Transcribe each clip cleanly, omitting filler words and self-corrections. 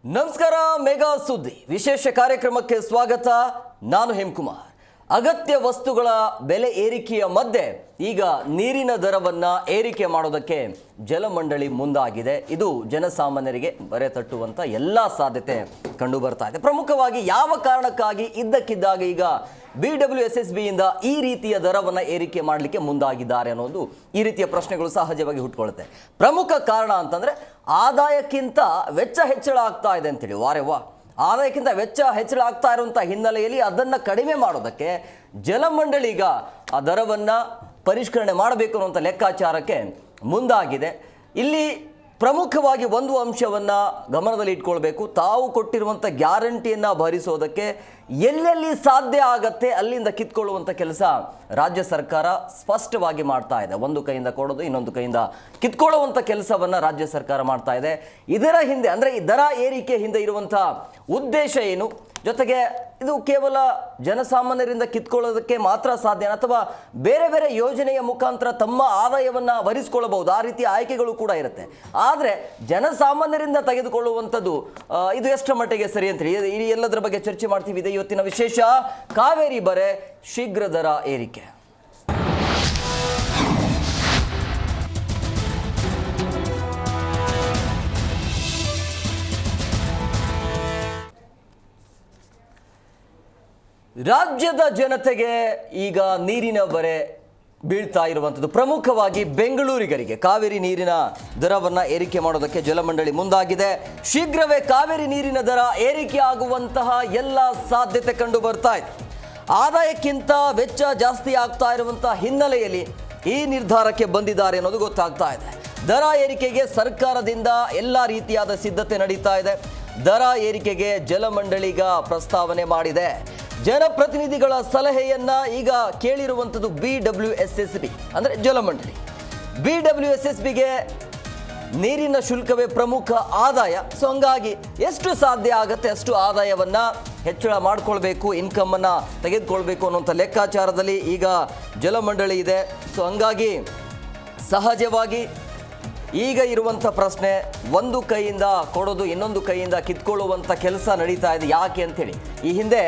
ನಮಸ್ಕಾರ. ಮೆಗಾ ಸುದ್ದಿ ವಿಶೇಷ ಕಾರ್ಯಕ್ರಮಕ್ಕೆ ಸ್ವಾಗತ. ನಾನು ಹೇಮಕುಮಾರ್. ಅಗತ್ಯ ವಸ್ತುಗಳ ಬೆಲೆ ಏರಿಕೆಯ ಮಧ್ಯೆ ಈಗ ನೀರಿನ ದರವನ್ನ ಏರಿಕೆ ಮಾಡೋದಕ್ಕೆ ಜಲಮಂಡಳಿ ಮುಂದಾಗಿದೆ. ಇದು ಜನಸಾಮಾನ್ಯರಿಗೆ ಬರೆ ತಟ್ಟುವಂತ ಎಲ್ಲ ಸಾಧ್ಯತೆ ಕಂಡು ಬರ್ತಾ ಇದೆ. ಪ್ರಮುಖವಾಗಿ ಯಾವ ಕಾರಣಕ್ಕಾಗಿ ಇದ್ದಕ್ಕಿದ್ದಾಗ ಈಗ BWSSB ಇಂದ ಈ ರೀತಿಯ ದರವನ್ನು ಏರಿಕೆ ಮಾಡಲಿಕ್ಕೆ ಮುಂದಾಗಿದ್ದಾರೆ ಅನ್ನೋದು ಈ ರೀತಿಯ ಪ್ರಶ್ನೆಗಳು ಸಹಜವಾಗಿ ಹುಟ್ಟುಕೊಳ್ಳುತ್ತೆ. ಪ್ರಮುಖ ಕಾರಣ ಅಂತಂದ್ರೆ ಆದಾಯಕ್ಕಿಂತ ವೆಚ್ಚ ಹೆಚ್ಚಳ ಆಗ್ತಾ ಇದೆ ಅಂತೇಳಿ. ಆದಾಯಕ್ಕಿಂತ ವೆಚ್ಚ ಹೆಚ್ಚಳ ಆಗ್ತಾ ಇರುವಂಥ ಹಿನ್ನೆಲೆಯಲ್ಲಿ ಅದನ್ನು ಕಡಿಮೆ ಮಾಡೋದಕ್ಕೆ ಜಲಮಂಡಳಿ ಈಗ ಆ ದರವನ್ನು ಪರಿಷ್ಕರಣೆ ಮಾಡಬೇಕು ಅನ್ನುವಂಥ ಲೆಕ್ಕಾಚಾರಕ್ಕೆ ಮುಂದಾಗಿದೆ. ಇಲ್ಲಿ ಪ್ರಮುಖವಾಗಿ ಒಂದು ಅಂಶವನ್ನು ಗಮನದಲ್ಲಿ ಇಟ್ಕೊಳ್ಬೇಕು. ತಾವು ಕೊಟ್ಟಿರುವಂಥ ಗ್ಯಾರಂಟಿಯನ್ನು ಭರಿಸೋದಕ್ಕೆ ಎಲ್ಲೆಲ್ಲಿ ಸಾಧ್ಯ ಆಗತ್ತೆ ಅಲ್ಲಿಂದ ಕಿತ್ಕೊಳ್ಳುವಂಥ ಕೆಲಸ ರಾಜ್ಯ ಸರ್ಕಾರ ಸ್ಪಷ್ಟವಾಗಿ ಮಾಡ್ತಾ ಇದೆ. ಒಂದು ಕೈಯಿಂದ ಕೊಡೋದು, ಇನ್ನೊಂದು ಕೈಯಿಂದ ಕಿತ್ಕೊಳ್ಳುವಂಥ ಕೆಲಸವನ್ನು ರಾಜ್ಯ ಸರ್ಕಾರ ಮಾಡ್ತಾ ಇದೆ. ಇದರ ಹಿಂದೆ ಅಂದರೆ ಈ ದರ ಏರಿಕೆ ಹಿಂದೆ ಇರುವಂಥ ಉದ್ದೇಶ ಏನು, ಜೊತೆಗೆ ಇದು ಕೇವಲ ಜನಸಾಮಾನ್ಯರಿಂದ ಕಿತ್ಕೊಳ್ಳೋದಕ್ಕೆ ಮಾತ್ರ ಸಾಧ್ಯ ಅಥವಾ ಬೇರೆ ಬೇರೆ ಯೋಜನೆಯ ಮುಖಾಂತರ ತಮ್ಮ ಆದಾಯವನ್ನು ಭರಿಸಿಕೊಳ್ಳಬಹುದು, ಆ ರೀತಿಯ ಆಯ್ಕೆಗಳು ಕೂಡ ಇರುತ್ತೆ. ಆದರೆ ಜನಸಾಮಾನ್ಯರಿಂದ ತೆಗೆದುಕೊಳ್ಳುವಂಥದ್ದು ಇದು ಎಷ್ಟರ ಮಟ್ಟಿಗೆ ಸರಿ ಅಂತೇಳಿ ಈ ಎಲ್ಲದರ ಬಗ್ಗೆ ಚರ್ಚೆ ಮಾಡ್ತೀವಿ. ಇದೆ ಇವತ್ತಿನ ವಿಶೇಷ. ಕಾವೇರಿ ಬರೆ ಶೀಘ್ರ ದರ ಏರಿಕೆ. ರಾಜ್ಯದ ಜನತೆಗೆ ಈಗ ನೀರಿನ ಬರೆ ಬೀಳ್ತಾ ಇರುವಂಥದ್ದು. ಪ್ರಮುಖವಾಗಿ ಬೆಂಗಳೂರಿಗರಿಗೆ ಕಾವೇರಿ ನೀರಿನ ದರವನ್ನು ಏರಿಕೆ ಮಾಡೋದಕ್ಕೆ ಜಲಮಂಡಳಿ ಮುಂದಾಗಿದೆ. ಶೀಘ್ರವೇ ಕಾವೇರಿ ನೀರಿನ ದರ ಏರಿಕೆ ಆಗುವಂತಹ ಎಲ್ಲ ಸಾಧ್ಯತೆ ಕಂಡು ಬರ್ತಾ ಇದೆ. ಆದಾಯಕ್ಕಿಂತ ವೆಚ್ಚ ಜಾಸ್ತಿ ಆಗ್ತಾ ಇರುವಂಥ ಹಿನ್ನೆಲೆಯಲ್ಲಿ ಈ ನಿರ್ಧಾರಕ್ಕೆ ಬಂದಿದ್ದಾರೆ ಅನ್ನೋದು ಗೊತ್ತಾಗ್ತಾ ಇದೆ. ದರ ಏರಿಕೆಗೆ ಸರ್ಕಾರದಿಂದ ಎಲ್ಲ ರೀತಿಯಾದ ಸಿದ್ಧತೆ ನಡೀತಾ ಇದೆ. ದರ ಏರಿಕೆಗೆ ಜಲಮಂಡಳಿಗ ಪ್ರಸ್ತಾವನೆ ಮಾಡಿದೆ. ಜನಪ್ರತಿನಿಧಿಗಳ ಸಲಹೆಯನ್ನ ಈಗ ಕೇಳಿರುವಂಥದ್ದು BWSSB ಅಂದರೆ ಜಲಮಂಡಳಿ. BWSSBಗೆ ನೀರಿನ ಶುಲ್ಕವೇ ಪ್ರಮುಖ ಆದಾಯ. ಸೊ ಹಂಗಾಗಿ ಎಷ್ಟು ಸಾಧ್ಯ ಆಗುತ್ತೆ ಅಷ್ಟು ಆದಾಯವನ್ನ ಹೆಚ್ಚಳ ಮಾಡ್ಕೊಳ್ಬೇಕು, ಇನ್ಕಮನ್ನು ತೆಗೆದುಕೊಳ್ಬೇಕು ಅನ್ನುವಂಥ ಲೆಕ್ಕಾಚಾರದಲ್ಲಿ ಈಗ ಜಲಮಂಡಳಿ ಇದೆ. ಸೊ ಹಂಗಾಗಿ ಸಹಜವಾಗಿ ಈಗ ಇರುವಂಥ ಪ್ರಶ್ನೆ, ಒಂದು ಕೈಯಿಂದ ಕೊಡೋದು ಇನ್ನೊಂದು ಕೈಯಿಂದ ಕಿತ್ಕೊಳ್ಳುವಂಥ ಕೆಲಸ ನಡೀತಾ ಇದೆ. ಯಾಕೆ ಅಂಥೇಳಿ ಈ ಹಿಂದೆ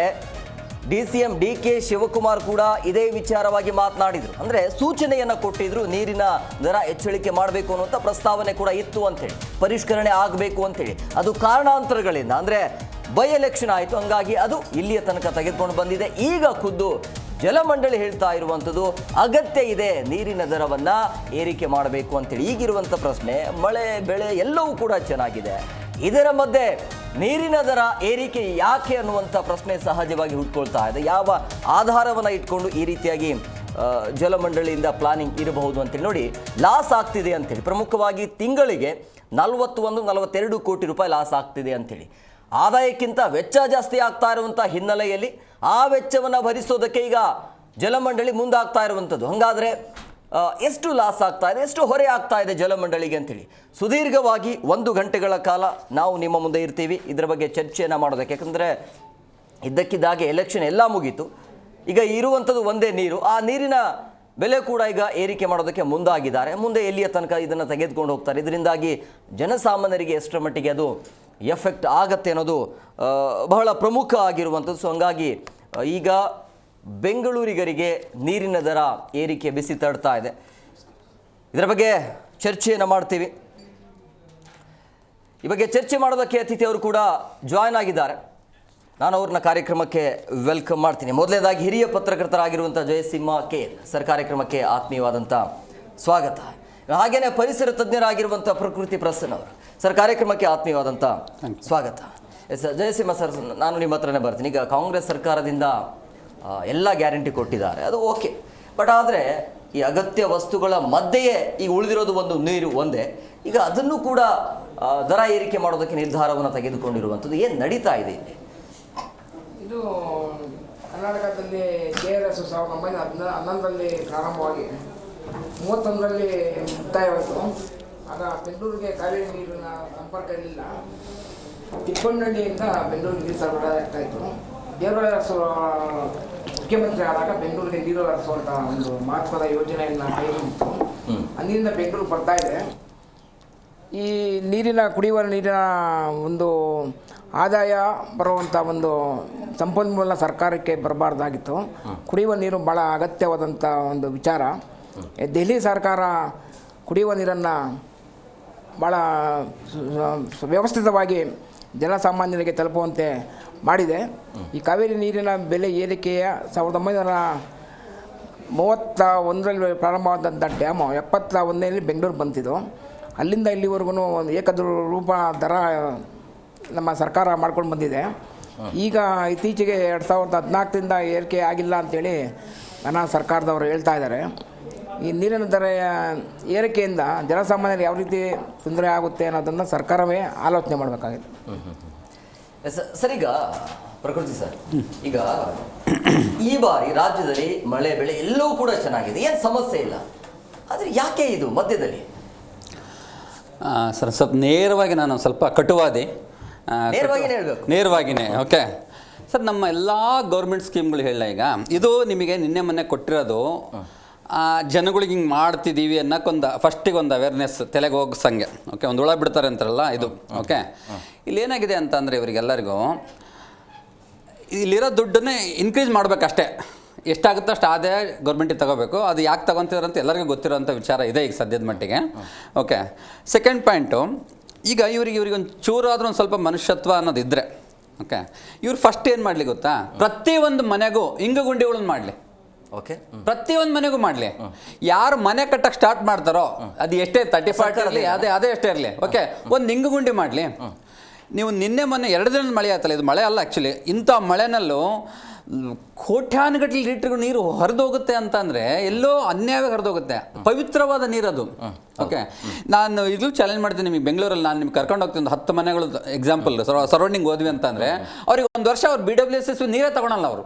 DCM DK ಶಿವಕುಮಾರ್ ಕೂಡ ಇದೇ ವಿಚಾರವಾಗಿ ಮಾತನಾಡಿದರು. ಅಂದರೆ ಸೂಚನೆಯನ್ನು ಕೊಟ್ಟಿದ್ರು, ನೀರಿನ ದರ ಹೆಚ್ಚಳಿಕೆ ಮಾಡಬೇಕು ಅನ್ನುವಂಥ ಪ್ರಸ್ತಾವನೆ ಕೂಡ ಇತ್ತು ಅಂಥೇಳಿ, ಪರಿಷ್ಕರಣೆ ಆಗಬೇಕು ಅಂಥೇಳಿ. ಅದು ಕಾರಣಾಂತರಗಳಿಂದ ಅಂದರೆ ಬೈ ಎಲೆಕ್ಷನ್ ಆಯಿತು, ಹಂಗಾಗಿ ಅದು ಇಲ್ಲಿಯ ತನಕ ತೆಗೆದುಕೊಂಡು ಬಂದಿದೆ. ಈಗ ಖುದ್ದು ಜಲಮಂಡಳಿ ಹೇಳ್ತಾ ಇರುವಂಥದ್ದು ಅಗತ್ಯ ಇದೆ ನೀರಿನ ದರವನ್ನು ಏರಿಕೆ ಮಾಡಬೇಕು ಅಂತೇಳಿ. ಈಗಿರುವಂಥ ಪ್ರಶ್ನೆ, ಮಳೆ ಬೆಳೆ ಎಲ್ಲವೂ ಕೂಡ ಚೆನ್ನಾಗಿದೆ, ಇದರ ಮಧ್ಯೆ ನೀರಿನ ದರ ಏರಿಕೆ ಯಾಕೆ ಅನ್ನುವಂಥ ಪ್ರಶ್ನೆ ಸಹಜವಾಗಿ ಹುಟ್ಕೊಳ್ತಾ ಇದೆ. ಯಾವ ಆಧಾರವನ್ನು ಇಟ್ಕೊಂಡು ಈ ರೀತಿಯಾಗಿ ಜಲಮಂಡಳಿಯಿಂದ ಪ್ಲಾನಿಂಗ್ ಇರಬಹುದು ಅಂತೇಳಿ ನೋಡಿ. ಲಾಸ್ ಆಗ್ತಿದೆ ಅಂತೇಳಿ, ಪ್ರಮುಖವಾಗಿ ತಿಂಗಳಿಗೆ 41-42 ಕೋಟಿ ರೂಪಾಯಿ ಲಾಸ್ ಆಗ್ತಿದೆ ಅಂಥೇಳಿ. ಆದಾಯಕ್ಕಿಂತ ವೆಚ್ಚ ಜಾಸ್ತಿ ಆಗ್ತಾ ಇರುವಂಥ ಹಿನ್ನೆಲೆಯಲ್ಲಿ ಆ ವೆಚ್ಚವನ್ನು ಭರಿಸೋದಕ್ಕೆ ಈಗ ಜಲಮಂಡಳಿ ಮುಂದಾಗ್ತಾ ಇರುವಂಥದ್ದು. ಹಾಗಾದರೆ ಎಷ್ಟು ಲಾಸ್ ಆಗ್ತಾ ಇದೆ, ಎಷ್ಟು ಹೊರೆ ಆಗ್ತಾ ಇದೆ ಜಲಮಂಡಳಿಗೆ ಅಂತೇಳಿ ಸುದೀರ್ಘವಾಗಿ 1 ಗಂಟೆಗಳ ಕಾಲ ನಾವು ನಿಮ್ಮ ಮುಂದೆ ಇರ್ತೀವಿ ಇದರ ಬಗ್ಗೆ ಚರ್ಚೆಯನ್ನು ಮಾಡೋದಕ್ಕೆ. ಯಾಕಂದರೆ ಇದ್ದಕ್ಕಿದ್ದಾಗೆ ಎಲೆಕ್ಷನ್ ಎಲ್ಲ ಮುಗೀತು, ಈಗ ಇರುವಂಥದ್ದು ಒಂದೇ ನೀರು. ಆ ನೀರಿನ ಬೆಲೆ ಕೂಡ ಈಗ ಏರಿಕೆ ಮಾಡೋದಕ್ಕೆ ಮುಂದಾಗಿದ್ದಾರೆ. ಮುಂದೆ ಎಲ್ಲಿಯ ತನಕ ಇದನ್ನು ತೆಗೆದುಕೊಂಡು ಹೋಗ್ತಾರೆ, ಇದರಿಂದಾಗಿ ಜನಸಾಮಾನ್ಯರಿಗೆ ಎಷ್ಟರ ಮಟ್ಟಿಗೆ ಅದು ಎಫೆಕ್ಟ್ ಆಗತ್ತೆ ಅನ್ನೋದು ಬಹಳ ಪ್ರಮುಖ ಆಗಿರುವಂಥದ್ದು. ಸೊ ಹಂಗಾಗಿ ಈಗ ಬೆಂಗಳೂರಿಗರಿಗೆ ನೀರಿನ ದರ ಏರಿಕೆ ಬಿಸಿ ತಡ್ತಾ ಇದೆ. ಇದರ ಬಗ್ಗೆ ಚರ್ಚೆಯನ್ನು ಮಾಡ್ತೀವಿ. ಈ ಬಗ್ಗೆ ಚರ್ಚೆ ಮಾಡೋದಕ್ಕೆ ಅತಿಥಿಯವರು ಕೂಡ ಜಾಯ್ನ್ ಆಗಿದ್ದಾರೆ. ನಾನು ಅವ್ರನ್ನ ಕಾರ್ಯಕ್ರಮಕ್ಕೆ ವೆಲ್ಕಮ್ ಮಾಡ್ತೀನಿ. ಮೊದಲನೇದಾಗಿ ಹಿರಿಯ ಪತ್ರಕರ್ತರಾಗಿರುವಂಥ ಜಯಸಿಂಹ KN ಸರ್, ಕಾರ್ಯಕ್ರಮಕ್ಕೆ ಆತ್ಮೀಯವಾದಂಥ ಸ್ವಾಗತ. ಹಾಗೆಯೇ ಪರಿಸರ ತಜ್ಞರಾಗಿರುವಂಥ ಪ್ರಕೃತಿ ಪ್ರಸನ್ನ ಅವರು ಸರ್, ಕಾರ್ಯಕ್ರಮಕ್ಕೆ ಆತ್ಮೀಯವಾದಂಥ ಸ್ವಾಗತ. ಎಸ್ ಜಯಸಿಂಹ ಸರ್, ನಾನು ನಿಮ್ಮ ಹತ್ರನೇ ಬರ್ತೀನಿ. ಈಗ ಕಾಂಗ್ರೆಸ್ ಸರ್ಕಾರದಿಂದ ಎಲ್ಲ ಗ್ಯಾರಂಟಿ ಕೊಟ್ಟಿದ್ದಾರೆ, ಅದು ಓಕೆ. ಬಟ್ ಆದರೆ ಈ ಅಗತ್ಯ ವಸ್ತುಗಳ ಮಧ್ಯೆಯೇ ಈಗ ಉಳಿದಿರೋದು ಒಂದು ನೀರು ಒಂದೇ. ಈಗ ಅದನ್ನು ಕೂಡ ದರ ಏರಿಕೆ ಮಾಡೋದಕ್ಕೆ ನಿರ್ಧಾರವನ್ನು ತೆಗೆದುಕೊಂಡಿರುವಂಥದ್ದು ಏನು ನಡೀತಾ ಇದೆ ಇಲ್ಲಿ? ಇದು ಕರ್ನಾಟಕದಲ್ಲಿ KRS 1911ರಲ್ಲಿ ಪ್ರಾರಂಭವಾಗಿ 31ರಲ್ಲಿ ಮುಕ್ತಾಯವಾಯಿತು. ಆಗ ಬೆಂಗಳೂರಿಗೆ ಕಾವೇರಿ ನೀರಿನ ಸಂಪರ್ಕ ಇರಲಿಲ್ಲ. ತಿಪ್ಪಣ್ಣಹಳ್ಳಿಯಿಂದ ಬೆಂಗಳೂರಿಗೆ ನೀರು ಸರಬರಾಜು ಆಗ್ತಾಯಿತ್ತು. ದೇವರಾಜ ಮುಖ್ಯಮಂತ್ರಿ ಆದಾಗ ಬೆಂಗಳೂರಿಗೆ ನೀರು ಹರಿಸುವಂಥ ಒಂದು ಮಹತ್ವದ ಯೋಜನೆಯನ್ನು ಕೈಗೊಂಡಿತ್ತು. ಅಂದಿನಿಂದ ಬೆಂಗಳೂರು ಬರ್ತಾ ಇದೆ. ಈ ಕುಡಿಯುವ ನೀರಿನ ಒಂದು ಆದಾಯ ಬರುವಂಥ ಒಂದು ಸಂಪನ್ಮೂಲ ಸರ್ಕಾರಕ್ಕೆ ಬರಬಾರ್ದಾಗಿತ್ತು. ಕುಡಿಯುವ ನೀರು ಭಾಳ ಅಗತ್ಯವಾದಂಥ ಒಂದು ವಿಚಾರ. ದೆಹಲಿ ಸರ್ಕಾರ ಕುಡಿಯುವ ನೀರನ್ನು ಭಾಳ ವ್ಯವಸ್ಥಿತವಾಗಿ ಜನಸಾಮಾನ್ಯರಿಗೆ ತಲುಪುವಂತೆ ಮಾಡಿದೆ. ಈ ಕಾವೇರಿ ನೀರಿನ ಬೆಲೆ ಏರಿಕೆಯ 1931ರಲ್ಲಿ ಪ್ರಾರಂಭವಾದಂಥ ಡ್ಯಾಮು 71ರಲ್ಲಿ ಬೆಂಗಳೂರು ಬಂತಿದ್ದು. ಅಲ್ಲಿಂದ ಇಲ್ಲಿವರೆಗೂ ಒಂದು ಏಕರೂಪ ದರ ನಮ್ಮ ಸರ್ಕಾರ ಮಾಡ್ಕೊಂಡು ಬಂದಿದೆ. ಈಗ ಇತ್ತೀಚೆಗೆ 2014ರಿಂದ ಏರಿಕೆ ಆಗಿಲ್ಲ ಅಂಥೇಳಿ ಸರ್ಕಾರದವರು ಹೇಳ್ತಾ ಇದ್ದಾರೆ. ಈ ನೀರಿನ ದರ ಏರಿಕೆಯಿಂದ ಜನಸಾಮಾನ್ಯರಿಗೆ ಯಾವ ರೀತಿ ತೊಂದರೆ ಆಗುತ್ತೆ ಅನ್ನೋದನ್ನು ಸರ್ಕಾರವೇ ಆಲೋಚನೆ ಮಾಡಬೇಕಾಗಿದೆ. ಸರ್, ಈಗ ಪ್ರಕೃತಿ ಸರ್, ಈಗ ಈ ಬಾರಿ ರಾಜ್ಯದಲ್ಲಿ ಮಳೆ ಬೆಳೆ ಎಲ್ಲವೂ ಕೂಡ ಚೆನ್ನಾಗಿದೆ, ಏನು ಸಮಸ್ಯೆ ಇಲ್ಲ. ಆದರೆ ಯಾಕೆ ಇದು ಮಧ್ಯದಲ್ಲಿ? ಸರ್, ಸ್ವಲ್ಪ ನೇರವಾಗಿ ನಾನು ಸ್ವಲ್ಪ ಕಟುವಾದಿ, ನೇರವಾಗಿನೇ ಓಕೆ ಸರ್. ನಮ್ಮ ಎಲ್ಲ ಗೌರ್ಮೆಂಟ್ ಸ್ಕೀಮ್ಗಳು ಹೇಳ, ಈಗ ಇದು ನಿಮಗೆ ನಿನ್ನೆ ಮೊನ್ನೆ ಕೊಟ್ಟಿರೋದು ಜನಗಳಿಗೆ ಹಿಂಗೆ ಮಾಡ್ತಿದ್ದೀವಿ ಅನ್ನೋಕ್ಕೊಂದು ಫಸ್ಟಿಗೆ ಒಂದು ಅವೇರ್ನೆಸ್ ತಲೆಗೆ ಹೋಗಿಸಂಗೆ. ಓಕೆ, ಒಂದು ಹುಳ ಬಿಡ್ತಾರೆ ಅಂತಾರಲ್ಲ ಇದು. ಓಕೆ, ಇಲ್ಲೇನಾಗಿದೆ ಅಂತ ಅಂದರೆ ಇವರಿಗೆಲ್ಲರಿಗೂ ಇಲ್ಲಿರೋ ದುಡ್ಡನ್ನೇ ಇನ್ಕ್ರೀಸ್ ಮಾಡಬೇಕಷ್ಟೇ. ಎಷ್ಟಾಗುತ್ತೋ ಅಷ್ಟು ಆದಾಯ ಗೌರ್ಮೆಂಟಿಗೆ ತಗೋಬೇಕು. ಅದು ಯಾಕೆ ತಗೊತಿದಾರಂತ ಎಲ್ಲರಿಗೂ ಗೊತ್ತಿರೋಂಥ ವಿಚಾರ ಇದೆ ಈಗ ಸದ್ಯದ ಮಟ್ಟಿಗೆ. ಓಕೆ, ಸೆಕೆಂಡ್ ಪಾಯಿಂಟು, ಈಗ ಇವ್ರಿಗೊಂದು ಚೂರಾದರೂ ಒಂದು ಸ್ವಲ್ಪ ಮನುಷ್ಯತ್ವ ಅನ್ನೋದಿದ್ದರೆ, ಓಕೆ, ಇವ್ರು ಫಸ್ಟ್ ಏನು ಮಾಡಲಿ ಗೊತ್ತಾ, ಪ್ರತಿಯೊಂದು ಮನೆಗೂ ಇಂಗು ಗುಂಡಿಗಳನ್ನು ಮಾಡಲಿ. ಓಕೆ, ಪ್ರತಿಯೊಂದು ಮನೆಗೂ ಮಾಡಲಿ. ಯಾರು ಮನೆ ಕಟ್ಟಕ್ಕೆ ಸ್ಟಾರ್ಟ್ ಮಾಡ್ತಾರೋ ಅದು ಎಷ್ಟೇ 30-40 ಇರಲಿ, ಅದೇ ಎಷ್ಟೇ ಇರಲಿ, ಓಕೆ, ಒಂದು ಇಂಗು ಗುಂಡಿ ಮಾಡಲಿ. ನೀವು ನಿನ್ನೆ ಮೊನ್ನೆ 2 ದಿನದ ಮಳೆ ಆಯ್ತಲ್ಲ, ಇದು ಮಳೆ ಅಲ್ಲ ಆ್ಯಕ್ಚುಲಿ. ಇಂಥ ಮಳೆನಲ್ಲೂ ಕೋಟ್ಯಾನುಗಟ್ಟಲೆ ಲೀಟ್ರ್ ನೀರು ಹರಿದೋಗುತ್ತೆ ಅಂತಂದರೆ ಎಲ್ಲೋ ಅನ್ಯಾಯವಾಗಿ ಹರಿದೋಗುತ್ತೆ. ಪವಿತ್ರವಾದ ನೀರದು. ಓಕೆ, ನಾನು ಇದು ಚಾಲೆಂಜ್ ಮಾಡ್ತೀನಿ ನಿಮಗೆ. ಬೆಂಗಳೂರಲ್ಲಿ ನಾನು ನಿಮ್ಗೆ ಕರ್ಕೊಂಡು ಹೋಗ್ತೀನಿ, ಒಂದು 10 ಮನೆಗಳು ಎಕ್ಸಾಂಪಲ್ ಸರೌಂಡಿಂಗ್ ಹೋದ್ವಿ ಅಂತಂದರೆ ಅವ್ರಿಗೆ ಒಂದು ವರ್ಷ ಅವ್ರು BWSS ನೀರೇ ತಗೊಳಲ್ಲ. ಅವರು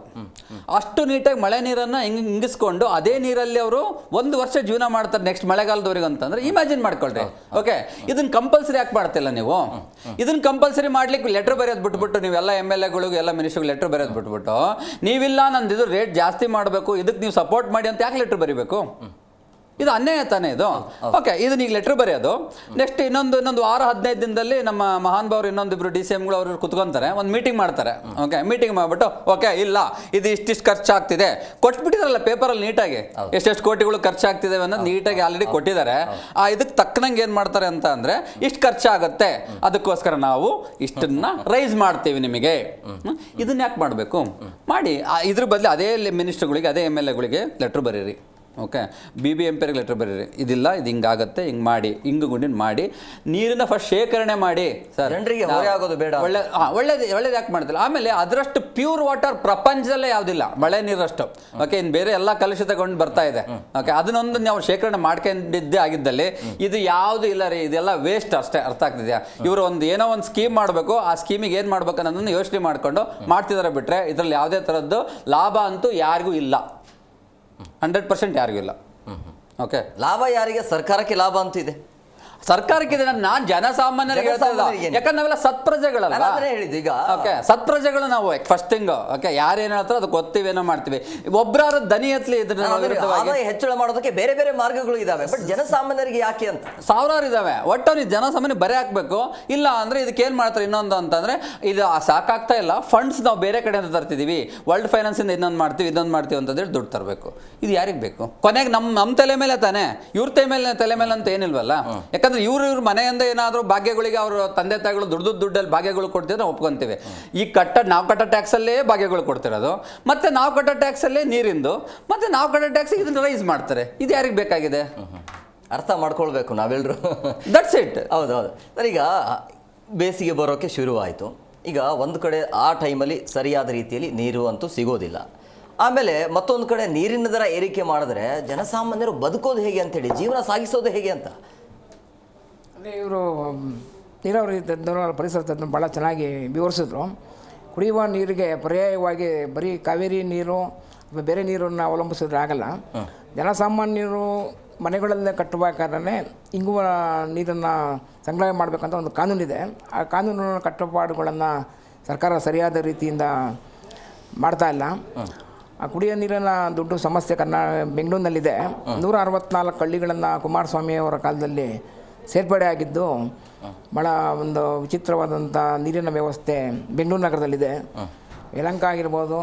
ಅಷ್ಟು ನೀಟಾಗಿ ಮಳೆ ನೀರನ್ನು ಹಿಂಗಿಸ್ಕೊಂಡು ಅದೇ ನೀರಲ್ಲಿ ಅವರು 1 ವರ್ಷ ಜೀವನ ಮಾಡ್ತಾರೆ ನೆಕ್ಸ್ಟ್ ಮಳೆಗಾಲದವ್ರಿಗೆ ಅಂತಂದರೆ ಇಮ್ಯಾಜಿನ್ ಮಾಡ್ಕೊಳ್ರಿ. ಓಕೆ, ಇದನ್ನು ಕಂಪಲ್ಸರಿ ಯಾಕೆ ಮಾಡ್ತಿಲ್ಲ ನೀವು? ಇದನ್ನು ಕಂಪಲ್ಸರಿ ಮಾಡ್ಲಿಕ್ಕೆ ಲೆಟ್ರ್ ಬರೆಯೋದು ಬಿಟ್ಬಿಟ್ಟು, ನೀವೆಲ್ಲ MLAಗಳಿಗೂ ಎಲ್ಲ ಮಿನಿಸ್ಟ್ರಿಗೆ ಲೆಟ್ರ್ ಬರೆಯೋದು ಬಿಟ್ಬಿಟ್ಟು, ನೀವಿಲ್ಲ ನಂದು ಇದು ರೇಟ್ ಜಾಸ್ತಿ ಮಾಡಬೇಕು, ಇದಕ್ಕೆ ನೀವು ಸಪೋರ್ಟ್ ಮಾಡಿ ಅಂತ ಯಾಕೆ ಲೆಟ್ರ್ ಬರೀಬೇಕು? ಇದು ಅನ್ಯಾಯ ತಾನೇ ಇದು. ಓಕೆ, ಇದನ್ನ ಈಗ ಲೆಟ್ರ್ ಬರೆಯೋದು. ನೆಕ್ಸ್ಟ್ ಇನ್ನೊಂದು ವಾರ 15 ದಿನದಲ್ಲಿ ನಮ್ಮ ಮಹಾನ್ ಭಾವರು ಇನ್ನೊಂದಿಬ್ರು DCMಗಳು ಅವರು ಕುತ್ಕೊಂತಾರೆ, ಒಂದು ಮೀಟಿಂಗ್ ಮಾಡ್ತಾರೆ. ಓಕೆ, ಮೀಟಿಂಗ್ ಮಾಡಿಬಿಟ್ಟು ಓಕೆ ಇಲ್ಲ ಇದು ಇಷ್ಟಿಷ್ಟು ಖರ್ಚಾಗ್ತಿದೆ ಕೊಟ್ಬಿಟ್ಟಿದಾರಲ್ಲ ಪೇಪರಲ್ಲಿ ನೀಟಾಗಿ, ಎಷ್ಟೆಷ್ಟು ಕೋಟಿಗಳು ಖರ್ಚಾಗ್ತಿದೆ ಅನ್ನೋದು ನೀಟಾಗಿ ಆಲ್ರೆಡಿ ಕೊಟ್ಟಿದ್ದಾರೆ. ಇದಕ್ಕೆ ತಕ್ಕನಂಗೆ ಏನು ಮಾಡ್ತಾರೆ ಅಂತ ಅಂದರೆ, ಇಷ್ಟು ಖರ್ಚಾಗುತ್ತೆ, ಅದಕ್ಕೋಸ್ಕರ ನಾವು ಇಷ್ಟನ್ನ ರೈಸ್ ಮಾಡ್ತೀವಿ ನಿಮಗೆ. ಇದನ್ನ ಯಾಕೆ ಮಾಡಬೇಕು? ಮಾಡಿ ಇದ್ರ ಬದಲು ಅದೇ ಮಿನಿಸ್ಟ್ರುಗಳಿಗೆ, ಅದೇ MLAಗಳಿಗೆ ಲೆಟ್ರ್ ಬರೀರಿ. ಓಕೆ, BBMPರಿಗೆ ಲೆಟ್ರ್ ಬರೀರಿ, ಇದಿಲ್ಲ, ಇದು ಹಿಂಗಾಗತ್ತೆ, ಹಿಂಗೆ ಮಾಡಿ, ಹಿಂಗು ಗುಂಡಿನ ಮಾಡಿ, ನೀರನ್ನ ಫಸ್ಟ್ ಶೇಖರಣೆ ಮಾಡಿ. ಸರ್, ಜನರಿಗೆ ಹೊರೆ ಆಗೋದು ಬೇಡ. ಒಳ್ಳೇದು ಯಾಕೆ ಮಾಡ್ತಿಲ್ಲ? ಆಮೇಲೆ ಅದರಷ್ಟು ಪ್ಯೂರ್ ವಾಟರ್ ಪ್ರಪಂಚದಲ್ಲೇ ಯಾವುದಿಲ್ಲ, ಮಳೆ ನೀರಷ್ಟು. ಓಕೆ, ಇನ್ನು ಬೇರೆ ಎಲ್ಲ ಕಲುಷಿತಗೊಂಡು ಬರ್ತಾ ಇದೆ. ಓಕೆ, ಅದನ್ನೊಂದು ನಾವು ಶೇಖರಣೆ ಮಾಡ್ಕೊಂಡಿದ್ದೇ ಆಗಿದ್ದಲ್ಲಿ ಇದು ಯಾವುದು ಇಲ್ಲ ರೀ, ಇದೆಲ್ಲ ವೇಸ್ಟ್ ಅಷ್ಟೇ. ಅರ್ಥ ಆಗ್ತಿದೆಯಾ? ಇವರು ಏನೋ ಒಂದು ಸ್ಕೀಮ್ ಮಾಡಬೇಕು, ಆ ಸ್ಕೀಮಿಗೆ ಏನು ಮಾಡ್ಬೇಕು ಅನ್ನೋದನ್ನು ಯೋಚನೆ ಮಾಡಿಕೊಂಡು ಮಾಡ್ತಿದ್ದಾರೆ. ಬಿಟ್ಟರೆ ಇದರಲ್ಲಿ ಯಾವುದೇ ಥರದ್ದು ಲಾಭ ಅಂತೂ ಯಾರಿಗೂ ಇಲ್ಲ, 100% ಯಾರಿಗೂ ಇಲ್ಲ. ಓಕೆ, ಲಾಭ ಯಾರಿಗೆ? ಸರ್ಕಾರಕ್ಕೆ ಲಾಭ ಅಂತ ಇದೆ. ಸರ್ಕಾರಕ್ಕೆ ನಾನು ಜನಸಾಮಾನ್ಯರಿಗೆ ಹೇಳ್ತಾ ಇಲ್ಲ, ಯಾಕಂದ್ರೆ ನಾವೆಲ್ಲ ಸತ್ಪ್ರಜೆಗಳಲ್ಲ. ಹೇಳಿದ್ದು ಈಗ. ಓಕೆ, ಸತ್ಪ್ರಜೆಗಳು ನಾವು ಫಸ್ಟ್ ಥಿಂಗ್. ಓಕೆ, ಯಾರೇನು ಹೇಳ್ತಾರೋ ಅದಕ್ಕೆ ಗೊತ್ತೀವಿ, ಏನೋ ಮಾಡ್ತೀವಿ. ಒಬ್ಬರಾರು ದನಿ ಎತ್ತಲಿ ಹೆಚ್ಚಳ ಮಾಡೋದಕ್ಕೆ ಬೇರೆ ಬೇರೆ ಮಾರ್ಗಗಳು ಇದಾವೆ, ಬಟ್ ಜನಸಾಮಾನ್ಯರಿಗೆ ಯಾಕೆ ಅಂತ ಸಾವಿರಾರು ಇದಾವೆ. ಒಟ್ಟು ನೀವು ಜನಸಾಮಾನ್ಯ ಬರೆ ಹಾಕ್ಬೇಕು. ಇಲ್ಲ ಅಂದ್ರೆ ಇದಕ್ಕೆ ಏನು ಮಾಡ್ತಾರೆ ಇನ್ನೊಂದು ಅಂತಂದ್ರೆ, ಇದು ಸಾಕಾಗ್ತಾ ಇಲ್ಲ, ಫಂಡ್ಸ್ ನಾವು ಬೇರೆ ಕಡೆಯಿಂದ ತರ್ತಿದೀವಿ, ವರ್ಲ್ಡ್ ಫೈನಾನ್ಸ್ ಇಂದ ಇನ್ನೊಂದು ಮಾಡ್ತೀವಿ ಅಂತಂದೇಳಿ ದುಡ್ಡು ತರಬೇಕು. ಇದು ಯಾರಿಗೆ ಬೇಕು? ಕೊನೆಗೆ ನಮ್ಮ ತಲೆ ಮೇಲೆ ತಾನೆ, ಇವ್ರ ತಲೆ ಮೇಲೆ ಅಂತ ಏನಿಲ್ವಲ್ಲ. ಯಾಕಂದ್ರೆ ಇವ್ರ ಮನೆಯಿಂದ ಏನಾದರೂ ಭಾಗ್ಯಗಳಿಗೆ ಅವರು ತಂದೆ ತಾಯಿಗಳು ದುಡ್ಡಲ್ಲಿ ಭಾಗ್ಯಗಳು ಕೊಡ್ತಿದ್ರೆ ನಾವು ಒಪ್ಕೊಂತೀವಿ. ನಾವು ಕಟ್ಟೋ ಟ್ಯಾಕ್ಸಲ್ಲೇ ಭಾಗ್ಯಗಳು ಕೊಡ್ತಿರೋದು, ಮತ್ತೆ ನಾವು ಕಟ್ಟೋ ಟ್ಯಾಕ್ಸಲ್ಲೇ ನೀರಿಂದು, ಮತ್ತೆ ನಾವು ಕಟ್ಟೋ ಟ್ಯಾಕ್ಸ್ ಇದನ್ನು ರೈಸ್ ಮಾಡ್ತಾರೆ. ಇದು ಯಾರಿಗೆ ಬೇಕಾಗಿದೆ? ಅರ್ಥ ಮಾಡ್ಕೊಳ್ಬೇಕು ನಾವೆಲ್ಲರೂ. That's it. ಹೌದೌದು ಸರ್, ಈಗ ಬೇಸಿಗೆ ಬರೋಕ್ಕೆ ಶುರುವಾಯಿತು. ಈಗ ಒಂದು ಕಡೆ ಆ ಟೈಮಲ್ಲಿ ಸರಿಯಾದ ರೀತಿಯಲ್ಲಿ ನೀರು ಅಂತೂ ಸಿಗೋದಿಲ್ಲ. ಆಮೇಲೆ ಮತ್ತೊಂದು ಕಡೆ ನೀರಿನ ದರ ಏರಿಕೆ ಮಾಡಿದ್ರೆ ಜನಸಾಮಾನ್ಯರು ಬದುಕೋದು ಹೇಗೆ ಅಂತೇಳಿ, ಜೀವನ ಸಾಗಿಸೋದು ಹೇಗೆ ಅಂತ ಇವರು ನೀರಾವರಿ ತಜ್ಞರು, ಪರಿಸರ ತಜ್ಞರು ಭಾಳ ಚೆನ್ನಾಗಿ ವಿವರಿಸಿದ್ರು. ಕುಡಿಯುವ ನೀರಿಗೆ ಪರ್ಯಾಯವಾಗಿ ಬರೀ ಕಾವೇರಿ ನೀರು ಬೇರೆ ನೀರನ್ನು ಅವಲಂಬಿಸಿದ್ರೆ ಆಗಲ್ಲ. ಜನಸಾಮಾನ್ಯರು ಮನೆಗಳಲ್ಲೇ ಕಟ್ಟಬೇಕಾದ್ರೆ ಇಂಗುವ ನೀರನ್ನು ಸಂಗ್ರಹ ಮಾಡಬೇಕಂತ ಒಂದು ಕಾನೂನಿದೆ. ಆ ಕಾನೂನು ಕಟ್ಟುಪಾಡುಗಳನ್ನು ಸರ್ಕಾರ ಸರಿಯಾದ ರೀತಿಯಿಂದ ಮಾಡ್ತಾ ಇಲ್ಲ. ಆ ಕುಡಿಯೋ ನೀರಿನ ದುಡ್ಡು ಸಮಸ್ಯೆ ಬೆಂಗಳೂರಿನಲ್ಲಿದೆ. 164 ಹಳ್ಳಿಗಳನ್ನು ಕುಮಾರಸ್ವಾಮಿ ಅವರ ಕಾಲದಲ್ಲಿ ಸೇರ್ಪಡೆ ಆಗಿದ್ದು ಭಾಳ ಒಂದು ವಿಚಿತ್ರವಾದಂಥ ನೀರಿನ ವ್ಯವಸ್ಥೆ ಬೆಂಗಳೂರು ನಗರದಲ್ಲಿದೆ. ಯಲಹಂಕ ಆಗಿರ್ಬೋದು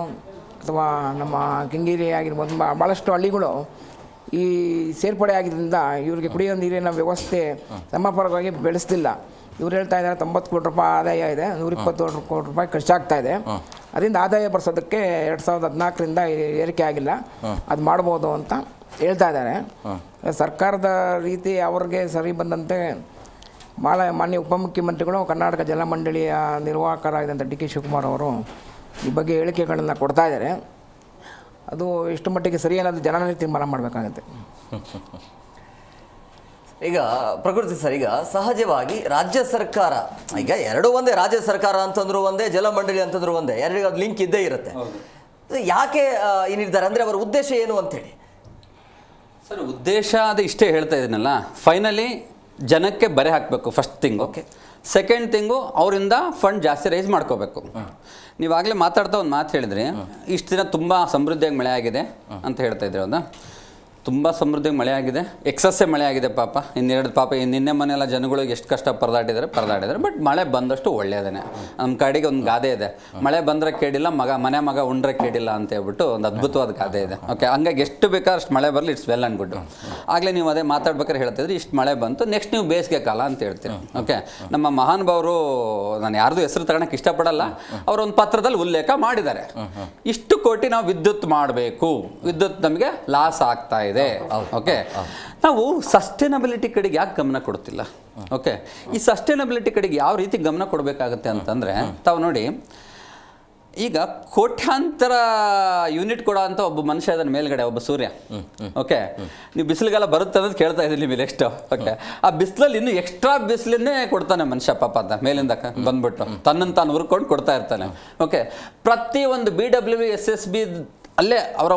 ಅಥವಾ ನಮ್ಮ ಕೆಂಗೇರಿ ಆಗಿರ್ಬೋದು, ಭಾಳಷ್ಟು ಹಳ್ಳಿಗಳು ಈ ಸೇರ್ಪಡೆ ಆಗಿದ್ದರಿಂದ ಇವರಿಗೆ ಕುಡಿಯೋ ನೀರಿನ ವ್ಯವಸ್ಥೆ ಸಮರ್ಪಕವಾಗಿ ಬೆಳೆಸ್ತಿಲ್ಲ. ಇವ್ರು ಹೇಳ್ತಾ ಇದ್ದಾರೆ 90 ಕೋಟಿ ರೂಪಾಯಿ ಆದಾಯ ಇದೆ, 120 ಕೋಟಿ ರೂಪಾಯಿ ಖರ್ಚಾಗ್ತಾ ಇದೆ. ಅದರಿಂದ ಆದಾಯ ಬರ್ಸೋದಕ್ಕೆ 2014ರಿಂದ ಏರಿಕೆ ಆಗಿಲ್ಲ, ಅದು ಮಾಡ್ಬೋದು ಅಂತ ಹೇಳ್ತಾ ಇದ್ದಾರೆ. ಸರ್ಕಾರದ ರೀತಿ ಅವ್ರಿಗೆ ಸರಿ ಬಂದಂತೆ ಭಾಳ ಮಾನ್ಯ ಉಪಮುಖ್ಯಮಂತ್ರಿಗಳು ಕರ್ನಾಟಕ ಜಲಮಂಡಳಿಯ ನಿರ್ವಾಹಕರಾಗಿದ್ದಂಥ ಡಿ ಕೆ ಶಿವಕುಮಾರ್ ಅವರು ಈ ಬಗ್ಗೆ ಹೇಳಿಕೆಗಳನ್ನು ಕೊಡ್ತಾ ಇದ್ದಾರೆ. ಅದು ಎಷ್ಟು ಮಟ್ಟಿಗೆ ಸರಿ ಅನ್ನೋದು ಜನನೇ ತೀರ್ಮಾನ ಮಾಡಬೇಕಾಗುತ್ತೆ. ಈಗ ಪ್ರಕೃತಿ ಸರ್, ಈಗ ಸಹಜವಾಗಿ ರಾಜ್ಯ ಸರ್ಕಾರ, ಈಗ ಎರಡೂ ಒಂದೇ, ರಾಜ್ಯ ಸರ್ಕಾರ ಅಂತಂದ್ರು ಒಂದೇ, ಜಲಮಂಡಳಿ ಅಂತಂದ್ರು ಒಂದೇ, ಎರಡಿಗೆ ಅದು ಲಿಂಕ್ ಇದ್ದೇ ಇರುತ್ತೆ. ಯಾಕೆ ಈ ನಿರ್ಧಾರ ಅಂದರೆ ಅವರ ಉದ್ದೇಶ ಏನು ಅಂತೇಳಿ? ಸರ್, ಉದ್ದೇಶ ಅದು ಇಷ್ಟೇ ಹೇಳ್ತಾ ಇದ್ದೀನಲ್ಲ, ಫೈನಲಿ ಜನಕ್ಕೆ ಬರೆ ಹಾಕಬೇಕು first thing. Okay. Second thing ಅವರಿಂದ ಫಂಡ್ ಜಾಸ್ತಿ ರೈಸ್ ಮಾಡ್ಕೋಬೇಕು. ನೀವಾಗಲೇ ಮಾತಾಡ್ತಾ ಒಂದು ಮಾತು ಹೇಳಿದ್ರಿ, ಇಷ್ಟು ದಿನ ತುಂಬ ಸಮೃದ್ಧಿಯಾಗಿ ಮಳೆ ಆಗಿದೆ ಅಂತ ಹೇಳ್ತಾ ಇದ್ರಿ. ಹೌದಾ? ತುಂಬ ಸಮೃದ್ಧಿಯಾಗಿ ಮಳೆ ಆಗಿದೆ, ಎಕ್ಸಸ್ಸೇ ಮಳೆ ಆಗಿದೆ ಪಾಪ. ನಿನ್ನೆ ಮನೆಯೆಲ್ಲ ಜನಗಳಿಗೆ ಎಷ್ಟು ಕಷ್ಟ ಪರದಾಡಿದ್ದಾರೆ. ಬಟ್ ಮಳೆ ಬಂದಷ್ಟು ಒಳ್ಳೆಯದೇ. ನಮ್ಮ ಕಡೆಗೆ ಒಂದು ಗಾದೆ ಇದೆ, ಮಳೆ ಬಂದರೆ ಕೇಳಿಲ್ಲ, ಮಗ ಉಂಡ್ರೆ ಕೇಳಿಲ್ಲ ಅಂತ ಹೇಳ್ಬಿಟ್ಟು ಒಂದು ಅದ್ಭುತವಾದ ಗಾದೆ ಇದೆ. ಓಕೆ, ಹಂಗಾಗಿ ಎಷ್ಟು ಬೇಕಾದ್ರೆ ಅಷ್ಟು ಮಳೆ ಬರಲಿ, ಇಟ್ಸ್ ವೆಲ್ ಆ್ಯಂಡ್ ಗುಡ್. ಆಗಲೇ ನೀವು ಅದೇ ಮಾತಾಡ್ಬೇಕಾದ್ರೆ ಹೇಳ್ತಿದ್ರಿ, ಇಷ್ಟು ಮಳೆ ಬಂತು, ನೆಕ್ಸ್ಟ್ ನೀವು ಬೇಸಿಗೆ ಕಾಲ ಅಂತ ಹೇಳ್ತೀರಿ. ಓಕೆ, ನಮ್ಮ ಮಹಾನುಭಾವರು, ನಾನು ಯಾರ್ದು ಹೆಸರು ತಗೊಳಕ್ಕೆ ಇಷ್ಟಪಡಲ್ಲ, ಅವರು ಒಂದು ಪತ್ರದಲ್ಲಿ ಉಲ್ಲೇಖ ಮಾಡಿದ್ದಾರೆ, ಇಷ್ಟು ಕೋಟಿ ನಾವು ವಿದ್ಯುತ್ ಮಾಡಬೇಕು, ವಿದ್ಯುತ್ ನಮಗೆ ಲಾಸ್ ಆಗ್ತಾ ಇದೆ. ಓಕೆ, ನಾವು ಸಸ್ಟೈನಬಿಲಿಟಿ ಕಡೆಗೆ ಯಾಕೆ ಗಮನ ಕೊಡ್ತಿಲ್ಲ? ಓಕೆ, ಈ ಸಸ್ಟೈನಬಿಲಿಟಿ ಕಡೆಗೆ ಯಾವ ರೀತಿ ಗಮನ ಕೊಡಬೇಕಾಗತ್ತೆ ಅಂತಂದರೆ, ತಾವು ನೋಡಿ, ಈಗ ಕೋಟ್ಯಾಂತರ ಯೂನಿಟ್ ಕೊಡೋ ಅಂತ ಒಬ್ಬ ಮನುಷ್ಯ ಅದನ್ನ ಮೇಲ್ಗಡೆ, ಒಬ್ಬ ಸೂರ್ಯ. ಓಕೆ, ನೀವು ಬಿಸಿಲಿಗೆಲ್ಲ ಬರುತ್ತೆ ಅನ್ನೋದು ಕೇಳ್ತಾ ಇದ್ದೀನಿ ನೀವು ನೆಕ್ಸ್ಟ್. ಓಕೆ, ಆ ಬಿಸಿಲಲ್ಲಿ ಇನ್ನೂ ಎಕ್ಸ್ಟ್ರಾ ಬಿಸಿಲನ್ನೇ ಕೊಡ್ತಾನೆ ಮನುಷ್ಯ ಪಾಪ ಅಂತ ಮೇಲಿಂದ ಬಂದ್ಬಿಟ್ಟು ತನ್ನನ್ನು ತಾನು ಹುರ್ಕೊಂಡು ಕೊಡ್ತಾ ಇರ್ತಾನೆ. ಓಕೆ, ಪ್ರತಿ ಒಂದು BWB SSB ಅಲ್ಲೇ ಅವರ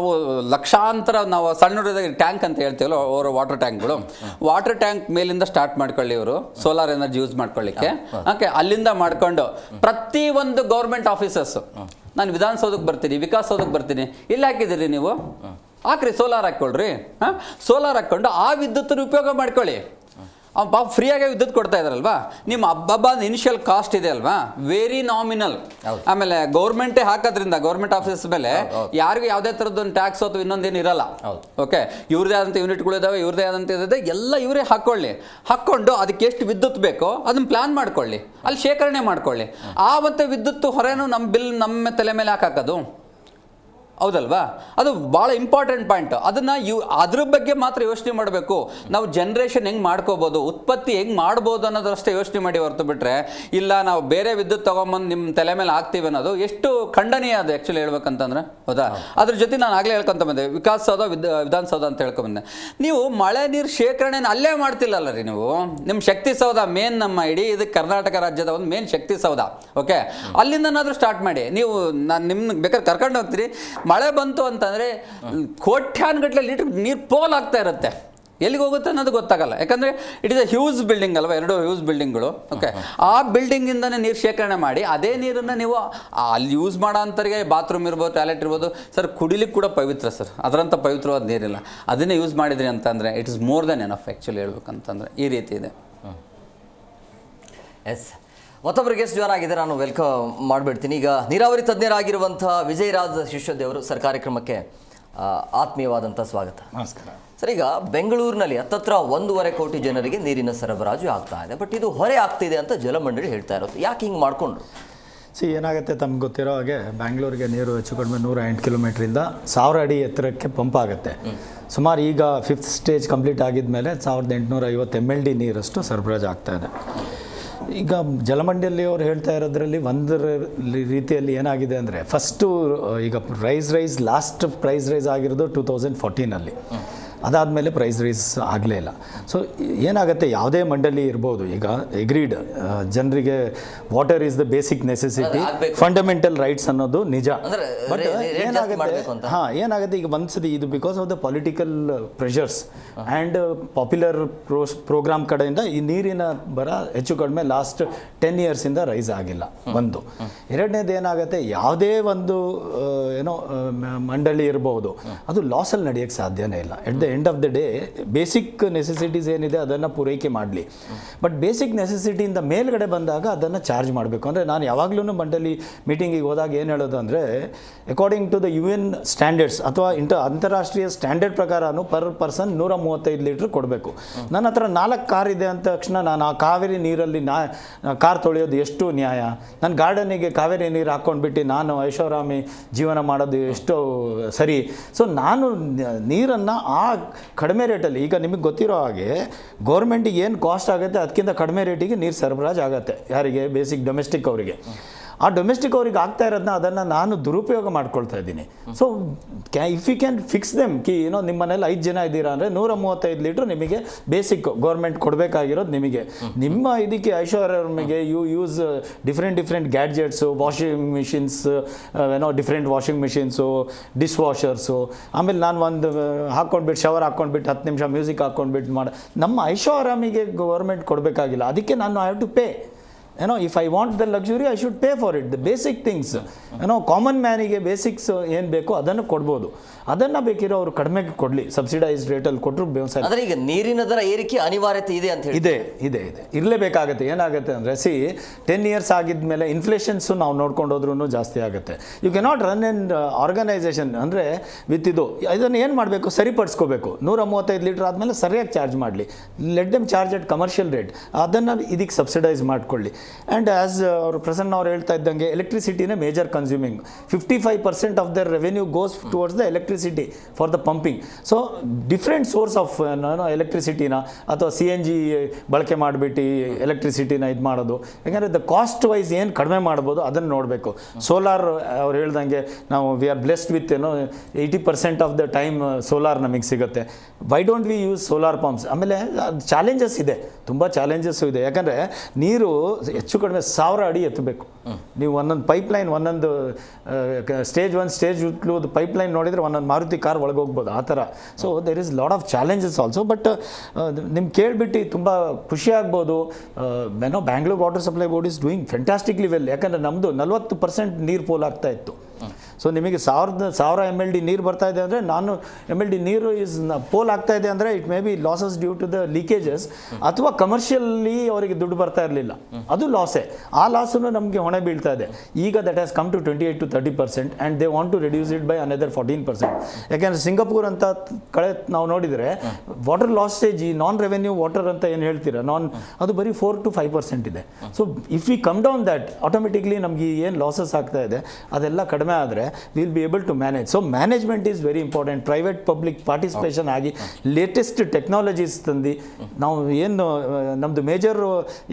ಲಕ್ಷಾಂತರ, ನಾವು ಸಣ್ಣ ಟ್ಯಾಂಕ್ ಅಂತ ಹೇಳ್ತೀವಲ್ಲ, ಅವರ ವಾಟರ್ ಟ್ಯಾಂಕ್ ಮೇಲಿಂದ ಸ್ಟಾರ್ಟ್ ಮಾಡ್ಕೊಳ್ಳಿ ಇವರು ಸೋಲಾರ್ ಎನರ್ಜಿ ಯೂಸ್ ಮಾಡ್ಕೊಳ್ಳಿಕ್ಕೆ. ಓಕೆ, ಅಲ್ಲಿಂದ ಮಾಡ್ಕೊಂಡು ಪ್ರತಿ ಒಂದು ಗೌರ್ಮೆಂಟ್ ಆಫೀಸಸ್, ನಾನು ವಿಧಾನಸೌಧಕ್ಕೆ ಬರ್ತೀನಿ, ವಿಕಾಸಸೌಧಕ್ಕೆ ಬರ್ತೀನಿ, ಎಲ್ಲಿ ಹಾಕಿದ್ದೀರಿ ನೀವು? ಹಾಕ್ರಿ, ಸೋಲಾರ್ ಹಾಕ್ಕೊಳ್ರಿ. ಸೋಲಾರ್ ಹಾಕ್ಕೊಂಡು ಆ ವಿದ್ಯುತ್ತನ್ನು ಉಪಯೋಗ ಮಾಡ್ಕೊಳ್ಳಿ. ಪಾಪ ಫ್ರೀಯಾಗೆ ವಿದ್ಯುತ್ ಕೊಡ್ತಾ ಇದ್ದಾರಲ್ವಾ. ನಿಮ್ಮ ಹಬ್ಬ ಇನಿಷಿಯಲ್ ಕಾಸ್ಟ್ ಇದೆ ಅಲ್ವಾ, ವೆರಿ ನಾಮಿನಲ್. ಆಮೇಲೆ ಗೌರ್ಮೆಂಟೇ ಹಾಕೋದ್ರಿಂದ ಗೌರ್ಮೆಂಟ್ ಆಫೀಸ್ ಮೇಲೆ ಯಾರಿಗೂ ಯಾವುದೇ ಥರದ್ದೊಂದು ಟ್ಯಾಕ್ಸ್ ಅಥವಾ ಇನ್ನೊಂದೇನು ಇರಲ್ಲ. ಓಕೆ, ಇವ್ರದೇ ಆದಂಥ ಯೂನಿಟ್ಗಳಿದಾವೆ, ಇವ್ರದೇ ಆದಂಥ ಇದೆ, ಎಲ್ಲ ಇವರೇ ಹಾಕ್ಕೊಂಡು ಅದಕ್ಕೆ ಎಷ್ಟು ವಿದ್ಯುತ್ ಬೇಕೋ ಅದನ್ನು ಪ್ಲಾನ್ ಮಾಡ್ಕೊಳ್ಳಿ, ಅಲ್ಲಿ ಶೇಖರಣೆ ಮಾಡ್ಕೊಳ್ಳಿ. ಆ ಮತ್ತೆ ವಿದ್ಯುತ್ ಹೊರೆನೂ ನಮ್ಮ ಬಿಲ್ ನಮ್ಮ ತಲೆ ಮೇಲೆ ಹಾಕೋದು, ಹೌದಲ್ವಾ? ಅದು ಭಾಳ ಇಂಪಾರ್ಟೆಂಟ್ ಪಾಯಿಂಟ್. ಅದನ್ನು ಅದ್ರ ಬಗ್ಗೆ ಮಾತ್ರ ಯೋಚನೆ ಮಾಡಬೇಕು. ನಾವು ಜನ್ರೇಷನ್ ಹೆಂಗೆ ಮಾಡ್ಕೋಬೋದು, ಉತ್ಪತ್ತಿ ಹೆಂಗೆ ಮಾಡ್ಬೋದು ಅನ್ನೋದಷ್ಟೇ ಯೋಚನೆ ಮಾಡಿ ಹೊರತು ಬಿಟ್ಟರೆ, ಇಲ್ಲ ನಾವು ಬೇರೆ ವಿದ್ಯುತ್ ತೊಗೊಂಬಂದು ನಿಮ್ಮ ತಲೆ ಮೇಲೆ ಹಾಕ್ತೀವಿ ಅನ್ನೋದು ಎಷ್ಟು ಖಂಡನೀಯ ಅದು ಆ್ಯಕ್ಚುಲಿ ಹೇಳ್ಬೇಕಂತಂದ್ರೆ. ಹೌದಾ? ಅದ್ರ ಜೊತೆ ನಾನು ಆಗಲೇ ಹೇಳ್ಕೊತ ಬಂದೆ, ವಿಕಾಸಸೌಧ ವಿಧಾನಸೌಧ ಅಂತ ಹೇಳ್ಕೊಂಬಂದೆ. ನೀವು ಮಳೆ ನೀರು ಶೇಖರಣೆನ ಅಲ್ಲೇ ಮಾಡ್ತಿಲ್ಲಲ್ಲ ರೀ ನೀವು. ನಿಮ್ಮ ಶಕ್ತಿ ಸೌಧ ಮೇನ್, ನಮ್ಮ ಇಡೀ ಇದಕ್ಕೆ ಕರ್ನಾಟಕ ರಾಜ್ಯದ ಒಂದು ಮೇನ್ ಶಕ್ತಿ ಸೌಧ. ಓಕೆ, ಅಲ್ಲಿಂದನಾದರೂ ಸ್ಟಾರ್ಟ್ ಮಾಡಿ. ನೀವು ನಾನು ನಿಮ್ಗೆ ಬೇಕಾದ್ರೆ ಕರ್ಕೊಂಡು ಹೋಗ್ತೀರಿ, ಮಳೆ ಬಂತು ಅಂತಂದರೆ ಕೋಟ್ಯಾನುಗಟ್ಟಲೆ ಲೀಟರ್ ನೀರು ಪೋಲ್ ಆಗ್ತಾ ಇರುತ್ತೆ, ಎಲ್ಲಿಗೆ ಹೋಗುತ್ತೆ ಅನ್ನೋದು ಗೊತ್ತಾಗಲ್ಲ. ಯಾಕಂದರೆ it is a huge building ಅಲ್ವಾ, 2 ಹ್ಯೂಜ್ ಬಿಲ್ಡಿಂಗ್ಗಳು. ಓಕೆ, ಆ ಬಿಲ್ಡಿಂಗಿಂದನೇ ನೀರು ಶೇಖರಣೆ ಮಾಡಿ ಅದೇ ನೀರನ್ನು ನೀವು ಅಲ್ಲಿ ಯೂಸ್ ಮಾಡೋ ಅಂಥವ್ರಿಗೆ ಬಾತ್ರೂಮ್ ಇರ್ಬೋದು, ಟಾಯ್ಲೆಟ್ ಇರ್ಬೋದು, ಸರ್ ಕುಡಿಲಿಕ್ಕೆ ಕೂಡ ಪವಿತ್ರ ಸರ್, ಅದರಂಥ ಪವಿತ್ರವಾದ ನೀರಿಲ್ಲ, ಅದನ್ನೇ ಯೂಸ್ ಮಾಡಿದ್ರಿ ಅಂತಂದರೆ it is more than enough actually ಹೇಳ್ಬೇಕಂತಂದರೆ. ಈ ರೀತಿ ಇದೆ. ಎಸ್, ಮತ್ತೊಬ್ಬರು ಗೆಸ್ಟ್ ಜಾಯ್ನ್ ಆಗಿದ್ದಾರೆ, ನಾನು ವೆಲ್ಕಮ್ ಮಾಡಿಬಿಡ್ತೀನಿ. ಈಗ ನೀರಾವರಿ ತಜ್ಞರಾಗಿರುವಂಥ ವಿಜಯರಾಜ್ ಶಿಷ್ಯದೇವರು ಸರ್ ಕಾರ್ಯಕ್ರಮಕ್ಕೆ ಆತ್ಮೀಯವಾದಂಥ ಸ್ವಾಗತ. ನಮಸ್ಕಾರ ಸರ್. ಈಗ ಬೆಂಗಳೂರಿನಲ್ಲಿ ಹತ್ತತ್ರ 1.5 ಕೋಟಿ ಜನರಿಗೆ ನೀರಿನ ಸರಬರಾಜು ಆಗ್ತಾ ಇದೆ, ಬಟ್ ಇದು ಹೊರೆ ಆಗ್ತಿದೆ ಅಂತ ಜಲಮಂಡಳಿ ಹೇಳ್ತಾ ಇರೋದು. ಯಾಕೆ ಹಿಂಗೆ ಮಾಡಿಕೊಂಡ್ರು? ಏನಾಗುತ್ತೆ ತಮ್ಗೆ ಗೊತ್ತಿರೋ ಹಾಗೆ, ಬ್ಯಾಂಗ್ಳೂರಿಗೆ ನೀರು ಹೆಚ್ಚು ಕಡಿಮೆ 108 ಕಿಲೋಮೀಟ್ರಿಂದ 1000 ಅಡಿ ಎತ್ತರಕ್ಕೆ ಪಂಪ್ ಆಗುತ್ತೆ. ಸುಮಾರು ಈಗ 5th ಸ್ಟೇಜ್ ಕಂಪ್ಲೀಟ್ ಆಗಿದ ಮೇಲೆ 1850 MLD ನೀರಷ್ಟು ಸರಬರಾಜು ಆಗ್ತಾ ಇದೆ. ಈಗ ಜಲಮಂಡಳಿ ಅವರು ಹೇಳ್ತಾ ಇರೋದ್ರಲ್ಲಿ ಒಂದು ರೀತಿಯಲ್ಲಿ ಏನಾಗಿದೆ ಅಂದರೆ, ಫಸ್ಟು ಈಗ ಲಾಸ್ಟ್ ಪ್ರೈಸ್ ರೈಸ್ ಆಗಿರೋದು 2014 ಅದಾದಮೇಲೆ ಪ್ರೈಸ್ ರೈಸ್ ಆಗಲೇ ಇಲ್ಲ. ಸೊ ಏನಾಗುತ್ತೆ, ಯಾವುದೇ ಮಂಡಳಿ ಇರ್ಬೋದು, ಈಗ ಎಗ್ರೀಡ್ ಜನರಿಗೆ water is the basic necessity, fundamental rights ಅನ್ನೋದು ನಿಜ. ಬಟ್ ಏನಾಗುತ್ತೆ ಈಗ ಒಂದ್ಸತಿ ಇದು because of the political pressures and popular program ಕಡೆಯಿಂದ ಈ ನೀರಿನ ಬರ ಹೆಚ್ಚು ಕಡಿಮೆ ಲಾಸ್ಟ್ 10 ಇಯರ್ಸಿಂದ ರೈಸ್ ಆಗಿಲ್ಲ. ಒಂದು. ಎರಡನೇದು ಏನಾಗುತ್ತೆ, ಯಾವುದೇ ಒಂದು ಮಂಡಳಿ ಇರ್ಬೋದು, ಅದು ಲಾಸಲ್ಲಿ ನಡೆಯೋಕ್ಕೆ ಸಾಧ್ಯನೇ ಇಲ್ಲ. At the end of the day basic necessities ಏನಿದೆ ಅದನ್ನು ಪೂರೈಕೆ ಮಾಡಲಿ. ಬಟ್ ಬೇಸಿಕ್ ನೆಸೆಸಿಟಿಯಿಂದ ಮೇಲ್ಗಡೆ ಬಂದಾಗ ಅದನ್ನು ಚಾರ್ಜ್ ಮಾಡಬೇಕು. ಅಂದರೆ ನಾನು ಯಾವಾಗಲೂ ಮಂಡಳಿ ಮೀಟಿಂಗಿಗೆ ಹೋದಾಗ ಏನು ಹೇಳೋದು ಅಂದರೆ, according to the UN standards ಅಥವಾ ಅಂತಾರಾಷ್ಟ್ರೀಯ ಸ್ಟ್ಯಾಂಡರ್ಡ್ ಪ್ರಕಾರನೂ ಪರ್ ಪರ್ಸನ್ 135 ಲೀಟ್ರ್ ಕೊಡಬೇಕು. ನನ್ನ ಹತ್ರ 4 ಕಾರ್ ಇದೆ ಅಂದ ತಕ್ಷಣ ನಾನು ಆ ಕಾವೇರಿ ನೀರಲ್ಲಿ ಕಾರ್ ತೊಳೆಯೋದು ಎಷ್ಟು ನ್ಯಾಯ? ನನ್ನ ಗಾರ್ಡನಿಗೆ ಕಾವೇರಿ ನೀರು ಹಾಕ್ಕೊಂಡ್ಬಿಟ್ಟು ನಾನು ಐಷಾರಾಮಿ ಜೀವನ ಮಾಡೋದು ಎಷ್ಟು ಸರಿ? ಸೊ ನಾನು ನೀರನ್ನು ಆ ಕಡಿಮೆ ರೇಟಲ್ಲಿ, ಈಗ ನಿಮಗೆ ಗೊತ್ತಿರೋ ಹಾಗೆ ಗೌರ್ಮೆಂಟಿಗೆ ಏನು ಕಾಸ್ಟ್ ಆಗುತ್ತೆ ಅದಕ್ಕಿಂತ ಕಡಿಮೆ ರೇಟಿಗೆ ನೀರು ಸರಬರಾಜು ಆಗುತ್ತೆ. ಯಾರಿಗೆ? ಬೇಸಿಕ್ ಡೊಮೆಸ್ಟಿಕ್ ಅವರಿಗೆ. ಆ ಡೊಮೆಸ್ಟಿಕ್ ಅವ್ರಿಗೆ ಆಗ್ತಾ ಇರೋದನ್ನ ಅದನ್ನು ನಾನು ದುರುಪಯೋಗ ಮಾಡ್ಕೊಳ್ತಾ ಇದ್ದೀನಿ. So if you can fix them ನಿಮ್ಮ ಮನೇಲಿ 5 ಜನ ಇದ್ದೀರಾ ಅಂದರೆ 135 ಲೀಟ್ರ್ ನಿಮಗೆ ಬೇಸಿಕ್ ಗೌರ್ಮೆಂಟ್ ಕೊಡಬೇಕಾಗಿರೋದು ನಿಮಗೆ. ನಿಮ್ಮ ಇದಕ್ಕೆ ಐಶ್ವರ್ಯಮಿಗೆ you use different gadgets, washing machines, different washing machines, dish washers, ಆಮೇಲೆ ನಾನು ಒಂದು ಹಾಕ್ಕೊಂಡ್ಬಿಟ್ಟು ಶವರ್ ಹಾಕ್ಕೊಂಡ್ಬಿಟ್ಟು 10 ನಿಮಿಷ ಮ್ಯೂಸಿಕ್ ಹಾಕ್ಕೊಂಡ್ಬಿಟ್ಟು ನಮ್ಮ ಐಷಾರಾಮಿಗೆ ಗೌರ್ಮೆಂಟ್ ಕೊಡಬೇಕಾಗಿಲ್ಲ. ಅದಕ್ಕೆ ನಾನು I have to pay. if I want the luxury, I should pay for it. The basic things, common ಮ್ಯಾನಿಗೆ basics ಏನು ಬೇಕೋ ಅದನ್ನು ಕೊಡ್ಬೋದು. ಅದನ್ನು ಬೇಕಿರೋ ಅವರು ಕಡಿಮೆಗೆ ಕೊಡಲಿ, ಸಬ್ಸಿಡೈಸ್ಡ್ ರೇಟಲ್ಲಿ ಕೊಟ್ಟರು ಬೇವಸಾಯ. ಆದರೆ ಈಗ ನೀರಿನ ದರ ಏರಿಕೆ ಅನಿವಾರ್ಯತೆ ಇದೆ ಅಂತ ಹೇಳಿ ಇದೆ ಇರಲೇಬೇಕಾಗುತ್ತೆ. ಏನಾಗುತ್ತೆ ಅಂದರೆ 10 years ಆಗಿದ್ಮೇಲೆ ಇನ್ಫ್ಲೇಷನ್ಸು ನಾವು ನೋಡ್ಕೊಂಡು ಹೋದ್ರೂ ಜಾಸ್ತಿ ಆಗುತ್ತೆ. You cannot run an organisation ಅಂದರೆ ವಿತ್ ಇದನ್ನು ಏನು ಮಾಡಬೇಕು? ಸರಿಪಡಿಸ್ಕೋಬೇಕು. 135 ಲೀಟ್ರ್ ಆದಮೇಲೆ ಸರಿಯಾಗಿ ಚಾರ್ಜ್ ಮಾಡಲಿ. Let them charge at commercial rate. ಅದನ್ನು ಇದಕ್ಕೆ ಸಬ್ಸಿಡೈಸ್ ಮಾಡಿಕೊಳ್ಳಿ. ಆ್ಯಂಡ್ ಆ್ಯಸ್ ಅವರು ಪ್ರಸನ್ನ ಅವ್ರು ಹೇಳ್ತಾ ಇದ್ದಂಗೆ ಎಲೆಕ್ಟ್ರಿಸಿಟಿನೇ major consuming. 55% of their revenue goes towards the electricity for the pumping. So different source of ಎಲೆಕ್ಟ್ರಿಸಿಟಿನ ಅಥವಾ CNG ಬಳಕೆ ಮಾಡಿಬಿಟ್ಟು ಎಲೆಕ್ಟ್ರಿಸಿಟಿನ ಇದು ಮಾಡೋದು. ಯಾಕಂದರೆ ದ ಕಾಸ್ಟ್ ವೈಸ್ ಏನು ಕಡಿಮೆ ಮಾಡ್ಬೋದು ಅದನ್ನು ನೋಡಬೇಕು. ಸೋಲಾರ್ ಅವ್ರು ಹೇಳ್ದಂಗೆ ನಾವು we are blessed with 80% of the time solar ನಮಗೆ ಸಿಗುತ್ತೆ. Why don't we use solar pumps? ಆಮೇಲೆ ಚಾಲೆಂಜಸ್ ಇದೆ, ತುಂಬ ಚಾಲೆಂಜಸ್ಸು ಇದೆ. ಯಾಕಂದರೆ ನೀರು ಹೆಚ್ಚು ಕಡಿಮೆ 1000 ಅಡಿ ಎತ್ತಬೇಕು. ನೀವು ಒಂದೊಂದು ಪೈಪ್ಲೈನ್, ಒಂದೊಂದು ಸ್ಟೇಜ್ 1 ಸ್ಟೇಜ್ 2 ಪೈಪ್ಲೈನ್ ನೋಡಿದರೆ ಒಂದೊಂದು ಮಾರುತಿ ಕಾರ್ ಒಳಗೆ ಹೋಗ್ಬೋದು ಆ ಥರ. So there is lot of challenges also. But ನಿಮ್ಗೆ ಕೇಳಿಬಿಟ್ಟು ತುಂಬ ಖುಷಿ ಆಗ್ಬೋದು. Bangalore water supply board is doing fantastically well. ಯಾಕಂದರೆ ನಮ್ಮದು 40% ನೀರು ಪೋಲ್ ಆಗ್ತಾ ಇತ್ತು. ಸೊ ನಿಮಗೆ 1000 MLD ನೀರು ಬರ್ತಾ ಇದೆ ಅಂದರೆ, ನಾನು MLD ನೀರು ಪೋಲ್ ಆಗ್ತಾ ಇದೆ ಅಂದರೆ it may be losses due to the leakages, ಅಥವಾ ಕಮರ್ಷಿಯಲಿ ಅವರಿಗೆ ದುಡ್ಡು ಬರ್ತಾ ಇರಲಿಲ್ಲ, ಅದು ಲಾಸೇ. ಆ ಲಾಸನ್ನು ನಮಗೆ ಹೊಣೆ ಬೀಳ್ತಾ ಇದೆ. ಈಗ that has come to 28 to 30% and they want to reduce it by another 14%. ಯಾಕೆಂದರೆ ಸಿಂಗಾಪುರ್ ಅಂತ ಕಡೆ ನಾವು ನೋಡಿದರೆ ವಾಟರ್ ಲಾಸೇಜ್, ಈ ನಾನ್ ರೆವೆನ್ಯೂ ವಾಟರ್ ಅಂತ ಏನು ಹೇಳ್ತೀರಾ, ಅದು ಬರೀ 4 to 5% ಇದೆ. So if we come down that, automatically ನಮಗೆ ಏನು ಲಾಸಸ್ ಆಗ್ತಾ ಇದೆ ಅದೆಲ್ಲ ಕಡಿಮೆ ಆದರೆ will be able to manage. So management is very important. Private public participation ಆಗಿ ಲೇಟೆಸ್ಟ್ ಟೆಕ್ನಾಲಜೀಸ್ ತಂದು ನಾವು ಏನು ನಮ್ಮದು ಮೇಜರ್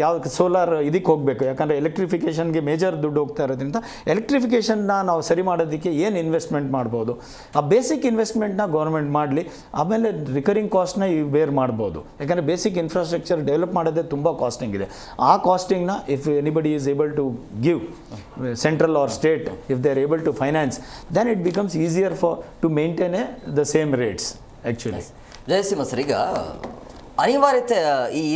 ಯಾವ ಸೋಲಾರ್ ಇದಕ್ಕೆ ಹೋಗಬೇಕು. ಯಾಕಂದರೆ ಎಲೆಕ್ಟ್ರಿಫಿಕೇಷನ್ಗೆ ಮೇಜರ್ ದುಡ್ಡು ಹೋಗ್ತಾ ಇರೋದ್ರಿಂದ ಎಲೆಕ್ಟ್ರಿಫಿಕೇಷನ್ನ ನಾವು ಸರಿ ಮಾಡೋದಕ್ಕೆ ಏನು ಇನ್ವೆಸ್ಟ್ಮೆಂಟ್ ಮಾಡ್ಬೋದು, ಆ ಬೇಸಿಕ್ ಇನ್ವೆಸ್ಟ್ಮೆಂಟ್ನ ಗೌರ್ಮೆಂಟ್ ಮಾಡಲಿ. ಆಮೇಲೆ ರಿಕರಿಂಗ್ ಕಾಸ್ಟ್ನ ಬೇರ್ ಮಾಡ್ಬೋದು. ಯಾಕಂದರೆ ಬೇಸಿಕ್ ಇನ್ಫ್ರಾಸ್ಟ್ರಕ್ಚರ್ ಡೆವಲಪ್ ಮಾಡೋದೇ ತುಂಬ ಕಾಸ್ಟಿಂಗ್ ಇದೆ. ಆ ಕಾಸ್ಟಿಂಗ್ನ if anybody is able to give, central or state, if they are able to finance, then it becomes easier to maintain the same rates actually. Jayasimha sir, ಈಗ ಅನಿವಾರ್ಯತೆ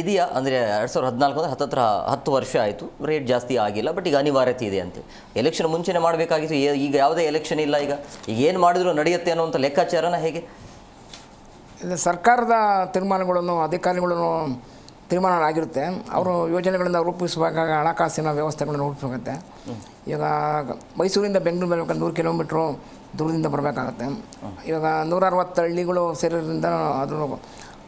ಇದೆಯಾ ಅಂದರೆ 2014 ಅಂದರೆ ಹತ್ತತ್ರ 10 ವರ್ಷ ಆಯಿತು, ರೇಟ್ ಜಾಸ್ತಿ ಆಗಿಲ್ಲ, ಬಟ್ ಈಗ ಅನಿವಾರ್ಯತೆ ಇದೆ ಅಂತ. ಎಲೆಕ್ಷನ್ ಮುಂಚೆನೇ ಮಾಡಬೇಕಾಗಿತ್ತು, ಈಗ ಯಾವುದೇ ಎಲೆಕ್ಷನ್ ಇಲ್ಲ, ಈಗ ಏನು ಮಾಡಿದ್ರು ನಡೆಯುತ್ತೆ ಅನ್ನೋಂಥ ಲೆಕ್ಕಾಚಾರನ ಹೇಗೆ? ಇದು ಸರ್ಕಾರದ ತೀರ್ಮಾನಗಳನ್ನು, ಅಧಿಕಾರಿಗಳನ್ನು ತೀರ್ಮಾನಗಳಾಗಿರುತ್ತೆ. ಅವರು ಯೋಜನೆಗಳಿಂದ ರೂಪಿಸುವಾಗ ಹಣಕಾಸಿನ ವ್ಯವಸ್ಥೆಗಳನ್ನು ರೂಪಿಸಬೇಕಾಗುತ್ತೆ. ಈಗ ಮೈಸೂರಿಂದ ಬೆಂಗಳೂರು ಬರಬೇಕಂದ್ರೆ 100 ಕಿಲೋಮೀಟ್ರು ದೂರದಿಂದ ಬರಬೇಕಾಗತ್ತೆ. ಇವಾಗ 160 ಹಳ್ಳಿಗಳು ಸೇರೋದ್ರಿಂದ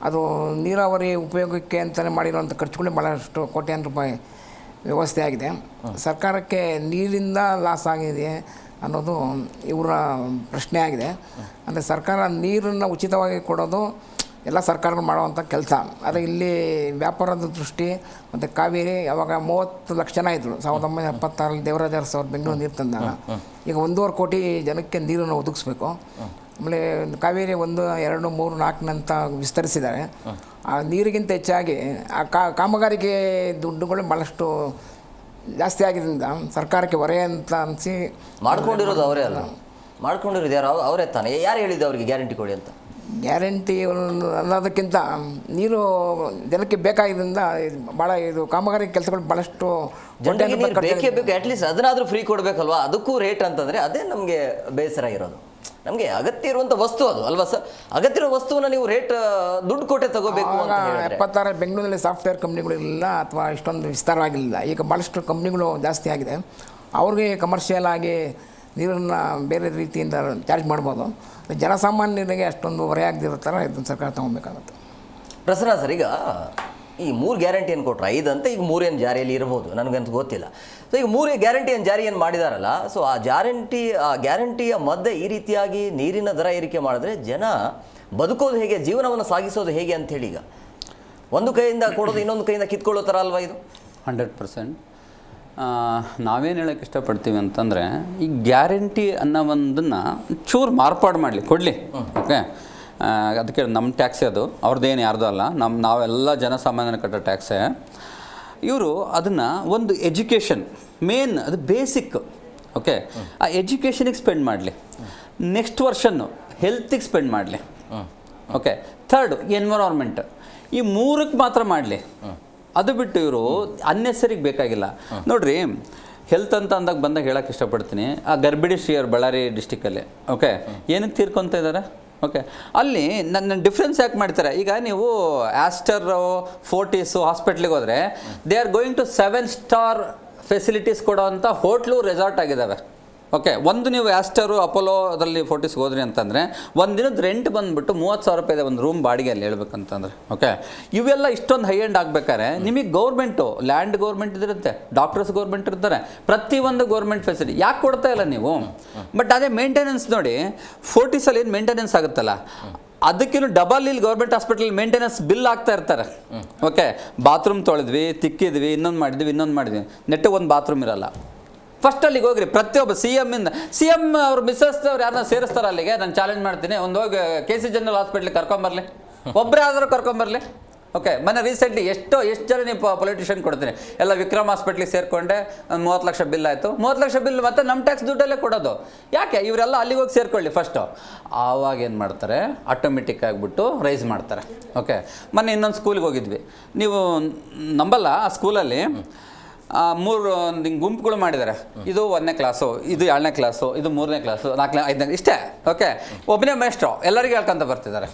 ಅದು ನೀರಾವರಿ ಉಪಯೋಗಕ್ಕೆ ಅಂತಲೇ ಮಾಡಿರೋಂಥ ಖರ್ಚುಗಳು ಭಾಳಷ್ಟು ಕೋಟ್ಯಾಂತರ ರೂಪಾಯಿ ವ್ಯವಸ್ಥೆ ಆಗಿದೆ. ಸರ್ಕಾರಕ್ಕೆ ನೀರಿಂದ ಲಾಸ್ ಆಗಿದೆ ಅನ್ನೋದು ಇವರ ಪ್ರಶ್ನೆ ಆಗಿದೆ. ಅಂದರೆ ಸರ್ಕಾರ ನೀರನ್ನು ಉಚಿತವಾಗಿ ಕೊಡೋದು ಎಲ್ಲ ಸರ್ಕಾರಗಳು ಮಾಡುವಂಥ ಕೆಲಸ. ಆದರೆ ಇಲ್ಲಿ ವ್ಯಾಪಾರದ ದೃಷ್ಟಿ ಮತ್ತು ಕಾವೇರಿ ಯಾವಾಗ 30 ಲಕ್ಷ ಜನ ಇದ್ದರು 1976 ದೇವರಾಜ ಅರಸು ಅವ್ರು ಬೆಂಗಳೂರು ನೀರು ತಂದಾಗ. ಈಗ 1.5 ಕೋಟಿ ಜನಕ್ಕೆ ನೀರನ್ನು ಒದಗಿಸ್ಬೇಕು. ಆಮೇಲೆ ಕಾವೇರಿ 1, 2, 3, 4 ಅಂತ ವಿಸ್ತರಿಸಿದ್ದಾರೆ. ಆ ನೀರಿಗಿಂತ ಹೆಚ್ಚಾಗಿ ಆ ಕಾಮಗಾರಿಗೆ ದುಡ್ಡುಗಳು ಭಾಳಷ್ಟು ಜಾಸ್ತಿ ಆಗಿದ್ದರಿಂದ ಸರ್ಕಾರಕ್ಕೆ ಹೊರೆ ಅಂತ ಅನಿಸಿ ಮಾಡ್ಕೊಂಡಿರೋದು ಅವರೇ ಅಲ್ಲ, ಮಾಡ್ಕೊಂಡಿರೋದು ಯಾರು? ಅವರೇ ತಾನೆ. ಯಾರು ಹೇಳಿದ್ದು ಅವರಿಗೆ ಗ್ಯಾರಂಟಿ ಕೊಡಿ ಅಂತ? ಗ್ಯಾರಂಟಿ ಅನ್ನೋದಕ್ಕಿಂತ ನೀರು ಜನಕ್ಕೆ ಬೇಕಾಗಿದ್ದರಿಂದ ಭಾಳ ಇದು ಕಾಮಗಾರಿ ಕೆಲಸಗಳು ಭಾಳಷ್ಟು ಬೇಕೇ ಬೇಕು. ಅಟ್ಲೀಸ್ಟ್ ಅದನ್ನಾದರೂ ಫ್ರೀ ಕೊಡಬೇಕಲ್ವಾ? ಅದಕ್ಕೂ ರೇಟ್ ಅಂತಂದರೆ ಅದೇ ನಮಗೆ ಬೇಸರ ಇರೋದು. ನಮಗೆ ಅಗತ್ಯ ಇರುವಂಥ ವಸ್ತು ಅದು ಅಲ್ವಾ ಸರ್? ಅಗತ್ಯ ಇರೋ ವಸ್ತುವನ್ನ ನೀವು ರೇಟ್ ದುಡ್ಡು ಕೊಟ್ಟೆ ತಗೋಬೇಕು ಅಂತ ಹೇಳಿದ್ರೆ 76 ಬೆಂಗಳೂರಲ್ಲಿ ಸಾಫ್ಟ್ವೇರ್ ಕಂಪ್ನಿಗಳಿಲ್ಲ ಅಥವಾ ಇಷ್ಟೊಂದು ವಿಸ್ತಾರವಾಗಿಲ್ಲ. ಈಗ ಭಾಳಷ್ಟು ಕಂಪ್ನಿಗಳು ಜಾಸ್ತಿ ಆಗಿದೆ. ಅವ್ರಿಗೆ ಕಮರ್ಷಿಯಲ್ ಆಗಿ ನೀರನ್ನು ಬೇರೆ ರೀತಿಯಿಂದ ಚಾರ್ಜ್ ಮಾಡ್ಬೋದು. ಜನಸಾಮಾನ್ಯರಿಗೆ ಅಷ್ಟೊಂದು ಹೊರೆ ಆಗದಿರೋ ಥರ ಇದನ್ನು ಸರ್ಕಾರ ತೊಗೊಬೇಕಾಗುತ್ತೆ. ಪ್ರಸನ್ನ ಸರ್, ಈಗ ಈ 3 ಗ್ಯಾರಂಟಿ ಏನು ಕೊಟ್ಟರು, 5 ಅಂತ ಈಗ 3 ಏನು ಜಾರಿಯಲ್ಲಿ ಇರ್ಬೋದು, ನನಗಂತೂ ಗೊತ್ತಿಲ್ಲ. ಸೊ ಈಗ 3 ಗ್ಯಾರಂಟಿ ಏನು ಜಾರಿ ಏನು ಮಾಡಿದಾರಲ್ಲ, ಸೊ ಆ ಗ್ಯಾರಂಟಿಯ ಮಧ್ಯೆ ಈ ರೀತಿಯಾಗಿ ನೀರಿನ ದರ ಏರಿಕೆ ಮಾಡಿದ್ರೆ ಜನ ಬದುಕೋದು ಹೇಗೆ, ಜೀವನವನ್ನು ಸಾಗಿಸೋದು ಹೇಗೆ ಅಂಥೇಳಿ ಈಗ ಒಂದು ಕೈಯಿಂದ ಕೊಡೋದು ಇನ್ನೊಂದು ಕೈಯಿಂದ ಕಿತ್ಕೊಳ್ಳೋ ಥರ ಅಲ್ವಾ ಇದು? 100%. ನಾವೇನು ಹೇಳೋಕ್ಕೆ ಇಷ್ಟಪಡ್ತೀವಿ ಅಂತಂದರೆ, ಈ ಗ್ಯಾರಂಟಿ ಅನ್ನೋ ಒಂದನ್ನು ಚೂರು ಮಾರ್ಪಾಡು ಮಾಡಲಿ, ಕೊಡಲಿ. ಓಕೆ, ಅದಕ್ಕೆ ನಮ್ಮ ಟ್ಯಾಕ್ಸೇ ಅದು, ಅವ್ರದ್ದೇನು ಯಾರ್ದು ಅಲ್ಲ, ನಾವೆಲ್ಲ ಜನಸಾಮಾನ್ಯನ ಕಟ್ಟೋ ಟ್ಯಾಕ್ಸೇ. ಇವರು ಅದನ್ನು ಒಂದು ಎಜುಕೇಷನ್ ಮೇನ್, ಅದು ಬೇಸಿಕ್. ಓಕೆ, ಆ ಎಜುಕೇಷನಿಗೆ ಸ್ಪೆಂಡ್ ಮಾಡಲಿ. ನೆಕ್ಸ್ಟ್ ವರ್ಷನ್ನು ಹೆಲ್ತಿಗೆ ಸ್ಪೆಂಡ್ ಮಾಡಲಿ. Okay, third environment. ಈ 3ಕ್ಕೆ ಮಾತ್ರ ಮಾಡಲಿ. ಅದು ಬಿಟ್ಟು ಇವರು ಅನ್ನೆಸರಿಗೆ ಬೇಕಾಗಿಲ್ಲ. ನೋಡಿರಿ, ಹೆಲ್ತ್ ಅಂತ ಬಂದಾಗ ಹೇಳೋಕ್ಕೆ ಇಷ್ಟಪಡ್ತೀನಿ. ಆ ಗರ್ಭಿಣಿ ಶ್ರೀಯರು ಬಳ್ಳಾರಿ ಡಿಸ್ಟಿಕಲ್ಲಿ, ಓಕೆ, ಏನಕ್ಕೆ ತೀರ್ಕೊತ ಇದ್ದಾರೆ? ಓಕೆ, ಅಲ್ಲಿ ನನ್ನ ಡಿಫ್ರೆನ್ಸ್ ಯಾಕೆ ಮಾಡ್ತಾರೆ? ಈಗ ನೀವು ಆಸ್ಟರು, ಫೋರ್ಟಿಸು ಹಾಸ್ಪಿಟ್ಲಿಗೆ ಹೋದರೆ they are going to 7 star facilities ಕೊಡೋವಂಥ ಹೋಟ್ಲು, ರೆಸಾರ್ಟ್ ಆಗಿದ್ದಾವೆ. ಓಕೆ, ಒಂದು ನೀವು ಆಸ್ಟರು, ಅಪೋಲೋದಲ್ಲಿ ಫೋರ್ಟಿಸ್ಗೆ ಹೋದ್ರಿ ಅಂತಂದರೆ ಒಂದು ದಿನದ ರೆಂಟ್ ಬಂದುಬಿಟ್ಟು 30,000 ರೂಪಾಯಿ ಇದೆ, ಒಂದು ರೂಮ್ ಬಾಡಿಗೆ ಅಲ್ಲಿ ಹೇಳ್ಬೇಕಂತಂದ್ರೆ. ಓಕೆ, ಇವೆಲ್ಲ ಇಷ್ಟೊಂದು ಹೈ ಎಂಡ್ ಆಗಬೇಕಾದ್ರೆ ನಿಮಗೆ ಗೌರ್ಮೆಂಟು, ಲ್ಯಾಂಡ್ ಗೌರ್ಮೆಂಟ್ ಇರುತ್ತೆ, ಡಾಕ್ಟರ್ಸ್ ಗೌರ್ಮೆಂಟ್ ಇರ್ತಾರೆ, ಪ್ರತಿಯೊಂದು ಗೌರ್ಮೆಂಟ್ ಫೆಸಿಲಿಟಿ ಯಾಕೆ ಕೊಡ್ತಾ ಇಲ್ಲ ನೀವು? ಬಟ್ ಅದೇ ಮೇಂಟೆನೆನ್ಸ್ ನೋಡಿ, ಫೋರ್ಟಿಸಲ್ಲಿ ಏನು ಮೇಂಟೆನೆನ್ಸ್ ಆಗುತ್ತಲ್ಲ, ಅದಕ್ಕಿಂತ ಡಬಲ್ ಇಲ್ಲಿ ಗೌರ್ಮೆಂಟ್ ಹಾಸ್ಪಿಟಲ್ ಮೇಂಟೆನೆನ್ಸ್ ಬಿಲ್ ಆಗ್ತಾ ಇರ್ತಾರೆ. ಓಕೆ, ಬಾತ್ರೂಮ್ ತೊಳೆದ್ವಿ, ತಿಕ್ಕಿದ್ವಿ, ಇನ್ನೊಂದು ಮಾಡಿದ್ವಿ, ನೆಟ್ಟಿಗೆ ಒಂದು ಬಾತ್ರೂಮ್ ಇರಲ್ಲ. ಫಸ್ಟ್ ಅಲ್ಲಿಗೆ ಹೋಗ್ರಿ, ಪ್ರತಿಯೊಬ್ಬ ಸಿ ಎಮ್ ಅವ್ರು ಮಿಸ್ಸಸ್ ಅವ್ರು ಯಾರನ್ನ ಸೇರಿಸ್ತಾರೆ ಅಲ್ಲಿಗೆ. ನಾನು ಚಾಲೆಂಜ್ ಮಾಡ್ತೀನಿ, ಒಂದು ಹೋಗಿ KC ಜನರಲ್ ಹಾಸ್ಪಿಟ್ಲಿಗೆ ಕರ್ಕೊಂಬರ್ಲಿ, ಒಬ್ಬರೇ ಆದರೂ ಕರ್ಕೊಂಬರ್ಲಿ. ಓಕೆ, ಮೊನ್ನೆ ರೀಸೆಂಟ್ಲಿ ಎಷ್ಟು ಜನ ನೀವು ಪೊಲಿಟಿಷಿಯನ್ ಕೊಡ್ತೀನಿ, ಎಲ್ಲ ವಿಕ್ರಮ್ ಹಾಸ್ಪಿಟ್ಲಿಗೆ ಸೇರಿಕೊಂಡೆ, 30 ಲಕ್ಷ ಬಿಲ್ ಆಯಿತು. 30 ಲಕ್ಷ ಬಿಲ್ ಮತ್ತೆ ನಮ್ಮ ಟ್ಯಾಕ್ಸ್ ದುಡ್ಡಲ್ಲೇ ಕೊಡೋದು. ಯಾಕೆ? ಇವರೆಲ್ಲ ಅಲ್ಲಿಗೆ ಹೋಗಿ ಸೇರ್ಕೊಳ್ಳಿ ಫಸ್ಟು. ಆವಾಗ ಏನು ಮಾಡ್ತಾರೆ, ಆಟೋಮೆಟಿಕ್ ಆಗಿಬಿಟ್ಟು ರೈಸ್ ಮಾಡ್ತಾರೆ. ಓಕೆ, ಮೊನ್ನೆ ಇನ್ನೊಂದು ಸ್ಕೂಲಿಗೆ ಹೋಗಿದ್ವಿ, ನೀವು ನಂಬಲ್ಲ, ಆ ಸ್ಕೂಲಲ್ಲಿ 3 ಗುಂಪುಗಳು ಮಾಡಿದ್ದಾರೆ. ಇದು 1ನೇ ಕ್ಲಾಸು, ಇದು 2ನೇ ಕ್ಲಾಸು, ಇದು 3ನೇ ಕ್ಲಾಸು, 4ನೇ, 5ನೇ, ಇಷ್ಟೇ. ಓಕೆ, ಒಬ್ಬನೇ ಮೇಸ್ಟ್ರು ಎಲ್ಲರಿಗೂ ಹೇಳ್ಕೊಂತ ಬರ್ತಿದ್ದಾರೆ.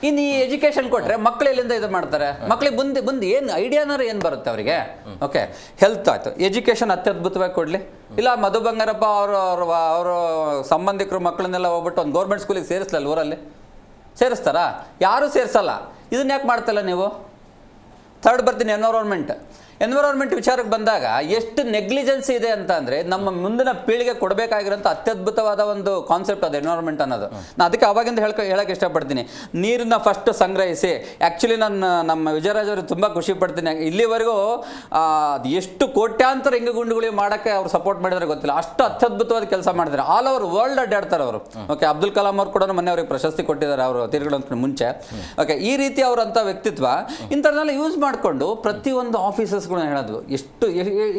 ಇನ್ನು ಈ ಎಜುಕೇಷನ್ ಕೊಟ್ಟರೆ ಮಕ್ಕಳು ಎಲ್ಲಿಂದ ಇದು ಮಾಡ್ತಾರೆ? ಮಕ್ಕಳಿಗೆ ಮುಂದೆ ಏನು ಐಡಿಯಾನಾರು ಏನು ಬರುತ್ತೆ ಅವರಿಗೆ? ಓಕೆ, ಹೆಲ್ತ್ ಆಯಿತು, ಎಜುಕೇಷನ್ ಅತ್ಯದ್ಭುತವಾಗಿ ಕೊಡಲಿ. ಇಲ್ಲ ಮಧು ಬಂಗಾರಪ್ಪ ಅವರು ಸಂಬಂಧಿಕರು ಮಕ್ಕಳನ್ನೆಲ್ಲ ಹೋಗ್ಬಿಟ್ಟು ಒಂದು ಗೌರ್ಮೆಂಟ್ ಸ್ಕೂಲಿಗೆ ಸೇರಿಸಲ್ಲ, ಊರಲ್ಲಿ ಸೇರಿಸ್ತಾರಾ? ಯಾರೂ ಸೇರಿಸಲ್ಲ. ಇದನ್ನ ಯಾಕೆ ಮಾಡ್ತಲ್ಲ ನೀವು? ಥರ್ಡ್ ಬರ್ತೀನಿ, ಎನ್ವಿರಾನ್ಮೆಂಟ್ ವಿಚಾರಕ್ಕೆ ಬಂದಾಗ ಎಷ್ಟು ನೆಗ್ಲಿಜೆನ್ಸಿ ಇದೆ ಅಂತ ಅಂದರೆ, ನಮ್ಮ ಮುಂದಿನ ಪೀಳಿಗೆ ಕೊಡಬೇಕಾಗಿರೋಂಥ ಅತ್ಯದ್ಭುತವಾದ ಒಂದು ಕಾನ್ಸೆಪ್ಟ್ ಅದು ಎನ್ವಿರಾನ್ಮೆಂಟ್ ಅನ್ನೋದು. ನಾನು ಅದಕ್ಕೆ ಅವಾಗಿಂದ ಹೇಳಕ್ಕೆ ಇಷ್ಟಪಡ್ತೀನಿ, ನೀರನ್ನ ಫಸ್ಟ್ ಸಂಗ್ರಹಿಸಿ. ಆ್ಯಕ್ಚುಲಿ ನಮ್ಮ ವಿಜಯರಾಜ್ ಅವರು ತುಂಬ ಖುಷಿ ಪಡ್ತೀನಿ. ಇಲ್ಲಿವರೆಗೂ ಅದು ಎಷ್ಟು ಕೋಟ್ಯಾಂತರ ಇಂಗುಗುಂಡುಗಳಿಗೆ ಮಾಡೋಕ್ಕೆ ಅವ್ರು ಸಪೋರ್ಟ್ ಮಾಡಿದ್ರೆ ಗೊತ್ತಿಲ್ಲ, ಅಷ್ಟು ಅತ್ಯದ್ಭುತವಾದ ಕೆಲಸ ಮಾಡಿದ್ದಾರೆ. ಆಲ್ ಓವರ್ ವರ್ಲ್ಡ್ ಅಡ್ಡಾಡ್ತಾರೆ ಅವರು. ಓಕೆ, ಅಬ್ದುಲ್ ಕಲಾಂ ಅವರು ಕೂಡ ಮೊನ್ನೆ ಅವ್ರಿಗೆ ಪ್ರಶಸ್ತಿ ಕೊಟ್ಟಿದ್ದಾರೆ, ಅವರು ತೀರ್ಕೊಳ್ಳೋದಕ್ಕೆ ಮುಂಚೆ. ಓಕೆ, ಈ ರೀತಿ ಅವರಂಥ ವ್ಯಕ್ತಿತ್ವ ಇಂಥವ್ರನ್ನೆಲ್ಲ ಯೂಸ್ ಮಾಡಿಕೊಂಡು ಪ್ರತಿಯೊಂದು ಆಫೀಸಸ್ಗಳನ್ನ ಹೇಳೋದು,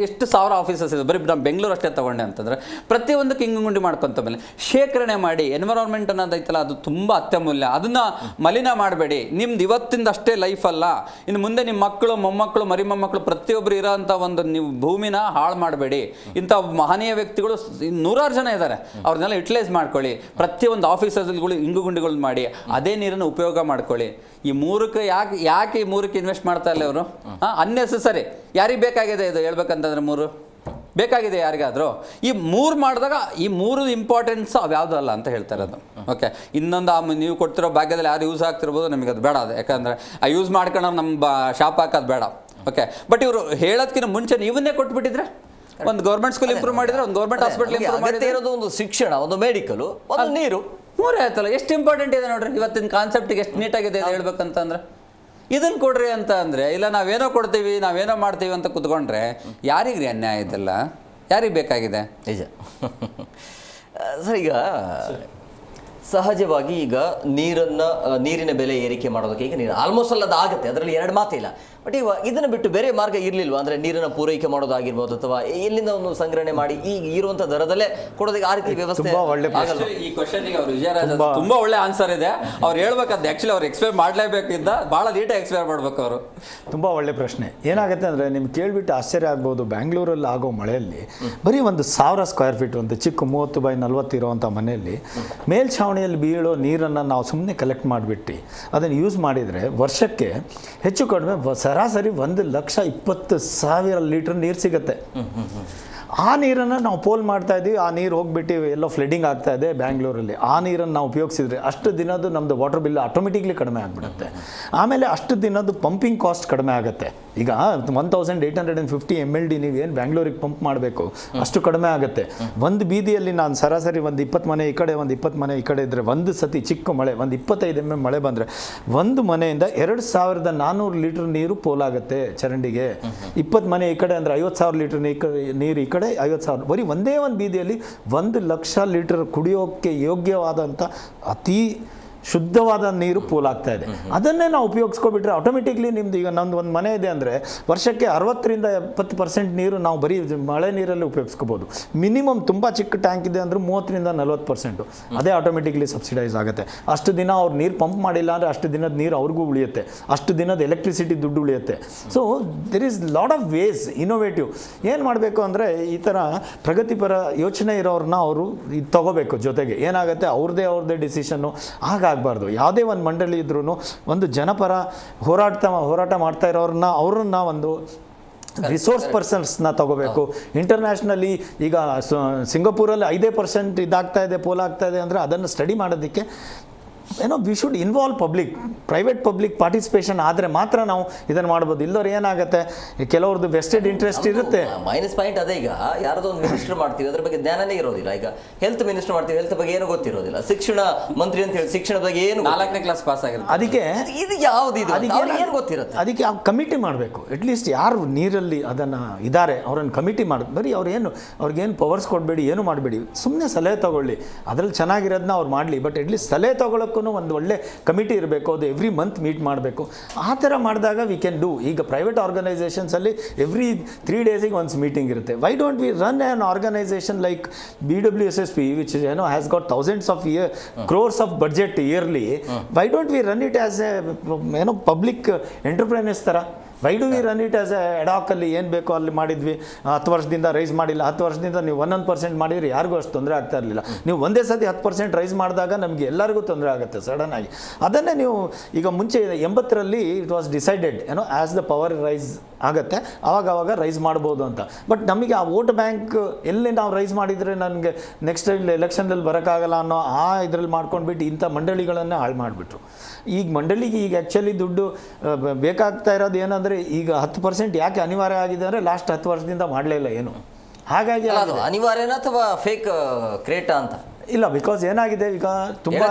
ಎಷ್ಟು ಸಾವಿರ ಆಫೀಸಸ್ ಇದೆ, ಬರೀ ನಮ್ಮ ಬೆಂಗಳೂರು ಅಷ್ಟೇ ತೊಗೊಂಡೆ ಅಂತಂದರೆ ಪ್ರತಿಯೊಂದಕ್ಕೆ ಹಿಂಗುಂಡಿ ಮಾಡ್ಕೊಂತ ಮೇಲೆ ಶೇಖರಣೆ ಮಾಡಿ. ಎನ್ವಿರಾನ್ಮೆಂಟ್ ಅನ್ನೋದೈತಲ್ಲ, ಅದು ತುಂಬ ಅತ್ಯಮೂಲ್ಯ. ಅದನ್ನು ಮಲಿನ ಮಾಡಬೇಡಿ. ನಿಮ್ದು ಇವತ್ತಿಂದ ಅಷ್ಟೇ ಲೈಫ್ ಅಲ್ಲ, ಇನ್ನು ಮುಂದೆ ನಿಮ್ಮ ಮಕ್ಕಳು, ಮೊಮ್ಮಕ್ಕಳು, ಮರಿ ಮೊಮ್ಮಕ್ಕಳು ಪ್ರತಿಯೊಬ್ಬರು ಇರೋಂಥ ಒಂದು ನೀವು ಭೂಮಿನ ಹಾಳು ಮಾಡಬೇಡಿ. ಇಂಥ ಮಹನೀಯ ವ್ಯಕ್ತಿಗಳು 100 ಜನ ಇದ್ದಾರೆ, ಅವ್ರನ್ನೆಲ್ಲ ಯುಟಿಲೈಸ್ ಮಾಡ್ಕೊಳ್ಳಿ. ಪ್ರತಿಯೊಂದು ಆಫೀಸಸ್ಗಳು ಇಂಗುಗುಂಡಿಗಳು ಮಾಡಿ ಅದೇ ನೀರನ್ನು ಉಪಯೋಗ ಮಾಡ್ಕೊಳ್ಳಿ. ಈ 3ಕ್ಕೆ ಯಾಕೆ ಈ 3ಕ್ಕೆ ಇನ್ವೆಸ್ಟ್ ಮಾಡ್ತಾ ಇಲ್ಲ ಇವರು? ಅನ್ನೆಸೆಸರಿ. ಯಾರಿಗೆ ಬೇಕಾಗಿದೆ ಇದು ಹೇಳ್ಬೇಕಂತಂದ್ರೆ? 3 ಬೇಕಾಗಿದೆ ಯಾರಿಗಾದರೂ? ಈ 3 ಮಾಡಿದಾಗ ಈ 3 ಇಂಪಾರ್ಟೆನ್ಸ್ ಅವ್ಯಾವುದೂ ಅಲ್ಲ ಅಂತ ಹೇಳ್ತಾರೆ ಅದು. ಓಕೆ, ಇನ್ನೊಂದು ನೀವು ಕೊಡ್ತಿರೋ ಭಾಗ್ಯದಲ್ಲಿ ಯಾರು ಯೂಸ್ ಆಗ್ತಿರ್ಬೋದು, ನಮಗೆ ಅದು ಬೇಡ. ಅದು ಯಾಕಂದರೆ ಆ ಯೂಸ್ ಮಾಡ್ಕೊಂಡು ನಮ್ಮ ಶಾಪ್ ಹಾಕೋದು ಬೇಡ. ಓಕೆ, ಬಟ್ ಇವರು ಹೇಳೋದಕ್ಕಿಂತ ಮುಂಚೆ ಇವನ್ನೇ ಕೊಟ್ಬಿಟ್ಟಿದ್ರೆ, ಒಂದು ಗೌರ್ಮೆಂಟ್ ಸ್ಕೂಲ್ ಇಂಪ್ರೂವ್ ಮಾಡಿದ್ರೆ, ಒಂದು ಗೌರ್ಮೆಂಟ್ ಹಾಸ್ಪಿಟಲ್ ಇಂಪ್ರೂವ್ ಮಾಡಿದ್ರೆ, ಇರೋದು ಒಂದು ಶಿಕ್ಷಣ, ಒಂದು ಮೆಡಿಕಲು, ಒಂದು ನೀರು, 3 ಆಯ್ತಲ್ಲ. ಎಷ್ಟು ಇಂಪಾರ್ಟೆಂಟ್ ಇದೆ ನೋಡ್ರಿ ಇವತ್ತಿನ ಕಾನ್ಸೆಪ್ಟಿಗೆ, ಎಷ್ಟು ನೀಟಾಗಿದೆ ಇದು ಹೇಳ್ಬೇಕಂತಂದ್ರೆ. ಇದನ್ನು ಕೊಡ್ರಿ ಅಂತ ಅಂದರೆ, ಇಲ್ಲ ನಾವೇನೋ ಕೊಡ್ತೀವಿ, ನಾವೇನೋ ಮಾಡ್ತೀವಿ ಅಂತ ಕುತ್ಕೊಂಡ್ರೆ ಯಾರಿಗ್ರಿ ಅನ್ಯಾಯ ಇದೆಲ್ಲ? ಯಾರಿಗೆ ಬೇಕಾಗಿದೆ? ನಿಜ ಸರ್. ಈಗ ಸಹಜವಾಗಿ ಈಗ ನೀರಿನ ಬೆಲೆ ಏರಿಕೆ ಮಾಡೋದಕ್ಕೆ ಈಗ ನೀರು ಆಲ್ಮೋಸ್ಟ್ ಅಲ್ಲ ಅದು ಆಗುತ್ತೆ, ಅದರಲ್ಲಿ 2 ಮಾತಿಲ್ಲ. ಬಟ್ ಈಗ ಇದನ್ನು ಬಿಟ್ಟು ಬೇರೆ ಮಾರ್ಗ ಇರಲಿಲ್ವಾ? ಅಂದರೆ ನೀರನ್ನು ಪೂರೈಕೆ ಮಾಡೋದಾಗಿರ್ಬೋದು ಅಥವಾ ಎಲ್ಲಿಂದ ಒಂದು ಸಂಗ್ರಹಣೆ ಮಾಡಿ ಈಗ ಇರುವಂಥ ದರದಲ್ಲೇ ಕೊಡೋದಕ್ಕೆ ಆ ರೀತಿ ವ್ಯವಸ್ಥೆ ತುಂಬಾ ಒಳ್ಳೆ ಆಗಲ್ಲ? ಈ ಕ್ವಶನ್ಗೆ ಅವ್ರು ವಿಜಯರಾಜ್ ತುಂಬಾ ಒಳ್ಳೆ ಆನ್ಸರ್ ಇದೆ. ಅವ್ರು ಹೇಳ್ಬೇಕಾದ್ರೆ ಆಕ್ಚುಲಿ ಅವ್ರು ಎಕ್ಸ್ಪ್ಲೇನ್ ಮಾಡಲೇಬೇಕಿದ್ದ, ಭಾಳ ನೀಟಾಗಿ ಎಕ್ಸ್ಪ್ಲೇನ್ ಮಾಡ್ಬೇಕು ಅವರು. ತುಂಬ ಒಳ್ಳೆ ಪ್ರಶ್ನೆ. ಏನಾಗುತ್ತೆ ಅಂದರೆ ನಿಮ್ಗೆ ಕೇಳಿಬಿಟ್ಟು ಆಶ್ಚರ್ಯ ಆಗ್ಬೋದು, ಬ್ಯಾಂಗ್ಳೂರಲ್ಲಿ ಆಗೋ ಮಳೆಯಲ್ಲಿ ಬರೀ ಒಂದು 1000 ಸ್ಕ್ವೇರ್ ಫೀಟ್ ಒಂದು ಚಿಕ್ಕ 30 ಬೈ 40 ಇರೋವಂಥ ಮನೆಯಲ್ಲಿ ಮೇಲ್ಛಾವಣಿಯಲ್ಲಿ ಬೀಳೋ ನೀರನ್ನು ನಾವು ಸುಮ್ಮನೆ ಕಲೆಕ್ಟ್ ಮಾಡಿಬಿಟ್ಟು ಅದನ್ನು ಯೂಸ್ ಮಾಡಿದರೆ ವರ್ಷಕ್ಕೆ ಹೆಚ್ಚು ಕಡಿಮೆ ಸರಾಸರಿ 1,20,000 ಲೀಟ್ರ್ ನೀರು ಸಿಗುತ್ತೆ. ಆ ನೀರನ್ನು ನಾವು ಪೋಲ್ ಮಾಡ್ತಾ ಇದ್ದೀವಿ, ಆ ನೀರು ಹೋಗ್ಬಿಟ್ಟು ಎಲ್ಲೋ ಫ್ಲಡ್ಡಿಂಗ್ ಆಗ್ತಾ ಇದೆ ಬ್ಯಾಂಗ್ಳೂರಲ್ಲಿ. ಆ ನೀರನ್ನು ನಾವು ಉಪಯೋಗಿಸಿದ್ರೆ ಅಷ್ಟು ದಿನದ್ದು ನಮ್ಮದು ವಾಟರ್ ಬಿಲ್ ಆಟೋಮೆಟಿಕ್ಲಿ ಕಡಿಮೆ ಆಗಿಬಿಡುತ್ತೆ. ಆಮೇಲೆ ಅಷ್ಟು ದಿನದ್ದು ಪಂಪಿಂಗ್ ಕಾಸ್ಟ್ ಕಡಿಮೆ ಆಗುತ್ತೆ. ಈಗ 1850 MLD ನೀವೇನು ಬ್ಯಾಂಗ್ಳೂರಿಗೆ ಪಂಪ್ ಮಾಡಬೇಕು ಅಷ್ಟು ಕಡಿಮೆ ಆಗುತ್ತೆ. ಒಂದು ಬೀದಿಯಲ್ಲಿ ನಾನು ಸರಾಸರಿ ಒಂದು 20 ಮನೆ ಈ ಕಡೆ ಒಂದು 20 ಮನೆ ಈ ಕಡೆ ಇದ್ದರೆ ಒಂದು ಸತಿ ಚಿಕ್ಕ ಮಳೆ ಒಂದು 25 mm ಮಳೆ ಬಂದರೆ ಒಂದು ಮನೆಯಿಂದ 2,400 ಲೀಟ್ರ್ ನೀರು ಪೋಲಾಗುತ್ತೆ ಚರಂಡಿಗೆ. 20 ಮನೆ ಈ ಕಡೆ ಅಂದರೆ 50,000 ಲೀಟ್ರ್ ನೀರು ಈ ಕಡೆ 50,000. ಬರೀ ಒಂದೇ ಒಂದು ಬೀದಿಯಲ್ಲಿ 1,00,000 ಲೀಟರ್ ಕುಡಿಯೋಕ್ಕೆ ಯೋಗ್ಯವಾದಂಥ ಅತಿ ಶುದ್ಧವಾದ ನೀರು ಪೋಲಾಗ್ತಾ ಇದೆ. ಅದನ್ನೇ ನಾವು ಉಪಯೋಗಿಸ್ಕೊಬಿಟ್ರೆ ಆಟೋಮೆಟಿಕ್ಲಿ ನಿಮ್ದು ಈಗ ನಮ್ದು ಒಂದು ಮನೆ ಇದೆ ಅಂದರೆ ವರ್ಷಕ್ಕೆ 60-70% ನೀರು ನಾವು ಬರೀ ಮಳೆ ನೀರಲ್ಲಿ ಉಪಯೋಗಿಸ್ಕೋಬೋದು. ಮಿನಿಮಮ್ ತುಂಬ ಚಿಕ್ಕ ಟ್ಯಾಂಕ್ ಇದೆ ಅಂದರೆ 30-40% ಅದೇ ಆಟೋಮೆಟಿಕ್ಲಿ ಸಬ್ಸಿಡೈಸ್ ಆಗುತ್ತೆ. ಅಷ್ಟು ದಿನ ಅವ್ರು ನೀರು ಪಂಪ್ ಮಾಡಿಲ್ಲ ಅಂದರೆ ಅಷ್ಟು ದಿನದ ನೀರು ಅವ್ರಿಗೂ ಉಳಿಯುತ್ತೆ, ಅಷ್ಟು ದಿನದ ಎಲೆಕ್ಟ್ರಿಸಿಟಿ ದುಡ್ಡು ಉಳಿಯುತ್ತೆ. So there is lot of ways innovative. ಏನು ಮಾಡಬೇಕು ಅಂದರೆ ಈ ಥರ ಪ್ರಗತಿಪರ ಯೋಚನೆ ಇರೋರನ್ನ ಅವರು ಇದು ತಗೋಬೇಕು. ಜೊತೆಗೆ ಏನಾಗುತ್ತೆ ಅವ್ರದ್ದೇ ಡಿಸಿಷನ್ನು ಆಗಬಾರ್ದು. ಯಾವುದೇ ಒಂದು ಮಂಡಳಿ ಇದ್ರೂ ಒಂದು ಜನಪರ ಹೋರಾಟ ಮಾಡ್ತಾ ಇರೋರನ್ನ ಅವ್ರನ್ನ ಒಂದು ರಿಸೋರ್ಸ್ ಪರ್ಸನ್ಸ್ನ ತಗೋಬೇಕು. ಇಂಟರ್ನ್ಯಾಷನಲಿ ಈಗ ಸಿಂಗಾಪುರಲ್ಲಿ 5% ಇದಾಗ್ತಾ ಇದೆ ಪೋಲಾಗ್ತಾ ಇದೆ ಅಂದರೆ ಅದನ್ನು ಸ್ಟಡಿ ಮಾಡೋದಕ್ಕೆ we should involve private public participation ಆದರೆ ಮಾತ್ರ ನಾವು ಇದನ್ನು ಮಾಡ್ಬೋದು. ಇಲ್ಲವ್ರು ಏನಾಗುತ್ತೆ ಕೆಲವ್ರದ್ದು ವೆಸ್ಟೆಡ್ ಇಂಟ್ರೆಸ್ಟ್ ಇರುತ್ತೆ. ಮೈನಸ್ ಪಾಯಿಂಟ್ ಅದೇ, ಈಗ ಯಾರದೋ ಒಂದು ಮಿನಿಸ್ಟರ್ ಮಾಡ್ತೀವಿ ಅದ್ರ ಬಗ್ಗೆ ಜ್ಞಾನನೇ ಇರೋದಿಲ್ಲ. ಈಗ ಹೆಲ್ತ್ ಮಿನಿಸ್ಟರ್ ಮಾಡ್ತೀವಿ, ಹೆಲ್ತ್ ಬಗ್ಗೆ ಏನು ಗೊತ್ತಿರೋದಿಲ್ಲ. ಶಿಕ್ಷಣ ಮಂತ್ರಿ ಅಂತ ಹೇಳಿ ಶಿಕ್ಷಣದ ಬಗ್ಗೆ ಏನು 4ನೇ ಕ್ಲಾಸ್ ಪಾಸ್ ಆಗಿರುತ್ತೆ. ಅದಕ್ಕೆ ಇದು ಯಾವ್ದು ಇದು ಏನು ಗೊತ್ತಿರುತ್ತೆ. ಅದಕ್ಕೆ ಆ ಕಮಿಟಿ ಮಾಡಬೇಕು. ಅಟ್ಲೀಸ್ಟ್ ಯಾರು ನೀರಲ್ಲಿ ಅದನ್ನು ಇದ್ದಾರೆ ಅವ್ರನ್ನ ಕಮಿಟಿ ಮಾಡೋದು. ಬರೀ ಅವ್ರಿಗೇನು ಪವರ್ಸ್ ಕೊಡಬೇಡಿ, ಏನು ಮಾಡಬೇಡಿ, ಸುಮ್ಮನೆ ಸಲಹೆ ತಗೊಳ್ಳಿ. ಅದ್ರಲ್ಲಿ ಚೆನ್ನಾಗಿರೋದನ್ನ ಅವ್ರು ಮಾಡಲಿ. ಬಟ್ ಅಟ್ಲೀಸ್ಟ್ ಸಲಹೆ ತಗೊಳ್ಳೋಕ್ಕೂ ಒಂದು ಒಳ್ಳೆ ಕಮಿಟಿ ಇರಬೇಕು. ಅದು ಎವ್ರಿ ಮಂತ್ ಮೀಟ್ ಮಾಡಬೇಕು. ಆ ಥರ ಮಾಡಿದಾಗ ವಿ ಕ್ಯಾನ್ ಡೂ. ಈಗ ಪ್ರೈವೇಟ್ ಆರ್ಗನೈಸೇಷನ್ಸಲ್ಲಿ ಎವ್ರಿ 3 ಡೇಸಿಗೆ ಒನ್ಸ್ ಮೀಟಿಂಗ್ ಇರುತ್ತೆ. Why don't we run on organisation like BWSSP which has got thousands of crores of budget yearly. Why don't we run it as a public entrepreneurs ಥರ? Why do we run it as a ಎಡಾಕಲ್ಲಿ ಏನು ಬೇಕೋ ಅಲ್ಲಿ ಮಾಡಿದ್ವಿ. 10 ವರ್ಷದಿಂದ rice ಮಾಡಿಲ್ಲ. 10 ವರ್ಷದಿಂದ ನೀವು 1% ಮಾಡಿದರೆ ಯಾರಿಗೂ ಅಷ್ಟು ತೊಂದರೆ ಆಗ್ತಾ ಇರಲಿಲ್ಲ. ನೀವು ಒಂದೇ ಸತಿ 10% ರೈಸ್ ಮಾಡಿದಾಗ ನಮಗೆ ಎಲ್ಲರಿಗೂ ತೊಂದರೆ ಆಗುತ್ತೆ ಸಡನ್ ಆಗಿ. ಅದನ್ನೇ ನೀವು ಈಗ ಮುಂಚೆ 80ರಲ್ಲಿ it was decided as the power rise ಆಗುತ್ತೆ ಆವಾಗ ರೈಸ್ ಮಾಡ್ಬೋದು ಅಂತ. ಬಟ್ ನಮಗೆ ಆ ವೋಟ್ ಬ್ಯಾಂಕ್ ಎಲ್ಲಿ ನಾವು ರೈಸ್ ಮಾಡಿದರೆ ನನಗೆ ನೆಕ್ಸ್ಟ್ ಎಲೆಕ್ಷನ್ದಲ್ಲಿ ಬರೋಕ್ಕಾಗಲ್ಲ ಅನ್ನೋ ಆ ಇದರಲ್ಲಿ ಮಾಡ್ಕೊಂಡ್ಬಿಟ್ಟು ಇಂಥ ಮಂಡಳಿಗಳನ್ನೇ ಹಾಳು ಮಾಡಿಬಿಟ್ರು. ಈಗ ಮಂಡಳಿಗೆ ಈಗ ಆ್ಯಕ್ಚುಲಿ ದುಡ್ಡು ಬೇಕಾಗ್ತಾ ಇರೋದು ಏನಂದರೆ ಈಗ 10% ಯಾಕೆ ಅನಿವಾರ್ಯ ಆಗಿದೆ ಅಂದರೆ ಲಾಸ್ಟ್ 10 ವರ್ಷದಿಂದ ಮಾಡಲೇ ಇಲ್ಲ ಏನು. ಹಾಗಾಗಿ ಅದು ಅನಿವಾರ್ಯನ ಅಥವಾ ಫೇಕ್ ಕ್ರೇಟಾ ಅಂತ ಇಲ್ಲ. ಬಿಕಾಸ್ ಏನಾಗಿದೆ ಈಗ ತುಂಬ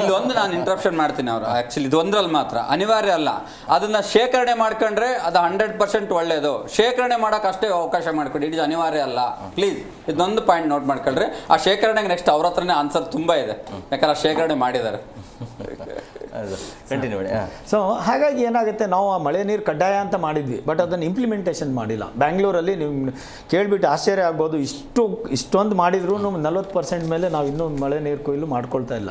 ಇಲ್ಲೊಂದು ನಾನು ಇಂಟ್ರಪ್ಷನ್ ಮಾಡ್ತೀನಿ. ಅವರು ಆ್ಯಕ್ಚುಲಿ ಇದು ಒಂದ್ರಲ್ಲಿ ಮಾತ್ರ ಅನಿವಾರ್ಯ ಅಲ್ಲ. ಅದನ್ನು ಶೇಖರಣೆ ಮಾಡ್ಕೊಂಡ್ರೆ ಅದು 100% ಒಳ್ಳೆಯದು. ಶೇಖರಣೆ ಮಾಡೋಕೆ ಅಷ್ಟೇ ಅವಕಾಶ ಮಾಡ್ಕೊಡಿ, ಇಟ್ ಇಸ್ ಅನಿವಾರ್ಯ ಅಲ್ಲ. ಪ್ಲೀಸ್ ಇದೊಂದು ಪಾಯಿಂಟ್ ನೋಟ್ ಮಾಡ್ಕೊಳ್ರಿ. ಆ ಶೇಖರಣೆಗೆ ನೆಕ್ಸ್ಟ್ ಅವ್ರ ಹತ್ರನೇ ಆನ್ಸರ್ ತುಂಬ ಇದೆ, ಯಾಕಂದ್ರೆ ಶೇಖರಣೆ ಮಾಡಿದ್ದಾರೆ. ಕಂಟಿನ್ಯೂ ಮಾಡಿ. ಸೊ ಹಾಗಾಗಿ ಏನಾಗುತ್ತೆ, ನಾವು ಆ ಮಳೆ ನೀರು ಕಡ್ಡಾಯ ಅಂತ ಮಾಡಿದ್ವಿ, ಬಟ್ ಅದನ್ನು ಇಂಪ್ಲಿಮೆಂಟೇಷನ್ ಮಾಡಿಲ್ಲ. ಬ್ಯಾಂಗ್ಳೂರಲ್ಲಿ ನೀವು ಕೇಳಿಬಿಟ್ಟು ಆಶ್ಚರ್ಯ ಆಗ್ಬೋದು, ಇಷ್ಟೊಂದು ಮಾಡಿದ್ರು 40% ಮೇಲೆ ನಾವು ಇನ್ನೂ ಮಳೆ ನೀರು ಕೊಯ್ಲು ಮಾಡ್ಕೊಳ್ತಾ ಇಲ್ಲ.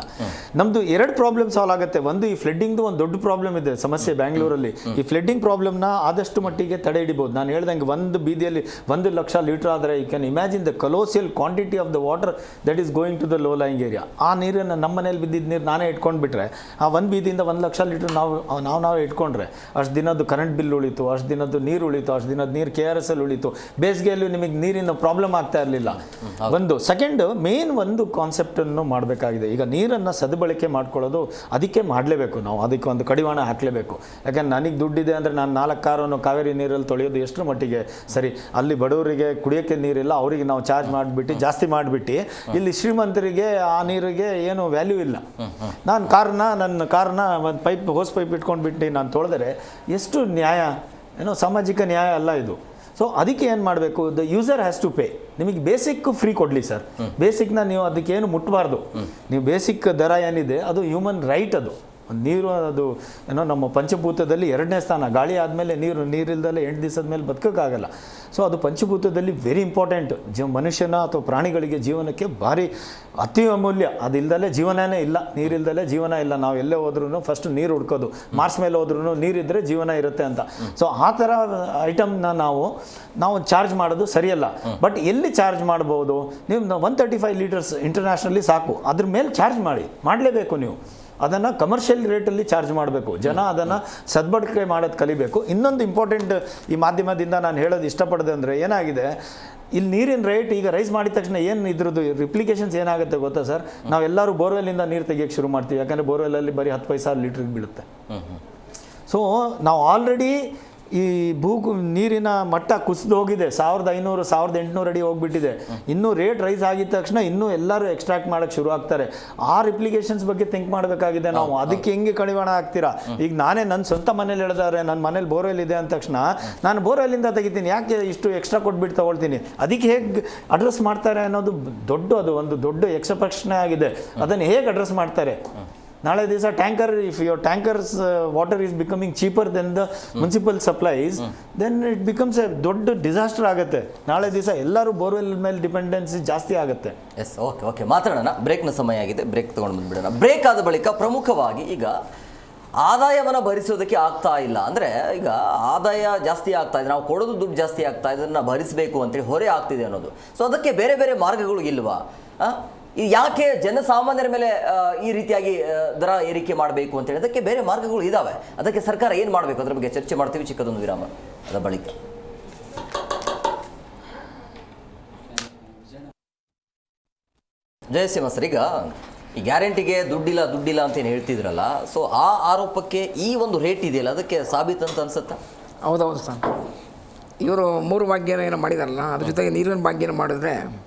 ನಮ್ಮದು 2 ಪ್ರಾಬ್ಲಮ್ ಸಾಲ್ವ್ ಆಗುತ್ತೆ. ಒಂದು ಈ ಫ್ಲಡ್ಡಿಂಗ್ದು ಒಂದು ದೊಡ್ಡ ಪ್ರಾಬ್ಲಮ್ ಇದೆ ಸಮಸ್ಯೆ ಬ್ಯಾಂಗ್ಳೂರಲ್ಲಿ. ಈ ಫ್ಲಡ್ಡಿಂಗ್ ಪ್ರಾಬ್ಲಮ್ನ ಆದಷ್ಟು ಮಟ್ಟಿಗೆ ತಡೆ ಹಿಡಿಬೋದು. ನಾನು ಹೇಳ್ದಂಗೆ ಒಂದು ಬೀದಿಯಲ್ಲಿ 1,00,000 ಲೀಟರ್ ಆದರೆ you can imagine the colossal quantity of the water that is going to the low lying area. ಆ ನೀರನ್ನು ನಮ್ಮ ಮನೇಲಿ ಬಿದ್ದಿದ್ದ ನೀರು ನಾನೇ ಇಟ್ಕೊಂಡ್ಬಿಟ್ರೆ ಆ ಒಂದು ಬೀದಿಯಿಂದ 1,00,000 ಲೀಟರ್ ನಾವೇ ಇಟ್ಕೊಂಡ್ರೆ ಅಷ್ಟು ದಿನದ್ದು ಕರೆಂಟ್ ಬಿಲ್ ಉಳಿತು, ಅಷ್ಟು ದಿನದ್ದು ನೀರು ಉಳಿತು, ಅಷ್ಟು ದಿನದ ನೀರು KRSL ಉಳಿತು. ಬೇಸಿಗೆಯಲ್ಲಿ ನಿಮಗೆ ನೀರಿನ ಪ್ರಾಬ್ಲಮ್ ಆಗ್ತಾ ಇರಲಿಲ್ಲ. ಒಂದು ಸೆಕೆಂಡ್ ಮೇನ್ ಒಂದು ಕಾನ್ಸೆಪ್ಟನ್ನು ಮಾಡಬೇಕಾಗಿದೆ. ಈಗ ನೀರನ್ನು ಸದ್ಬಳಕೆ ಮಾಡ್ಕೊಳ್ಳೋದು ಅದಕ್ಕೆ ಮಾಡಲೇಬೇಕು ನಾವು, ಅದಕ್ಕೆ ಒಂದು ಕಡಿವಾಣ ಹಾಕಲೇಬೇಕು. ಯಾಕಂದ್ರೆ ನನಗೆ ದುಡ್ಡಿದೆ ಅಂದರೆ ನಾನು 4 ಕಾರನ್ನು ಕಾವೇರಿ ನೀರಲ್ಲಿ ತೊಳೆಯೋದು ಎಷ್ಟರ ಮಟ್ಟಿಗೆ ಸರಿ? ಅಲ್ಲಿ ಬಡವರಿಗೆ ಕುಡಿಯೋಕ್ಕೆ ನೀರಿಲ್ಲ, ಅವರಿಗೆ ನಾವು ಚಾರ್ಜ್ ಮಾಡಿಬಿಟ್ಟು ಜಾಸ್ತಿ ಮಾಡಿಬಿಟ್ಟು ಇಲ್ಲಿ ಶ್ರೀಮಂತರಿಗೆ ಆ ನೀರಿಗೆ ಏನು ವ್ಯಾಲ್ಯೂ ಇಲ್ಲ. ನನ್ನ ಕಾರನ್ನ ಒಂದು ಹೋಸ್ ಪೈಪ್ ಇಟ್ಕೊಂಡ್ಬಿಟ್ಟು ನಾನು ತೊಳೆದರೆ ಎಷ್ಟು ನ್ಯಾಯ? ಸಾಮಾಜಿಕ ನ್ಯಾಯ ಅಲ್ಲ ಇದು. ಸೊ ಅದಕ್ಕೆ ಏನು ಮಾಡಬೇಕು, the user has to pay. ನಿಮಗೆ ಬೇಸಿಕ್ ಫ್ರೀ ಕೊಡಲಿ ಸರ್. ಬೇಸಿಕ್ನ ನೀವು ಅದಕ್ಕೇನು ಮುಟ್ಟಬಾರ್ದು. ನೀವು ಬೇಸಿಕ್ ದರ ಏನಿದೆ ಅದು ಹ್ಯೂಮನ್ ರೈಟ್. ಅದು ನೀರು ಅದು ಏನೋ ನಮ್ಮ ಪಂಚಭೂತದಲ್ಲಿ 2ನೇ ಸ್ಥಾನ. ಗಾಳಿ ಆದಮೇಲೆ ನೀರಿಲ್ದಲ್ಲೇ 8 ದಿವಸದ ಮೇಲೆ ಬದುಕೋಕ್ಕಾಗಲ್ಲ. ಸೊ ಅದು ಪಂಚಭೂತದಲ್ಲಿ ವೆರಿ ಇಂಪಾರ್ಟೆಂಟ್. ಮನುಷ್ಯನ ಅಥವಾ ಪ್ರಾಣಿಗಳಿಗೆ ಜೀವನಕ್ಕೆ ಭಾರಿ ಅತಿ ಅಮೂಲ್ಯ. ಅದಿಲ್ಲದಲ್ಲೇ ಜೀವನನೇ ಇಲ್ಲ, ನೀರಿಲ್ದಲೇ ಜೀವನ ಇಲ್ಲ. ನಾವು ಎಲ್ಲೇ ಹೋದ್ರೂ ಫಸ್ಟ್ ನೀರು ಹುಡ್ಕೋದು, ಮಾರ್ಸ್ ಮೇಲೆ ಹೋದ್ರೂ ನೀರಿದ್ದರೆ ಜೀವನ ಇರುತ್ತೆ ಅಂತ. ಸೊ ಆ ಥರ ಐಟಮ್ನ ನಾವು ಚಾರ್ಜ್ ಮಾಡೋದು ಸರಿಯಲ್ಲ. ಬಟ್ ಎಲ್ಲಿ ಚಾರ್ಜ್ ಮಾಡ್ಬೋದು? ನೀವು 135 ಲೀಟರ್ಸ್ ಇಂಟರ್ನ್ಯಾಷನಲಿ ಸಾಕು, ಅದ್ರ ಮೇಲೆ ಚಾರ್ಜ್ ಮಾಡಲೇಬೇಕು. ನೀವು ಅದನ್ನು ಕಮರ್ಷಿಯಲ್ ರೇಟಲ್ಲಿ ಚಾರ್ಜ್ ಮಾಡಬೇಕು. ಜನ ಅದನ್ನು ಸದ್ಬಳಕೆ ಮಾಡೋದು ಕಲಿಬೇಕು. ಇನ್ನೊಂದು ಇಂಪಾರ್ಟೆಂಟ್ ಈ ಮಾಧ್ಯಮದಿಂದ ನಾನು ಹೇಳೋದು ಇಷ್ಟಪಡೋದು ಅಂದರೆ, ಏನಾಗಿದೆ ಇಲ್ಲಿ ನೀರಿನ ರೇಟ್ ಈಗ ರೈಸ್ ಮಾಡಿದ ತಕ್ಷಣ ಏನು ಇದ್ರದ್ದು ರಿಪ್ಲಿಕೇಶನ್ಸ್ ಏನಾಗುತ್ತೆ ಗೊತ್ತಾ ಸರ್? ನಾವೆಲ್ಲರೂ ಬೋರ್ವೆಲ್ಲಿಂದ ನೀರು ತೆಗಿಯೋಕ್ಕೆ ಶುರು ಮಾಡ್ತೀವಿ, ಯಾಕಂದರೆ ಬೋರ್ವೆಲ್ಲಲ್ಲಿ ಬರೀ 10 ಪೈಸಾ ಲೀಟ್ರಿಗೆ ಬೀಳುತ್ತೆ. ಸೊ ನಾವು ಆಲ್ರೆಡಿ ಈ ನೀರಿನ ಮಟ್ಟ ಕುಸಿದು ಹೋಗಿದೆ, 1500 1800 ಅಡಿ ಹೋಗ್ಬಿಟ್ಟಿದೆ. ಇನ್ನೂ ರೇಟ್ ರೈಸ್ ಆಗಿದ ತಕ್ಷಣ ಇನ್ನೂ ಎಲ್ಲರೂ ಎಕ್ಸ್ಟ್ರಾಕ್ಟ್ ಮಾಡೋಕ್ಕೆ ಶುರು ಆಗ್ತಾರೆ. ಆ ರಿಪ್ಲಿಕೇಶನ್ಸ್ ಬಗ್ಗೆ ಥಿಂಕ್ ಮಾಡಬೇಕಾಗಿದೆ ನಾವು. ಅದಕ್ಕೆ ಹೆಂಗೆ ಕಡಿವಾಣ ಆಗ್ತೀರಾ? ಈಗ ನಾನೇ ನನ್ನ ಸ್ವಂತ ಮನೇಲಿ ಹೇಳಿದಾರೆ, ನನ್ನ ಮನೇಲಿ ಬೋರ್ವೆಲ್ ಇದೆ ಅಂದ ತಕ್ಷಣ ನಾನು ಬೋರ್ವೆಲ್ಲಿಂದ ತೆಗಿತೀನಿ, ಯಾಕೆ ಇಷ್ಟು ಎಕ್ಸ್ಟ್ರಾ ಕೊಟ್ಬಿಟ್ಟು ತೊಗೊಳ್ತೀನಿ? ಅದಕ್ಕೆ ಹೇಗೆ ಅಡ್ರೆಸ್ ಮಾಡ್ತಾರೆ ಅನ್ನೋದು ಒಂದು ದೊಡ್ಡ ಯಕ್ಷ ಪ್ರಶ್ನೆ ಆಗಿದೆ. ಅದನ್ನು ಹೇಗೆ ಅಡ್ರೆಸ್ ಮಾಡ್ತಾರೆ? ನಾಳೆ ದಿವಸ if your tankers water is becoming cheaper then the municipal supplies, then it becomes a ದೊಡ್ಡ ಡಿಸಾಸ್ಟರ್ ಆಗುತ್ತೆ. ನಾಳೆ ದಿವಸ ಎಲ್ಲರೂ ಬೋರ್ವೆಲ್ ಮೇಲೆ ಡಿಪೆಂಡೆನ್ಸಿ ಜಾಸ್ತಿ ಆಗುತ್ತೆ. ಎಸ್, ಓಕೆ ಮಾತಾಡೋಣ. ಬ್ರೇಕ್ನ ಸಮಯ ಆಗಿದೆ, ಬ್ರೇಕ್ ತೊಗೊಂಡು ಬಂದುಬಿಡೋಣ. ಬ್ರೇಕ್ ಆದ ಬಳಿಕ ಪ್ರಮುಖವಾಗಿ ಈಗ ಆದಾಯವನ್ನು ಭರಿಸೋದಕ್ಕೆ ಆಗ್ತಾ ಇಲ್ಲ. ಅಂದರೆ ಈಗ ಆದಾಯ ಜಾಸ್ತಿ ಆಗ್ತಾ ಇದೆ, ನಾವು ಕೊಡೋದು ದುಡ್ಡು ಜಾಸ್ತಿ ಆಗ್ತಾ ಇದೆ, ಅದನ್ನು ಭರಿಸಬೇಕು ಅಂತೇಳಿ ಹೊರೆ ಆಗ್ತಿದೆ ಅನ್ನೋದು. ಸೊ ಅದಕ್ಕೆ ಬೇರೆ ಬೇರೆ ಮಾರ್ಗಗಳು ಇಲ್ವಾ? ಯಾಕೆ ಜನಸಾಮಾನ್ಯರ ಮೇಲೆ ಈ ರೀತಿಯಾಗಿ ದರ ಏರಿಕೆ ಮಾಡಬೇಕು ಅಂತೇಳಿ ಅದಕ್ಕೆ ಬೇರೆ ಮಾರ್ಗಗಳು ಇದ್ದಾವೆ. ಅದಕ್ಕೆ ಸರ್ಕಾರ ಏನು ಮಾಡಬೇಕು ಅದರ ಬಗ್ಗೆ ಚರ್ಚೆ ಮಾಡ್ತೀವಿ. ಚಿಕ್ಕದೊಂದು ವಿರಾಮ ಅದರ ಬಳಿಕ. ಜಯಸಿಂಹ ಸರ್, ಈಗ ಈ ಗ್ಯಾರಂಟಿಗೆ ದುಡ್ಡಿಲ್ಲ ಅಂತೇನು ಹೇಳ್ತಿದ್ರಲ್ಲ, ಸೊ ಆ ಆರೋಪಕ್ಕೆ ಈ ಒಂದು ರೇಟ್ ಇದೆಯಲ್ಲ ಅದಕ್ಕೆ ಸಾಬೀತು ಅಂತ ಅನ್ಸುತ್ತಾ? ಹೌದೌದು ಸರ್. ಇವರು 3 ಭಾಗ್ಯನ ಏನೋ ಮಾಡಿದಾರಲ್ಲ, ಅದ್ರ ಜೊತೆಗೆ ನೀರಿನ ಭಾಗ್ಯನ ಮಾಡಿದ್ರೆ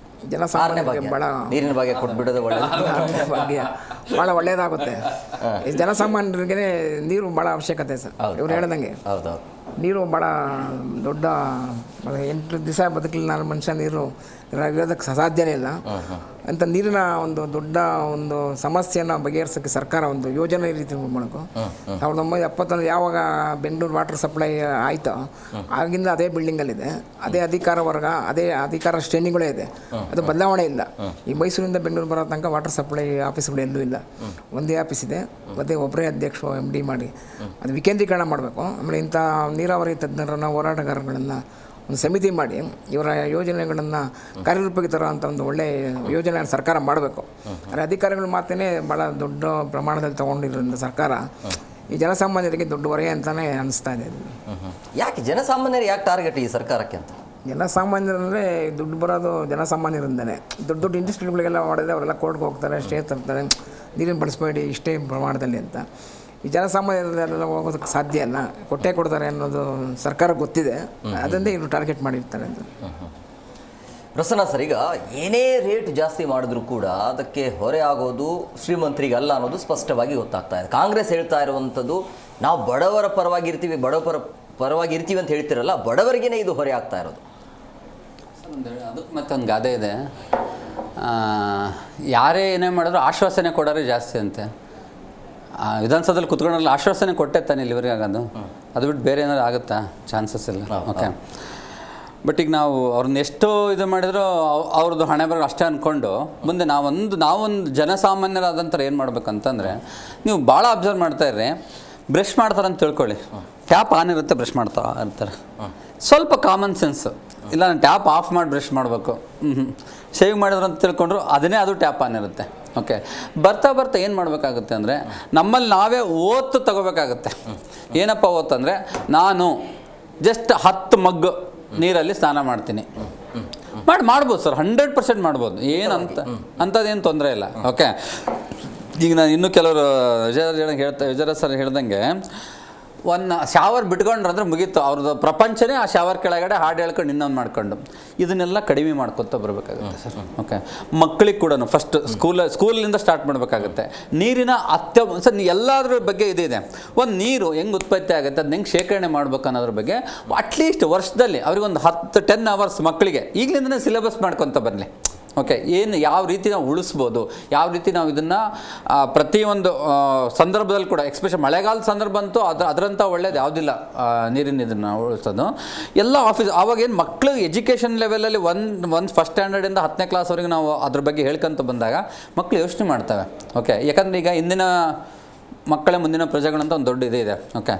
ಜನಸಾಮಾನ್ಯರಿಗೆ ಭಾಳ ನೀರಿನ ಭಾಗ್ಯ ಕೊಟ್ಬಿಡೋದು ಭಾಗ್ಯ ಭಾಳ ಒಳ್ಳೆಯದಾಗುತ್ತೆ. ಜನಸಾಮಾನ್ಯರಿಗೆ ನೀರು ಭಾಳ ಅವಶ್ಯಕತೆ ಸರ್. ಇವ್ರು ಹೇಳ್ದಂಗೆ ನೀರು ಭಾಳ ದೊಡ್ಡ 8 ದಿವಸ ಬದುಕಲಿಲ್ಲ ಮನುಷ್ಯ ನೀರು ಇರೋದಕ್ಕೆ ಸಾಧ್ಯನೇ ಇಲ್ಲ. ಅಂತ ನೀರಿನ ಒಂದು ದೊಡ್ಡ ಒಂದು ಸಮಸ್ಯೆಯನ್ನು ಬಗೆಹರಿಸೋಕ್ಕೆ ಸರ್ಕಾರ ಒಂದು ಯೋಜನೆ ರೀತಿ ಮಾಡಬೇಕು. 1970 ಯಾವಾಗ ಬೆಂಗಳೂರು ವಾಟರ್ ಸಪ್ಲೈ ಆಯಿತೋ ಆಗಿಂದ ಅದೇ ಬಿಲ್ಡಿಂಗಲ್ಲಿದೆ, ಅದೇ ಅಧಿಕಾರ ವರ್ಗ, ಅದೇ ಅಧಿಕಾರ ಶ್ರೇಣಿಗಳೇ ಇದೆ. ಅದು ಬದಲಾವಣೆ ಇಲ್ಲ. ಈ ಮೈಸೂರಿಂದ ಬೆಂಗಳೂರು ಬರೋ ತನಕ ವಾಟರ್ ಸಪ್ಲೈ ಆಫೀಸ್ಗಳು ಎಲ್ಲೂ ಇಲ್ಲ. ಒಂದೇ ಆಫೀಸ್ ಇದೆ, ಒಬ್ಬರೇ ಅಧ್ಯಕ್ಷರು MD ಮಾಡಿ ಅದು ವಿಕೇಂದ್ರೀಕರಣ ಮಾಡಬೇಕು. ಆಮೇಲೆ ಇಂಥ ನೀರಾವರಿ ತಜ್ಞರನ್ನು, ಹೋರಾಟಗಾರಗಳನ್ನು ಒಂದು ಸಮಿತಿ ಮಾಡಿ ಇವರ ಯೋಜನೆಗಳನ್ನು ಕಾರ್ಯರೂಪಕ್ಕೆ ತರುವಂಥ ಒಂದು ಒಳ್ಳೆಯ ಯೋಜನೆ ಸರ್ಕಾರ ಮಾಡಬೇಕು. ಆದರೆ ಅಧಿಕಾರಿಗಳು ಮಾತೇ ಭಾಳ ದೊಡ್ಡ ಪ್ರಮಾಣದಲ್ಲಿ ತೊಗೊಂಡಿರೋದ್ರಿಂದ ಸರ್ಕಾರ ಈ ಜನಸಾಮಾನ್ಯರಿಗೆ ದೊಡ್ಡ ಹೊರೆ ಅಂತಲೇ ಅನಿಸ್ತಾ ಇದೆ. ಯಾಕೆ ಜನಸಾಮಾನ್ಯರು ಯಾಕೆ ಟಾರ್ಗೆಟ್ ಈ ಸರ್ಕಾರಕ್ಕೆ ಅಂತ? ಜನಸಾಮಾನ್ಯರಂದರೆ ದುಡ್ಡು ಬರೋದು ಜನಸಾಮಾನ್ಯರಿಂದಲೇ. ದೊಡ್ಡ ಇಂಡಸ್ಟ್ರಿಗಳಿಗೆಲ್ಲ ಮಾಡಿದ್ರೆ ಅವರೆಲ್ಲ ಕೋರ್ಟ್ಗೆ ಹೋಗ್ತಾರೆ, ಸ್ಟೇ ತರ್ತಾರೆ, ನೀರಿನ ಬಳಸಬೇಡಿ ಇಷ್ಟೇ ಪ್ರಮಾಣದಲ್ಲಿ ಅಂತ. ಈ ಜನಸಾಮಾನ್ಯರೆಲ್ಲ ಹೋಗೋದಕ್ಕೆ ಸಾಧ್ಯ ಇಲ್ಲ, ಕೊಟ್ಟೇ ಕೊಡ್ತಾರೆ ಅನ್ನೋದು ಸರ್ಕಾರಕ್ಕೆ ಗೊತ್ತಿದೆ. ಅದನ್ನೇ ಇವರು ಟಾರ್ಗೆಟ್ ಮಾಡಿರ್ತಾರೆ ಅಂತ. ಪ್ರಸನ್ನ ಸರ್, ಈಗ ಏನೇ ರೇಟ್ ಜಾಸ್ತಿ ಮಾಡಿದ್ರು ಕೂಡ ಅದಕ್ಕೆ ಹೊರೆ ಆಗೋದು ಶ್ರೀಮಂತರಿಗೆ ಅಲ್ಲ ಅನ್ನೋದು ಸ್ಪಷ್ಟವಾಗಿ ಗೊತ್ತಾಗ್ತಾ ಇದೆ. ಕಾಂಗ್ರೆಸ್ ಹೇಳ್ತಾ ಇರುವಂಥದ್ದು ನಾವು ಬಡವರ ಪರವಾಗಿರ್ತೀವಿ ಪರವಾಗಿರ್ತೀವಿ ಅಂತ ಹೇಳ್ತಿರಲ್ಲ, ಬಡವರಿಗೇನೆ ಇದು ಹೊರೆ ಆಗ್ತಾ ಇರೋದು. ಅದಕ್ಕೆ ಮತ್ತೊಂದು ಗಾದೆ ಇದೆ, ಯಾರೇ ಏನೇ ಮಾಡಿದ್ರು ಆಶ್ವಾಸನೆ ಕೊಡೋರೆ ಜಾಸ್ತಿ ಅಂತೆ. ವಿಧಾನಸೌಧದಲ್ಲಿ ಕುತ್ಕೊಂಡಲ್ಲ ಆಶ್ವಾಸನೆ ಕೊಟ್ಟೆ ತಾನೆ ಇಲ್ಲಿವರೆಗೆ ಆಗೋದು. ಅದು ಬಿಟ್ಟು ಬೇರೆ ಏನಾದ್ರು ಆಗುತ್ತಾ? ಚಾನ್ಸಸ್ ಇಲ್ಲ. ಓಕೆ, ಬಟ್ ಈಗ ನಾವು ಅವ್ರನ್ನ ಎಷ್ಟು ಇದು ಮಾಡಿದ್ರು ಅವ್ರದ್ದು ಹಣೆ ಬರೋ ಅಷ್ಟೇ ಅಂದ್ಕೊಂಡು ಮುಂದೆ ನಾವೊಂದು ಜನಸಾಮಾನ್ಯರಾದಂಥವ್ರು ಏನು ಮಾಡ್ಬೇಕಂತಂದರೆ, ನೀವು ಭಾಳ ಅಬ್ಸರ್ವ್ ಮಾಡ್ತಾಯಿರ್ರಿ, ಬ್ರಷ್ ಮಾಡ್ತಾರೆ ಅಂತ ತಿಳ್ಕೊಳ್ಳಿ, ಟ್ಯಾಪ್ ಆನ್ ಇರುತ್ತೆ, ಬ್ರಷ್ ಮಾಡ್ತಾ ಇರ್ತಾರೆ. ಸ್ವಲ್ಪ ಕಾಮನ್ ಸೆನ್ಸು, ಇಲ್ಲ ನಾನು ಟ್ಯಾಪ್ ಆಫ್ ಮಾಡಿ ಬ್ರಷ್ ಮಾಡಬೇಕು, ಶೇವ್ ಮಾಡಿದ್ರು ಅಂತ ತಿಳ್ಕೊಂಡ್ರು ಅದು ಟ್ಯಾಪ್ ಆನ್ ಇರುತ್ತೆ. ಓಕೆ, ಬರ್ತಾ ಏನು ಮಾಡಬೇಕಾಗುತ್ತೆ ಅಂದರೆ ನಮ್ಮಲ್ಲಿ ನಾವೇ ಓತು ತಗೋಬೇಕಾಗುತ್ತೆ. ಏನಪ್ಪ ಓತು ಅಂದರೆ, ನಾನು ಜಸ್ಟ್ 10 ಮಗ್ ನೀರಲ್ಲಿ ಸ್ನಾನ ಮಾಡ್ತೀನಿ. ಮಾಡ್ಬೋದು ಸರ್, 100% ಮಾಡ್ಬೋದು, ಅಂಥದ್ದೇನು ತೊಂದರೆ ಇಲ್ಲ. ಓಕೆ, ಈಗ ನಾನು ಇನ್ನೂ ಕೆಲವರು ವಿಜಯ ಸರ್ ಹೇಳ್ದಂಗೆ ಒಂದು ಶಾವರ್ ಬಿಟ್ಕೊಂಡ್ರು ಅಂದರೆ ಮುಗೀತು ಅವ್ರದ್ದು ಪ್ರಪಂಚನೇ ಆ ಶಾವರ್ ಕೆಳಗಡೆ ಹಾಡು ಹೇಳ್ಕೊಂಡು ಇನ್ನೊಂದು ಮಾಡ್ಕೊಂಡು. ಇದನ್ನೆಲ್ಲ ಕಡಿಮೆ ಮಾಡ್ಕೊತ ಬರಬೇಕಾಗುತ್ತೆ ಸರ್. ಓಕೆ, ಮಕ್ಕಳಿಗೆ ಕೂಡ ಫಸ್ಟ್ ಸ್ಕೂಲಿಂದ ಸ್ಟಾರ್ಟ್ ಮಾಡಬೇಕಾಗುತ್ತೆ. ನೀರಿನ ಸರ್ ಎಲ್ಲದ್ರ ಬಗ್ಗೆ ಇದೆ. ಒಂದು ನೀರು ಹೆಂಗೆ ಉತ್ಪತ್ತಿ ಆಗುತ್ತೆ, ಅದನ್ನ ಹೆಂಗೆ ಶೇಖರಣೆ ಮಾಡ್ಬೇಕು ಅನ್ನೋದ್ರ ಬಗ್ಗೆ ಅಟ್ಲೀಸ್ಟ್ ವರ್ಷದಲ್ಲಿ ಅವ್ರಿಗೊಂದು 10-10 ಅವರ್ಸ್ ಮಕ್ಕಳಿಗೆ ಈಗಲಿಂದನೇ ಸಿಲೆಬಸ್ ಮಾಡ್ಕೊತ ಬರಲಿ. ಓಕೆ, ಏನು ಯಾವ ರೀತಿ ನಾವು ಉಳಿಸ್ಬೋದು, ಯಾವ ರೀತಿ ನಾವು ಇದನ್ನು ಪ್ರತಿಯೊಂದು ಸಂದರ್ಭದಲ್ಲಿ ಕೂಡ, ಎಕ್ಸ್ಪೆಷಲಿ ಮಳೆಗಾಲದ ಸಂದರ್ಭ ಅಂತೂ ಅದರಂಥ ಒಳ್ಳೇದು ಯಾವುದಿಲ್ಲ ನೀರಿನ ಇದನ್ನು ಉಳಿಸೋದು. ಎಲ್ಲ ಆಫೀಸ್ ಆವಾಗ ಏನು ಮಕ್ಕಳು ಎಜುಕೇಷನ್ ಲೆವೆಲಲ್ಲಿ ಒಂದು ಫಸ್ಟ್ ಸ್ಟ್ಯಾಂಡರ್ಡಿಂದ 10ನೇ ಕ್ಲಾಸ್ವರೆಗೆ ನಾವು ಅದ್ರ ಬಗ್ಗೆ ಹೇಳ್ಕೊಂತ ಬಂದಾಗ ಮಕ್ಕಳು ಯೋಚನೆ ಮಾಡ್ತವೆ. ಓಕೆ, ಯಾಕಂದರೆ ಈಗ ಇಂದಿನ ಮಕ್ಕಳೇ ಮುಂದಿನ ಪ್ರಜೆಗಳಂತ ಒಂದು ದೊಡ್ಡ ಇದೆ. ಓಕೆ,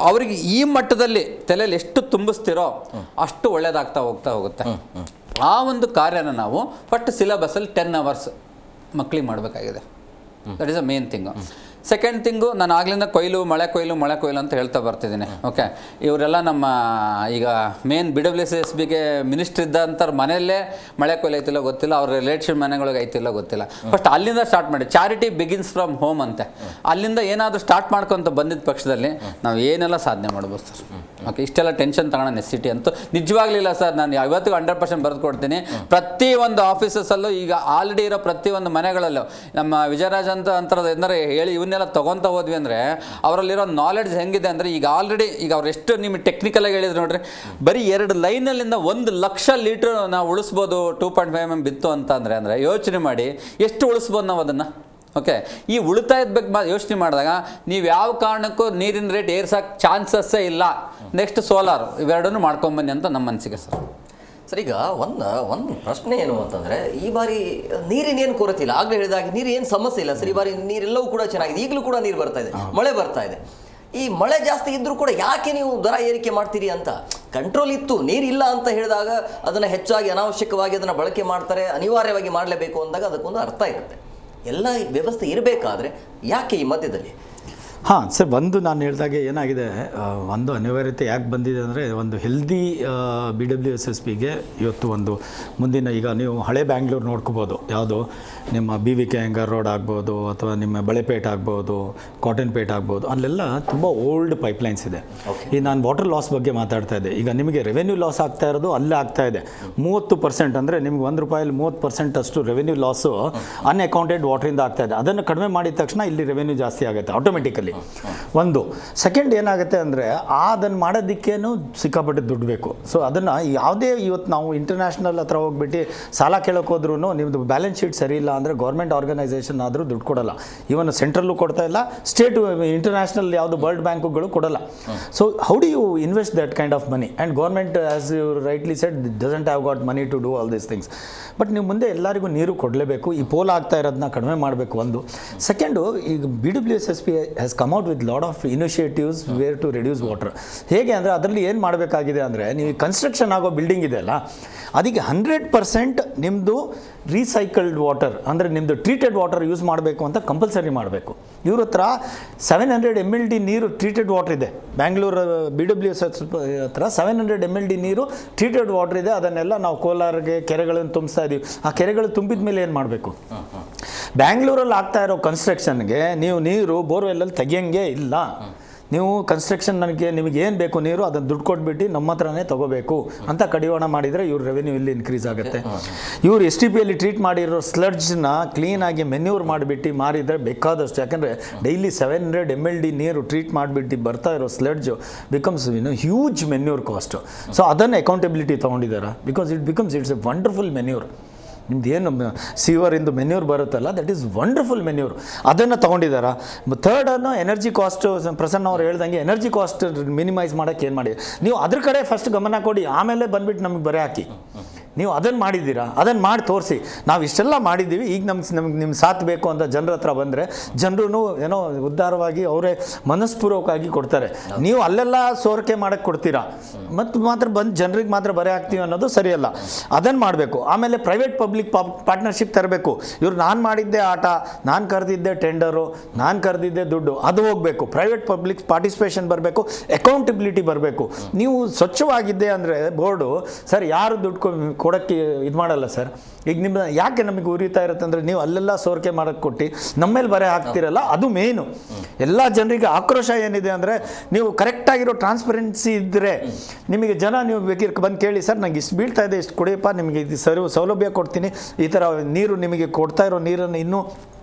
ಅವರಿಗೆ ಈ ಮಟ್ಟದಲ್ಲಿ ತಲೆಯಲ್ಲಿ ಎಷ್ಟು ತುಂಬಿಸ್ತಿರೋ ಅಷ್ಟು ಒಳ್ಳೇದಾಗ್ತಾ ಹೋಗುತ್ತೆ. ಆ ಒಂದು ಕಾರ್ಯನ ನಾವು ಫಸ್ಟ್ ಸಿಲೆಬಸ್ಸಲ್ಲಿ 10 hours ಮಕ್ಕಳಿಗೆ ಮಾಡಬೇಕಾಗಿದೆ. That is a main thing. Second thing, ನಾನು ಆಗ್ಲಿಂದ ಮಳೆ ಕೊಯ್ಲು ಅಂತ ಹೇಳ್ತಾ ಬರ್ತಿದ್ದೀನಿ. ಓಕೆ, ಇವರೆಲ್ಲ ನಮ್ಮ ಈಗ ಮೇನ್ BWSSBಗೆ ಮಿನಿಸ್ಟ್ರ್ ಇದ್ದಂಥವ್ರ ಮನೆಯಲ್ಲೇ ಮಳೆ ಕೊಯ್ಲು ಐತಿಲ್ಲ ಗೊತ್ತಿಲ್ಲ, ಅವ್ರ ರಿಲೇಷನ್ ಮನೆಗಳಿಗೆ ಐತಿಲ್ಲ ಗೊತ್ತಿಲ್ಲ. ಫಸ್ಟ್ ಅಲ್ಲಿಂದ ಸ್ಟಾರ್ಟ್ ಮಾಡಿ. ಚಾರಿಟಿ ಬಿಗಿನ್ಸ್ ಫ್ರಮ್ ಹೋಮ್ ಅಂತೆ. ಅಲ್ಲಿಂದ ಏನಾದರೂ ಸ್ಟಾರ್ಟ್ ಮಾಡ್ಕೊತ ಬಂದಿದ್ದ ಪಕ್ಷದಲ್ಲಿ ನಾವು ಏನೆಲ್ಲ ಸಾಧನೆ ಮಾಡ್ಬೋದು ಸರ್. ಓಕೆ, ಇಷ್ಟೆಲ್ಲ ಟೆನ್ಷನ್ ತಗೊಳ್ಳೋ ನೆಸಿಟಿ ಅಂತೂ ನಿಜವಾಗ್ಲಿಲ್ಲ ಸರ್. ನಾನು ಇವತ್ತಿಗೂ 100% ಬರೆದು ಕೊಡ್ತೀನಿ. ಪ್ರತಿಯೊಂದು ಆಫೀಸಸ್ಸಲ್ಲೂ ಈಗ ಆಲ್ರೆಡಿ ಇರೋ ಪ್ರತಿಯೊಂದು ಮನೆಗಳಲ್ಲೂ ನಮ್ಮ ವಿಜಯರಾಜ್ ಅಂತರದ ಎಂದರೆ ಹೇಳಿ ಇವನ್ನೆಲ್ಲ ತೊಗೊತ ಹೋದ್ವಿ ಅಂದರೆ ಅವರಲ್ಲಿರೋ ನಾಲೆಡ್ಜ್ ಹೆಂಗಿದೆ ಅಂದರೆ ಈಗ ಆಲ್ರೆಡಿ ಈಗ ಅವ್ರು ಎಷ್ಟು ನಿಮಗೆ ಟೆಕ್ನಿಕಲಾಗಿ ಹೇಳಿದ್ರು ನೋಡ್ರಿ, ಬರೀ 2 ಲೈನಲ್ಲಿಂದ 1 ಲಕ್ಷ ಲೀಟ್ರ್ ನಾವು ಉಳಿಸ್ಬೋದು 2.5 mm ಬಿತ್ತು ಅಂದರೆ ಯೋಚನೆ ಮಾಡಿ ಎಷ್ಟು ಉಳಿಸ್ಬೋದು ನಾವು ಅದನ್ನು. ಓಕೆ, ಈ ಉಳಿತಾಯದ ಬಗ್ಗೆ ಯೋಚನೆ ಮಾಡಿದಾಗ ನೀವು ಯಾವ ಕಾರಣಕ್ಕೂ ನೀರಿನ ರೇಟ್ ಏರ್ಸೋಕ್ಕೆ ಚಾನ್ಸಸ್ಸೇ ಇಲ್ಲ. ನೆಕ್ಸ್ಟ್ ಸೋಲಾರು, ಇವೆರಡನ್ನೂ ಮಾಡ್ಕೊಂಬನ್ನಿ ಅಂತ ನಮ್ಮ ಮನಸ್ಸಿಗೆ ಸರ್. ಸರ್, ಈಗ ಒಂದು ಪ್ರಶ್ನೆ ಏನು ಅಂತಂದರೆ, ಈ ಬಾರಿ ನೀರಿನೇನು ಕೊರತೆ ಇಲ್ಲ. ಆಗಲೇ ಹೇಳಿದಾಗ ನೀರು ಏನು ಸಮಸ್ಯೆ ಇಲ್ಲ ಸರ್. ಈ ಬಾರಿ ನೀರೆಲ್ಲವೂ ಕೂಡ ಚೆನ್ನಾಗಿದೆ. ಈಗಲೂ ಕೂಡ ನೀರು ಬರ್ತಾ ಇದೆ, ಮಳೆ ಬರ್ತಾ ಇದೆ. ಈ ಮಳೆ ಜಾಸ್ತಿ ಇದ್ದರೂ ಕೂಡ ಯಾಕೆ ನೀವು ದರ ಏರಿಕೆ ಮಾಡ್ತೀರಿ ಅಂತ ಕಂಟ್ರೋಲ್ ಇತ್ತು. ನೀರಿಲ್ಲ ಅಂತ ಹೇಳಿದಾಗ ಅದನ್ನು ಹೆಚ್ಚಾಗಿ ಅನಾವಶ್ಯಕವಾಗಿ ಅದನ್ನು ಬಳಕೆ ಮಾಡ್ತಾರೆ, ಅನಿವಾರ್ಯವಾಗಿ ಮಾಡಲೇಬೇಕು ಅಂದಾಗ ಅದಕ್ಕೊಂದು ಅರ್ಥ ಇರುತ್ತೆ. ಎಲ್ಲ ವ್ಯವಸ್ಥೆ ಇರಬೇಕಾದ್ರೆ ಯಾಕೆ ಈ ಮಧ್ಯದಲ್ಲಿ? ಹಾಂ ಸರ್, ಒಂದು ನಾನು ಹೇಳಿದಾಗೆ ಏನಾಗಿದೆ, ಒಂದು ಅನಿವಾರ್ಯತೆ ಯಾಕೆ ಬಂದಿದೆ ಅಂದರೆ, ಒಂದು ಹೆಲ್ದಿ BWSSBಗೆ ಇವತ್ತು ಒಂದು ಮುಂದಿನ, ಈಗ ನೀವು ಹಳೆ ಬ್ಯಾಂಗ್ಳೂರು ನೋಡ್ಕೋಬೋದು, ಯಾವುದು ನಿಮ್ಮ BVK ಅಯ್ಯಂಗಾರ್ ರೋಡ್ ಆಗ್ಬೋದು, ಅಥವಾ ನಿಮ್ಮ ಬಳೆಪೇಟ್ ಆಗ್ಬೋದು, ಕಾಟನ್ ಪೇಟ್ ಆಗ್ಬೋದು, ಅಲ್ಲೆಲ್ಲ ತುಂಬ ಓಲ್ಡ್ ಪೈಪ್ಲೈನ್ಸ್ ಇದೆ. ಈಗ ನಾನು ವಾಟರ್ ಲಾಸ್ ಬಗ್ಗೆ ಮಾತಾಡ್ತಾ ಇದ್ದೆ. ಈಗ ನಿಮಗೆ ರೆವೆನ್ಯೂ ಲಾಸ್ ಆಗ್ತಾ ಇರೋದು ಅಲ್ಲೇ ಆಗ್ತಾ ಇದೆ. 30%, ಅಂದರೆ ನಿಮ್ಗೆ ₹1 30% ಅಷ್ಟು ರೆವೆನ್ಯೂ ಲಾಸು ಅನ್ಅಕೌಂಟೆಡ್ ವಾಟ್ರಿಂದ ಆಗ್ತಾ ಇದೆ. ಅದನ್ನು ಕಡಿಮೆ ಮಾಡಿದ ತಕ್ಷಣ ಇಲ್ಲಿ ರೆವೆನ್ಯೂ ಜಾಸ್ತಿ ಆಗುತ್ತೆ ಆಟೋಮೆಟಿಕಲಿ. ಒಂದು ಸೆಕೆಂಡ್ ಏನಾಗುತ್ತೆ ಅಂದರೆ, ಅದನ್ನು ಮಾಡೋದಕ್ಕೇನು ಸಿಕ್ಕಾಪಟ್ಟೆ ದುಡ್ಡು ಬೇಕು. ಸೊ ಅದನ್ನು ಯಾವುದೇ ಇವತ್ತು ನಾವು ಇಂಟರ್ನ್ಯಾಷನಲ್ ಹತ್ರ ಹೋಗ್ಬಿಟ್ಟು ಸಾಲ ಕೇಳೋಕೆ ಹೋದ್ರೂ ನಿಮ್ಮದು ಬ್ಯಾಲೆನ್ಸ್ ಶೀಟ್ ಸರಿ ಇಲ್ಲ ಅಂದರೆ ಗೌರ್ಮೆಂಟ್ ಆರ್ಗನೈಸೇಷನ್ ಆದರೂ ದುಡ್ಡು ಕೊಡಲ್ಲ. ಇವನ್ ಸೆಂಟ್ರಲ್ಲೂ ಕೊಡ್ತಾ ಇಲ್ಲ, ಸ್ಟೇಟ್ ಇಂಟರ್ನ್ಯಾಷನಲ್ ಯಾವುದು ವರ್ಲ್ಡ್ ಬ್ಯಾಂಕುಗಳು ಕೊಡಲ್ಲ. So how do you invest that kind of money? And government, as you rightly said, doesn't have got money to do all these things. But ನೀವು ಮುಂದೆ ಎಲ್ಲರಿಗೂ ನೀರು ಕೊಡಲೇಬೇಕು. ಈ ಪೋಲ್ ಆಗ್ತಾ ಇರೋದನ್ನ ಕಡಿಮೆ ಮಾಡಬೇಕು. ಒಂದು ಸೆಕೆಂಡು, ಈಗ BWSSB has come out with lot of initiatives where to reduce water. ಹೇಗೆ ಅಂದರೆ, ಅದರಲ್ಲಿ ಏನು ಮಾಡಬೇಕಾಗಿದೆ ಅಂದರೆ, ನೀವು ಕನ್ಸ್ಟ್ರಕ್ಷನ್ ಆಗೋ ಬಿಲ್ಡಿಂಗ್ ಇದೆಯಲ್ಲ, ಅದಕ್ಕೆ 100% ನಿಮ್ಮದು ರೀಸೈಕಲ್ಡ್ ವಾಟರ್, ಅಂದರೆ ನಿಮ್ಮದು ಟ್ರೀಟೆಡ್ ವಾಟರ್ ಯೂಸ್ ಮಾಡಬೇಕು ಅಂತ ಕಂಪಲ್ಸರಿ ಮಾಡಬೇಕು. ಇವ್ರ ಹತ್ರ 700 mld ನೀರು ಟ್ರೀಟೆಡ್ ವಾಟರ್ ಇದೆ. ಬ್ಯಾಂಗ್ಳೂರು BWSSB ಹತ್ರ 700 mld ನೀರು ಟ್ರೀಟೆಡ್ ವಾಟರ್ ಇದೆ. ಅದನ್ನೆಲ್ಲ ನಾವು ಕೋಲಾರ್ಗೆ ಕೆರೆಗಳನ್ನು ತುಂಬಿಸ್ತಾ ಇದ್ದೀವಿ. ಆ ಕೆರೆಗಳು ತುಂಬಿದ ಮೇಲೆ ಏನು ಮಾಡಬೇಕು? ಬ್ಯಾಂಗ್ಳೂರಲ್ಲಿ ಆಗ್ತಾ ಇರೋ ಕನ್ಸ್ಟ್ರಕ್ಷನ್ಗೆ ನೀವು ನೀರು ಬೋರ್ವೆಲ್ಲಲ್ಲಿ ತೆಗಿಯಂಗೆ ಇಲ್ಲ. ನೀವು ಕನ್ಸ್ಟ್ರಕ್ಷನ್ ನಿಮಗೆ ಏನು ಬೇಕು ನೀರು, ಅದನ್ನು ದುಡ್ಡು ಕೊಟ್ಬಿಟ್ಟು ನಮ್ಮ ಹತ್ರನೇ ತೊಗೋಬೇಕು ಅಂತ ಕಡಿವಾಣ ಮಾಡಿದರೆ ಇವ್ರ ರೆವೆನ್ಯೂ ಇಲ್ಲಿ ಇನ್ಕ್ರೀಸ್ ಆಗುತ್ತೆ. ಇವ್ರು STPಯಲ್ಲಿ ಟ್ರೀಟ್ ಮಾಡಿರೋ ಸ್ಲಡ್ಜ್ನ ಕ್ಲೀನಾಗಿ ಮೆನ್ಯೂರ್ ಮಾಡಿಬಿಟ್ಟು ಮಾರಿದರೆ ಬೇಕಾದಷ್ಟು. ಯಾಕಂದರೆ ಡೈಲಿ 700 mld ನೀರು ಟ್ರೀಟ್ ಮಾಡಿಬಿಟ್ಟು ಬರ್ತಾ ಇರೋ sludge becomes huge manure cost. So ಅದನ್ನು ಅಕೌಂಟಬಿಲಿಟಿ ತೊಗೊಂಡಿದ್ದಾರೆ. It's a wonderful manure. ನಿಮ್ದು ಏನು ಸೀವರಿಂದು ಮೆನ್ಯೂರ್ ಬರುತ್ತಲ್ಲ, ದಟ್ ಈಸ್ ವಂಡರ್ಫುಲ್ ಮೆನ್ಯೂರ್. ಅದನ್ನು ತೊಗೊಂಡಿದ್ದಾರೆ. ಥರ್ಡನ್ನು ಎನರ್ಜಿ ಕಾಸ್ಟ್, ಪ್ರಸನ್ನ ಅವ್ರು ಹೇಳ್ದಂಗೆ ಎನರ್ಜಿ ಕಾಸ್ಟ್ ಮಿನಿಮೈಸ್ ಮಾಡೋಕ್ಕೆ ಏನು ಮಾಡಿ, ನೀವು ಅದ್ರ ಕಡೆ ಫಸ್ಟ್ ಗಮನ ಕೊಡಿ, ಆಮೇಲೆ ಬಂದುಬಿಟ್ಟು ನಮಗೆ ಬರೆ ಹಾಕಿ. ನೀವು ಅದನ್ನು ಮಾಡಿದ್ದೀರಾ, ಅದನ್ನು ಮಾಡಿ ತೋರಿಸಿ. ನಾವು ಇಷ್ಟೆಲ್ಲ ಮಾಡಿದ್ದೀವಿ, ಈಗ ನಮ್ಗೆ ನಿಮ್ಮ ಸಾಥ್ ಬೇಕು ಅಂತ ಜನರ ಹತ್ರ ಬಂದರೆ ಜನರು ಏನೋ ಉದ್ಧಾರವಾಗಿ ಅವರೇ ಮನಸ್ಪೂರ್ವಕವಾಗಿ ಕೊಡ್ತಾರೆ. ನೀವು ಅಲ್ಲೆಲ್ಲ ಸೋರಿಕೆ ಮಾಡೋಕ್ಕೆ ಕೊಡ್ತೀರಾ ಮತ್ತು ಮಾತ್ರ ಬಂದು ಜನರಿಗೆ ಮಾತ್ರ ಬರೆ ಹಾಕ್ತೀವಿ ಅನ್ನೋದು ಸರಿಯಲ್ಲ. ಅದನ್ನು ಮಾಡಬೇಕು. ಆಮೇಲೆ ಪ್ರೈವೇಟ್ ಪಬ್ಲಿಕ್ ಪಾರ್ಟ್ನರ್ಶಿಪ್ ತರಬೇಕು. ಇವ್ರು ನಾನು ಮಾಡಿದ್ದೆ ಆಟ, ನಾನು ಕರೆದಿದ್ದೆ ಟೆಂಡರು, ನಾನು ಕರೆದಿದ್ದೆ ದುಡ್ಡು, ಅದು ಹೋಗಬೇಕು. ಪ್ರೈವೇಟ್ ಪಬ್ಲಿಕ್ ಪಾರ್ಟಿಸಿಪೇಷನ್ ಬರಬೇಕು, ಅಕೌಂಟಬಿಲಿಟಿ ಬರಬೇಕು. ನೀವು ಸ್ವಚ್ಛವಾಗಿದ್ದೆ ಅಂದರೆ ಬೋರ್ಡು, ಸರ್ ಯಾರು ದುಡ್ಡು ಕೊಡೋಕ್ಕೆ ಇದು ಮಾಡಲ್ಲ ಸರ್. ಈಗ ನಿಮ್ಮ ಯಾಕೆ ನಮಗೆ ಉರಿತಾ ಇರುತ್ತೆ ಅಂದರೆ, ನೀವು ಅಲ್ಲೆಲ್ಲ ಸೋರಿಕೆ ಮಾಡೋಕ್ಕೆ ಕೊಟ್ಟು ನಮ್ಮೇಲೆ ಬರೆ ಹಾಕ್ತಿರಲ್ಲ, ಅದು ಮೇನು. ಎಲ್ಲ ಜನರಿಗೆ ಆಕ್ರೋಶ ಏನಿದೆ ಅಂದರೆ, ನೀವು ಕರೆಕ್ಟಾಗಿರೋ ಟ್ರಾನ್ಸ್ಪರೆನ್ಸಿ ಇದ್ದರೆ ನಿಮಗೆ ಜನ, ನೀವು ಬೇಕಿರ್ ಬಂದು ಕೇಳಿ, ಸರ್ ನಂಗೆ ಇಷ್ಟು ಬೀಳ್ತಾ ಇದೆ, ಇಷ್ಟು ಕೊಡಿಯಪ್ಪ, ನಿಮಗೆ ಇದು ಸೌಲಭ್ಯ ಕೊಡ್ತೀನಿ, ಈ ಥರ ನೀರು ನಿಮಗೆ ಕೊಡ್ತಾ ಇರೋ ನೀರನ್ನು ಇನ್ನೂ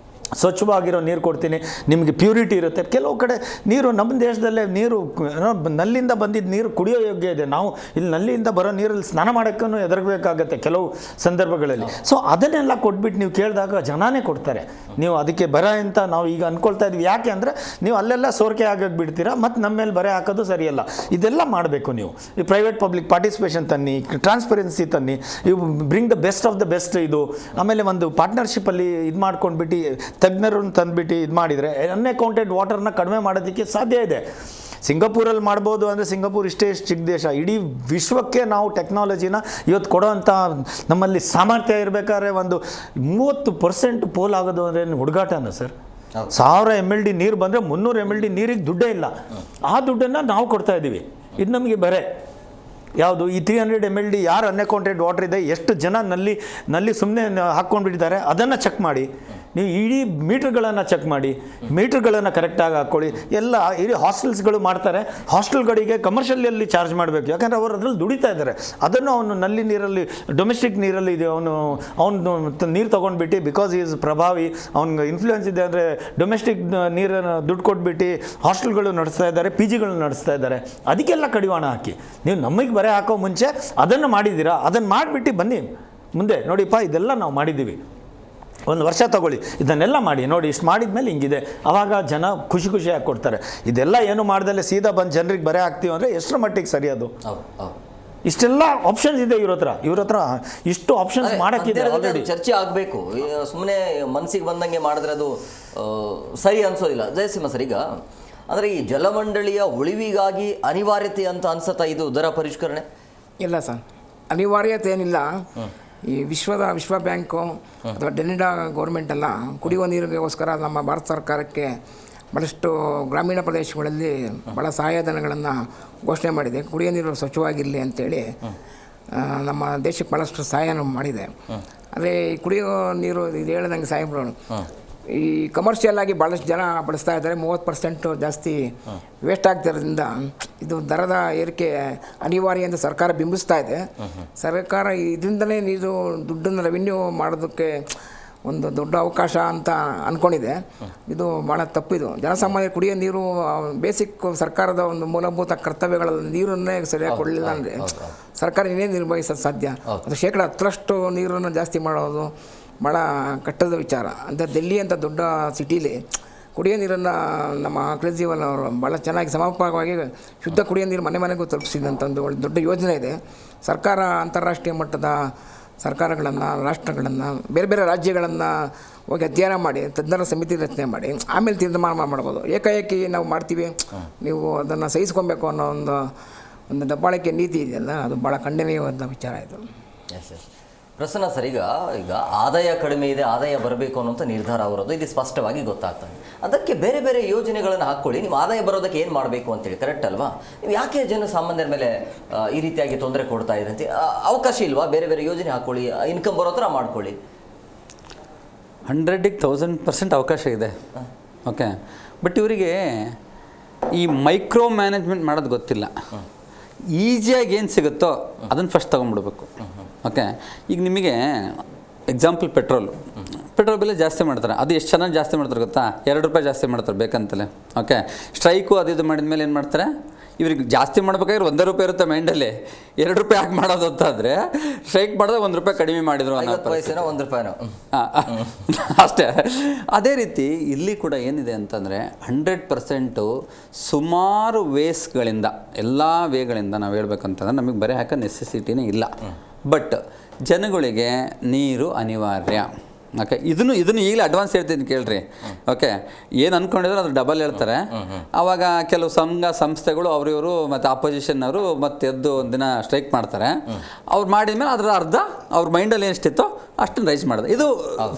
ಸ್ವಚ್ಛವಾಗಿರೋ ನೀರು ಕೊಡ್ತೀನಿ, ನಿಮಗೆ ಪ್ಯೂರಿಟಿ ಇರುತ್ತೆ. ಕೆಲವು ಕಡೆ ನೀರು ನಮ್ಮ ದೇಶದಲ್ಲೇ ನೀರು ನಲ್ಲಿಂದ ಬಂದಿದ್ದ ನೀರು ಕುಡಿಯೋ ಯೋಗ್ಯ ಇದೆ. ನಾವು ಇಲ್ಲಿ ನಲ್ಲಿಯಿಂದ ಬರೋ ನೀರಲ್ಲಿ ಸ್ನಾನ ಮಾಡೋಕ್ಕೂ ಎದುರಬೇಕಾಗತ್ತೆ ಕೆಲವು ಸಂದರ್ಭಗಳಲ್ಲಿ. ಸೊ ಅದನ್ನೆಲ್ಲ ಕೊಟ್ಬಿಟ್ಟು ನೀವು ಕೇಳಿದಾಗ ಜನನೇ ಕೊಡ್ತಾರೆ. ನೀವು ಅದಕ್ಕೆ ಬರ ಅಂತ ನಾವು ಈಗ ಅಂದ್ಕೊಳ್ತಾ ಇದ್ವಿ. ಯಾಕೆ ಅಂದರೆ ನೀವು ಅಲ್ಲೆಲ್ಲ ಸೋರಿಕೆ ಆಗಕ್ಕೆ ಬಿಡ್ತೀರಾ, ಮತ್ತು ನಮ್ಮ ಮೇಲೆ ಬರೆ ಹಾಕೋದು ಸರಿಯಲ್ಲ. ಇದೆಲ್ಲ ಮಾಡಬೇಕು ನೀವು. ಈ ಪ್ರೈವೇಟ್ ಪಬ್ಲಿಕ್ ಪಾರ್ಟಿಸಿಪೇಷನ್ ತನ್ನಿ, ಟ್ರಾನ್ಸ್ಪರೆನ್ಸಿ ತನ್ನಿ, ಇವು bring the best of the best. ಇದು ಆಮೇಲೆ ಒಂದು ಪಾರ್ಟ್ನರ್ಶಿಪ್ಪಲ್ಲಿ ಇದು ಮಾಡ್ಕೊಂಡ್ಬಿಟ್ಟು ತಜ್ಞರನ್ನು ತಂದುಬಿಟ್ಟು ಇದು ಮಾಡಿದರೆ ಅನ್ಅಕೌಂಟೆಡ್ ವಾಟರ್ನ ಕಡಿಮೆ ಮಾಡೋದಕ್ಕೆ ಸಾಧ್ಯ ಇದೆ. ಸಿಂಗಾಪುರಲ್ಲಿ ಮಾಡ್ಬೋದು ಅಂದರೆ ಸಿಂಗಾಪುರ್ ಇಷ್ಟೇ ಚಿಕ್ಕ ದೇಶ. ಇಡೀ ವಿಶ್ವಕ್ಕೆ ನಾವು ಟೆಕ್ನಾಲಜಿನ ಇವತ್ತು ಕೊಡೋವಂಥ ನಮ್ಮಲ್ಲಿ ಸಾಮರ್ಥ್ಯ ಇರಬೇಕಾದ್ರೆ ಒಂದು 30% ಪೋಲ್ ಆಗೋದು ಅಂದರೆ ಹುಡುಗಾಟನ ಸರ್. 1000 MLD ನೀರು ಬಂದರೆ 300 MLD ನೀರಿಗೆ ದುಡ್ಡೇ ಇಲ್ಲ. ಆ ದುಡ್ಡನ್ನು ನಾವು ಕೊಡ್ತಾ ಇದ್ದೀವಿ. ಇದು ನಮಗೆ ಬರೆ ಯಾವುದು ಈ 300 MLD ಯಾರು ಅನ್ಅಕೌಂಟೆಡ್ ವಾಟರ್ ಇದೆ, ಎಷ್ಟು ಜನ ನಲ್ಲಿ ಸುಮ್ಮನೆ ಹಾಕ್ಕೊಂಡ್ಬಿಟ್ಟಿದ್ದಾರೆ, ಅದನ್ನು ಚೆಕ್ ಮಾಡಿ. ನೀವು ಇಡೀ ಮೀಟ್ರ್ಗಳನ್ನು ಚೆಕ್ ಮಾಡಿ, ಮೀಟ್ರ್ಗಳನ್ನು ಕರೆಕ್ಟಾಗಿ ಹಾಕ್ಕೊಳ್ಳಿ. ಎಲ್ಲ ಇಡೀ ಹಾಸ್ಟೆಲ್ಸ್ಗಳು ಮಾಡ್ತಾರೆ. ಹಾಸ್ಟೆಲ್ಗಳಿಗೆ ಕಮರ್ಷಿಯಲಲ್ಲಿ ಚಾರ್ಜ್ ಮಾಡಬೇಕು, ಯಾಕಂದರೆ ಅವರು ಅದರಲ್ಲಿ ದುಡಿತಾ ಇದ್ದಾರೆ. ಅದನ್ನು ಅವನು ನಲ್ಲಿ ನೀರಲ್ಲಿ, ಡೊಮೆಸ್ಟಿಕ್ ನೀರಲ್ಲಿ ಇದೆ, ಅವನು ನೀರು ತೊಗೊಂಡ್ಬಿಟ್ಟು ಬಿಕಾಸ್ ಈಸ್ ಪ್ರಭಾವಿ, ಅವ್ನಿಗೆ ಇನ್ಫ್ಲೂಯೆನ್ಸ್ ಇದೆ ಅಂದರೆ ಡೊಮೆಸ್ಟಿಕ್ ನೀರನ್ನು ದುಡ್ಡು ಕೊಟ್ಬಿಟ್ಟು ಹಾಸ್ಟೆಲ್ಗಳು ನಡೆಸ್ತಾ ಇದ್ದಾರೆ, PGಗಳು ನಡೆಸ್ತಾ ಇದ್ದಾರೆ. ಅದಕ್ಕೆಲ್ಲ ಕಡಿವಾಣ ಹಾಕಿ. ನೀವು ನಮಗೆ ಬರೆ ಹಾಕೋ ಮುಂಚೆ ಅದನ್ನು ಮಾಡಿದ್ದೀರಾ, ಅದನ್ನು ಮಾಡಿಬಿಟ್ಟು ಬನ್ನಿ ಮುಂದೆ ನೋಡಿಪ್ಪ ಇದೆಲ್ಲ ನಾವು ಮಾಡಿದ್ದೀವಿ, 1 ವರ್ಷ ತಗೊಳ್ಳಿ, ಇದನ್ನೆಲ್ಲ ಮಾಡಿ ನೋಡಿ, ಇಷ್ಟು ಮಾಡಿದ್ಮೇಲೆ ಹಿಂಗಿದೆ. ಆವಾಗ ಜನ ಖುಷಿಯಾಗಿ ಕೊಡ್ತಾರೆ. ಇದೆಲ್ಲ ಏನು ಮಾಡ್ದಲ್ಲೇ ಸೀದಾ ಬಂದು ಜನರಿಗೆ ಬರೆ ಹಾಕ್ತೀವಿ ಅಂದರೆ ಎಷ್ಟರ ಮಟ್ಟಿಗೆ ಸರಿ ಅದು? ಇಷ್ಟೆಲ್ಲ ಆಪ್ಷನ್ಸ್ ಇದೆ ಇವ್ರ ಹತ್ರ ಇಷ್ಟು ಆಪ್ಷನ್ಸ್ ಮಾಡೋಕ್ಕಿದೆ ಆಲ್ರೆಡಿ. ಚರ್ಚೆ ಆಗಬೇಕು. ಸುಮ್ಮನೆ ಮನಸ್ಸಿಗೆ ಬಂದಂಗೆ ಮಾಡಿದ್ರೆ ಅದು ಸರಿ ಅನ್ಸೋದಿಲ್ಲ. ಜಯಸಿಂಹ ಸರ್, ಈಗ ಅಂದರೆ ಈ ಜಲಮಂಡಳಿಯ ಉಳಿವಿಗಾಗಿ ಅನಿವಾರ್ಯತೆ ಅಂತ ಅನ್ಸತ್ತಾ ಇದು ದರ ಪರಿಷ್ಕರಣೆ? ಇಲ್ಲ ಸರ್, ಅನಿವಾರ್ಯತೆ ಏನಿಲ್ಲ. ಈ ವಿಶ್ವ ಬ್ಯಾಂಕು ಅಥವಾ ಡೆನಿಡಾ ಗೌರ್ಮೆಂಟ್ ಎಲ್ಲ ಕುಡಿಯುವ ನೀರಿಗೋಸ್ಕರ ನಮ್ಮ ಭಾರತ ಸರ್ಕಾರಕ್ಕೆ ಭಾಳಷ್ಟು ಗ್ರಾಮೀಣ ಪ್ರದೇಶಗಳಲ್ಲಿ ಭಾಳ ಸಹಾಯಧನಗಳನ್ನು ಘೋಷಣೆ ಮಾಡಿದೆ. ಕುಡಿಯೋ ನೀರು ಸ್ವಚ್ಛವಾಗಿರಲಿ ಅಂತೇಳಿ ನಮ್ಮ ದೇಶಕ್ಕೆ ಭಾಳಷ್ಟು ಸಹಾಯನ ಮಾಡಿದೆ. ಆದರೆ ಈ ಕುಡಿಯೋ ನೀರು ಇದು ಹೇಳ್ದಂಗೆ ಸಾಹೇಬ್ರು ಈ ಕಮರ್ಷಿಯಲ್ ಆಗಿ ಭಾಳಷ್ಟು ಜನ ಬಳಸ್ತಾ ಇದ್ದಾರೆ. 30% ಜಾಸ್ತಿ ವೇಸ್ಟ್ ಆಗ್ತಿರೋದ್ರಿಂದ ಇದು ದರದ ಏರಿಕೆ ಅನಿವಾರ್ಯ ಅಂತ ಸರ್ಕಾರ ಬಿಂಬಿಸ್ತಾ ಇದೆ. ಸರ್ಕಾರ ಇದರಿಂದಲೇ ನೀರು ದುಡ್ಡನ್ನು ರೆವಿನ್ಯೂ ಮಾಡೋದಕ್ಕೆ ಒಂದು ದೊಡ್ಡ ಅವಕಾಶ ಅಂತ ಅಂದ್ಕೊಂಡಿದೆ. ಇದು ಭಾಳ ತಪ್ಪಿದು. ಜನಸಾಮಾನ್ಯರು ಕುಡಿಯೋ ನೀರು ಬೇಸಿಕ್ ಸರ್ಕಾರದ ಒಂದು ಮೂಲಭೂತ ಕರ್ತವ್ಯಗಳಲ್ಲಿ ನೀರನ್ನೇ ಸರಿಯಾಗಿ ಕೊಡಲಿಲ್ಲ ಅಂದರೆ ಸರ್ಕಾರ ಇನ್ನೇನು ನಿರ್ವಹಿಸೋದು ಸಾಧ್ಯ? ಅದು 10% ನೀರನ್ನು ಜಾಸ್ತಿ ಮಾಡೋದು ಭಾಳ ಕಟ್ಟದ ವಿಚಾರ. ಅಂತ ದಿಲ್ಲಿ ಅಂತ ದೊಡ್ಡ ಸಿಟೀಲಿ ಕುಡಿಯೋ ನೀರನ್ನು ನಮ್ಮ ಅಖಿಲಜೀವನ್ ಅವರು ಭಾಳ ಚೆನ್ನಾಗಿ ಸಮರ್ಪಕವಾಗಿ ಶುದ್ಧ ಕುಡಿಯೋ ನೀರು ಮನೆಗೂ ತಲುಪಿಸಿದಂಥ ಒಂದು ದೊಡ್ಡ ಯೋಜನೆ ಇದೆ. ಸರ್ಕಾರ ಅಂತಾರಾಷ್ಟ್ರೀಯ ಮಟ್ಟದ ಸರ್ಕಾರಗಳನ್ನು, ರಾಷ್ಟ್ರಗಳನ್ನು, ಬೇರೆ ರಾಜ್ಯಗಳನ್ನು ಹೋಗಿ ಅಧ್ಯಯನ ಮಾಡಿ ತಜ್ಞರ ಸಮಿತಿ ರಚನೆ ಮಾಡಿ ಆಮೇಲೆ ತೀರ್ಮಾನ ಮಾಡ್ಬೋದು. ಏಕಾಏಕಿ ನಾವು ಮಾಡ್ತೀವಿ, ನೀವು ಅದನ್ನು ಸಹಿಸ್ಕೊಬೇಕು ಅನ್ನೋ ಒಂದು ದಬ್ಬಾಳಿಕೆ ನೀತಿ ಇದೆಯಲ್ಲ, ಅದು ಭಾಳ ಖಂಡನೀಯವಾದ ವಿಚಾರ ಇದು. ಪ್ರಸನ್ನ ಸರ್, ಈಗ ಆದಾಯ ಕಡಿಮೆ ಇದೆ, ಆದಾಯ ಬರಬೇಕು ಅನ್ನೋಂಥ ನಿರ್ಧಾರ ಅವರದ್ದು, ಇದು ಸ್ಪಷ್ಟವಾಗಿ ಗೊತ್ತಾಗ್ತದೆ. ಅದಕ್ಕೆ ಬೇರೆ ಬೇರೆ ಯೋಜನೆಗಳನ್ನು ಹಾಕ್ಕೊಳ್ಳಿ, ನೀವು ಆದಾಯ ಬರೋದಕ್ಕೆ ಏನು ಮಾಡಬೇಕು ಅಂತೇಳಿ. ಕರೆಕ್ಟ್ ಅಲ್ವಾ? ನೀವು ಯಾಕೆ ಜನಸಾಮಾನ್ಯರ ಮೇಲೆ ಈ ರೀತಿಯಾಗಿ ತೊಂದರೆ ಕೊಡ್ತಾ ಇದ್ದಂತೆ? ಅವಕಾಶ ಇಲ್ವಾ? ಬೇರೆ ಬೇರೆ ಯೋಜನೆ ಹಾಕ್ಕೊಳ್ಳಿ, ಇನ್ಕಮ್ ಬರೋ ಥರ ಮಾಡ್ಕೊಳ್ಳಿ. 100ಕ್ಕೆ 1000% ಅವಕಾಶ ಇದೆ. ಓಕೆ, ಬಟ್ ಇವರಿಗೆ ಈ ಮೈಕ್ರೋ ಮ್ಯಾನೇಜ್ಮೆಂಟ್ ಮಾಡೋದು ಗೊತ್ತಿಲ್ಲ. ಈಸಿಯಾಗಿ ಏನು ಸಿಗುತ್ತೋ ಅದನ್ನು ಫಸ್ಟ್ ತೊಗೊಂಡ್ಬಿಡ್ಬೇಕು. ಓಕೆ, ಈಗ ನಿಮಗೆ ಎಕ್ಸಾಂಪಲ್ ಪೆಟ್ರೋಲ್ ಬೆಲೆ ಜಾಸ್ತಿ ಮಾಡ್ತಾರೆ. ಅದು ಎಷ್ಟು ಚೆನ್ನಾಗಿ ಜಾಸ್ತಿ ಮಾಡ್ತಾರೆ ಗೊತ್ತಾ? 2 ರೂಪಾಯಿ ಜಾಸ್ತಿ ಮಾಡ್ತಾರೆ ಬೇಕಂತಲೇ. ಓಕೆ, ಸ್ಟ್ರೈಕು ಅದು ಮಾಡಿದ ಮೇಲೆ ಏನು ಮಾಡ್ತಾರೆ? ಇವ್ರಿಗೆ ಜಾಸ್ತಿ ಮಾಡ್ಬೇಕಾದ್ರೆ 1 ರೂಪಾಯಿ ಇರುತ್ತೆ ಮೈಂಡಲ್ಲಿ. 2 ರೂಪಾಯಿ ಯಾಕೆ ಮಾಡೋದು ಅಂತಾದರೆ ಸ್ಟ್ರೈಕ್ ಮಾಡಿದ್ರೆ 1 ರೂಪಾಯಿ ಕಡಿಮೆ ಮಾಡಿದ್ರು ಅನ್ನೋ 1 ರೂಪಾಯಿನೋ ಅಷ್ಟೇ. ಅದೇ ರೀತಿ ಇಲ್ಲಿ ಕೂಡ ಏನಿದೆ ಅಂತಂದರೆ 100% ಸುಮಾರು ವೇಸ್ಗಳಿಂದ, ಎಲ್ಲ ವೇಗಳಿಂದ ನಾವು ಹೇಳ್ಬೇಕಂತಂದ್ರೆ ನಮಗೆ ಬರೀ ಹಾಕೋ ನೆಸೆಸಿಟಿನೇ ಇಲ್ಲ. ಬಟ್ ಜನಗಳಿಗೆ ನೀರು ಅನಿವಾರ್ಯ. ಓಕೆ, ಇದನ್ನು ಈಗಲೇ ಅಡ್ವಾನ್ಸ್ ಹೇಳ್ತೀನಿ ಕೇಳ್ರಿ. ಓಕೆ, ಏನು ಅಂದ್ಕೊಂಡಿದ್ರೆ ಅದು ಡಬಲ್ ಹೇಳ್ತಾರೆ. ಆವಾಗ ಕೆಲವು ಸಂಘ ಸಂಸ್ಥೆಗಳು ಇವರು ಮತ್ತು ಆಪೋಸಿಷನ್ನವರು ಮತ್ತೆ ಎದ್ದು ಒಂದಿನ ಸ್ಟ್ರೈಕ್ ಮಾಡ್ತಾರೆ. ಅವ್ರು ಮಾಡಿದ್ಮೇಲೆ ಅದರ ಅರ್ಧ ಅವ್ರ ಮೈಂಡಲ್ಲಿ ಏನಿಷ್ಟಿತ್ತೋ ಅಷ್ಟನ್ನು ರೈಸ್ ಮಾಡಿದೆ. ಇದು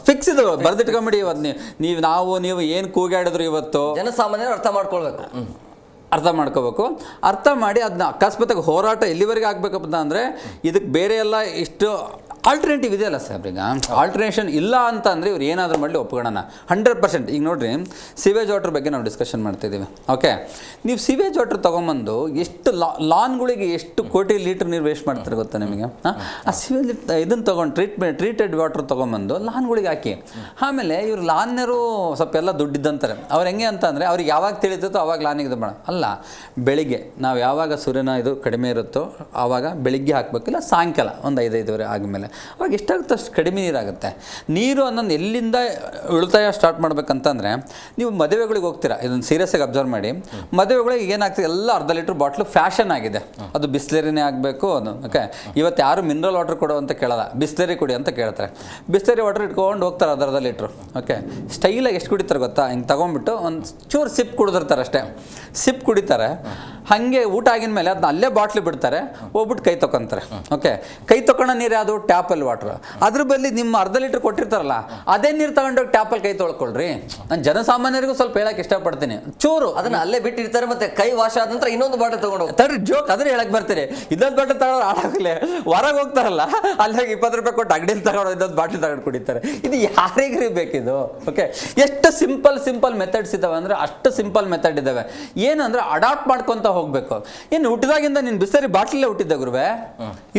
ಫಿಕ್ಸ್, ಇದು ಬರೆದಿಟ್ಕೊಂಬಿಡಿ. ಇವತ್ತು ನೀವು ಏನು ಕೂಗಾಡಿದ್ರು ಇವತ್ತು ಜನಸಾಮಾನ್ಯರು ಅರ್ಥ ಮಾಡ್ಕೊಳ್ಬೇಕು, ಅರ್ಥ ಮಾಡಿ ಅದನ್ನ ಅಕಸ್ಮಾತಾಗಿ ಹೋರಾಟ ಎಲ್ಲಿವರೆಗೆ ಆಗಬೇಕಪ್ಪ ಅಂದರೆ ಇದಕ್ಕೆ ಬೇರೆ ಎಲ್ಲ ಇಷ್ಟು ಆಲ್ಟರ್ನೇಟಿವ್ ಇದೆಯಲ್ಲ ಸರ್ ಈಗ ಆಲ್ಟರ್ನೇಷನ್ ಇಲ್ಲ ಅಂತ ಅಂದರೆ ಇವ್ರು ಏನಾದರೂ ಮಾಡಲಿ ಒಪ್ಕೊಳ್ಳೋಣ 100%. ಈಗ ನೋಡಿರಿ ಸಿವೇಜ್ ವಾಟರ್ ಬಗ್ಗೆ ನಾವು ಡಿಸ್ಕಷನ್ ಮಾಡ್ತಿದ್ದೀವಿ. ಓಕೆ, ನೀವು ಸಿವೇಜ್ ವಾಟರ್ ತೊಗೊಂಬಂದು ಎಷ್ಟು ಲಾನ್ಗಳಿಗೆ ಎಷ್ಟು ಕೋಟಿ ಲೀಟ್ರ್ ನೀರು ವೇಸ್ಟ್ ಮಾಡ್ತಾರೆ ಗೊತ್ತಾ ನಿಮಗೆ? ಆ ಸಿವೇಜ್ ಇದನ್ನು ತೊಗೊಂಡು ಟ್ರೀಟೆಡ್ ವಾಟರ್ ತೊಗೊಂಬಂದು ಲಾನ್ಗಳಿಗೆ ಹಾಕಿ, ಆಮೇಲೆ ಇವ್ರು ಲಾನ್ಯರು ಸ್ವಲ್ಪ ಎಲ್ಲ ದುಡ್ಡಿದ್ದಂತಾರೆ. ಅವ್ರು ಹೆಂಗೆ ಅಂತ ಅಂದರೆ ಅವ್ರಿಗೆ ಯಾವಾಗ ತಿಳಿದಿರುತ್ತೋ ಅವಾಗ ಲಾನಿಗೆ ಇದು ಮಾಡ ಅಲ್ಲ, ಬೆಳಿಗ್ಗೆ ನಾವು ಯಾವಾಗ ಸೂರ್ಯನ ಇದು ಕಡಿಮೆ ಇರುತ್ತೋ ಆವಾಗ ಬೆಳಿಗ್ಗೆ ಹಾಕಬೇಕಿಲ್ಲ, ಸಾಯಂಕಾಲ ಒಂದು 5-5:30 ಆದಮೇಲೆ ಅವಾಗ ಎಷ್ಟಾಗುತ್ತೆ ಅಷ್ಟು ಕಡಿಮೆ ನೀರಾಗುತ್ತೆ. ನೀರು ಅನ್ನೋದು ಎಲ್ಲಿಂದ ಉಳಿತಾಯ ಸ್ಟಾರ್ಟ್ ಮಾಡ್ಬೇಕಂತಂದರೆ, ನೀವು ಮದುವೆಗಳಿಗೆ ಹೋಗ್ತೀರಾ, ಇದನ್ನು ಸೀರಿಯಸ್ಸಾಗಿ ಅಬ್ಸರ್ವ್ ಮಾಡಿ. ಮದುವೆಗಳಿಗೆ ಏನಾಗ್ತದೆ, ಎಲ್ಲ ಅರ್ಧ ಲೀಟ್ರ್ ಬಾಟ್ಲು ಫ್ಯಾಷನ್ ಆಗಿದೆ, ಅದು ಬಿಸ್ಲೇರಿನೇ ಆಗಬೇಕು ಅದು. ಓಕೆ, ಇವತ್ತು ಯಾರು ಮಿನರಲ್ ವಾಟರ್ ಕೊಡೋ ಅಂತ ಕೇಳಲ್ಲ, ಬಿಸ್ಲೇರಿ ಕುಡಿ ಅಂತ ಕೇಳ್ತಾರೆ. ಬಿಸ್ಲೇರಿ ವಾಟರ್ ಇಟ್ಕೊಂಡು ಹೋಗ್ತಾರೆ ಅರ್ಧ ಲೀಟ್ರು. ಓಕೆ, ಸ್ಟೈಲಾಗಿ ಎಷ್ಟು ಕುಡಿತಾರೆ ಗೊತ್ತಾ, ಹಿಂಗೆ ತೊಗೊಂಡ್ಬಿಟ್ಟು ಒಂದು ಚೂರು ಸಿಪ್ ಕುಡಿದಿರ್ತಾರೆ ಅಷ್ಟೇ, ಸಿಪ್ ಕುಡಿತಾರೆ. ಹಾಗೆ ಊಟ ಆಗಿನ ಮೇಲೆ ಅದನ್ನ ಅಲ್ಲೇ ಬಾಟ್ಲಿ ಬಿಡ್ತಾರೆ, ಹೋಗ್ಬಿಟ್ಟು ಕೈ ತೊಗೊತಾರೆ. ಓಕೆ, ಕೈ ತೊಗೊಂಡ ನೀರು ಯಾವುದು, ಟ್ಯಾಪಲ್ಲಿ ವಾಟ್ರ್. ಅದ್ರ ಬದಲಿ ನಿಮ್ಮ ಅರ್ಧ ಲೀಟ್ರ್ ಕೊಟ್ಟಿರ್ತಾರಲ್ಲ ಅದೇ ನೀರು ತಗೊಂಡೋಗಿ ಟ್ಯಾಪಲ್ಲಿ ಕೈ ತೊಳ್ಕೊಳ್ರಿ. ನಾನು ಜನಸಾಮಾನ್ಯರಿಗೂ ಸ್ವಲ್ಪ ಹೇಳಕ್ಕೆ ಇಷ್ಟಪಡ್ತೀನಿ, ಚೂರು ಅದನ್ನ ಅಲ್ಲೇ ಬಿಟ್ಟಿರ್ತಾರೆ, ಮತ್ತೆ ಕೈ ವಾಶ್ ಆದ ನಂತರ ಇನ್ನೊಂದು ಬಾಟಲ್ ತಗೊಂಡು ತಡ್ರಿ ಜೋಕ್ ಅದನ್ನ ಹೇಳಕ್ ಬರ್ತೀನಿ. ಇನ್ನೊಂದು ಬಾಟಲ್ ತಗೊಳ್ಳೋದು ಹಾಳಾಗಲೇ, ಹೊರಗೆ ಹೋಗ್ತಾರಲ್ಲ ಅಲ್ಲಾಗಿ 20 ರೂಪಾಯಿ ಕೊಟ್ಟು ಅಂಗಡಿಯಲ್ಲಿ ತಗೊಳ್ಳೋ ಇನ್ನೊಂದು ಬಾಟ್ಲಿ ತಗೊಂಡು ಕುಡಿತಾರೆ. ಇದು ಯಾರಿಗ್ರಿ ಬೇಕಿದು? ಓಕೆ, ಎಷ್ಟು ಸಿಂಪಲ್ ಮೆಥಡ್ಸ್ ಇದ್ದಾವೆ ಅಂದರೆ ಅಷ್ಟು ಸಿಂಪಲ್ ಮೆಥಡ್ ಇದ್ದಾವೆ. ಏನಂದ್ರೆ ಅಡಾಪ್ಟ್ ಮಾಡ್ಕೊತ ಹೋಗ್ಬೇಕು. ಏನು ಹುಟ್ಟಿದಾಗಿಂದ ನೀನು ಬಿಸ್ಲರಿ ಬಾಟ್ಲಲ್ಲೇ ಹುಟ್ಟಿದ್ದ ಗುರುವೆ?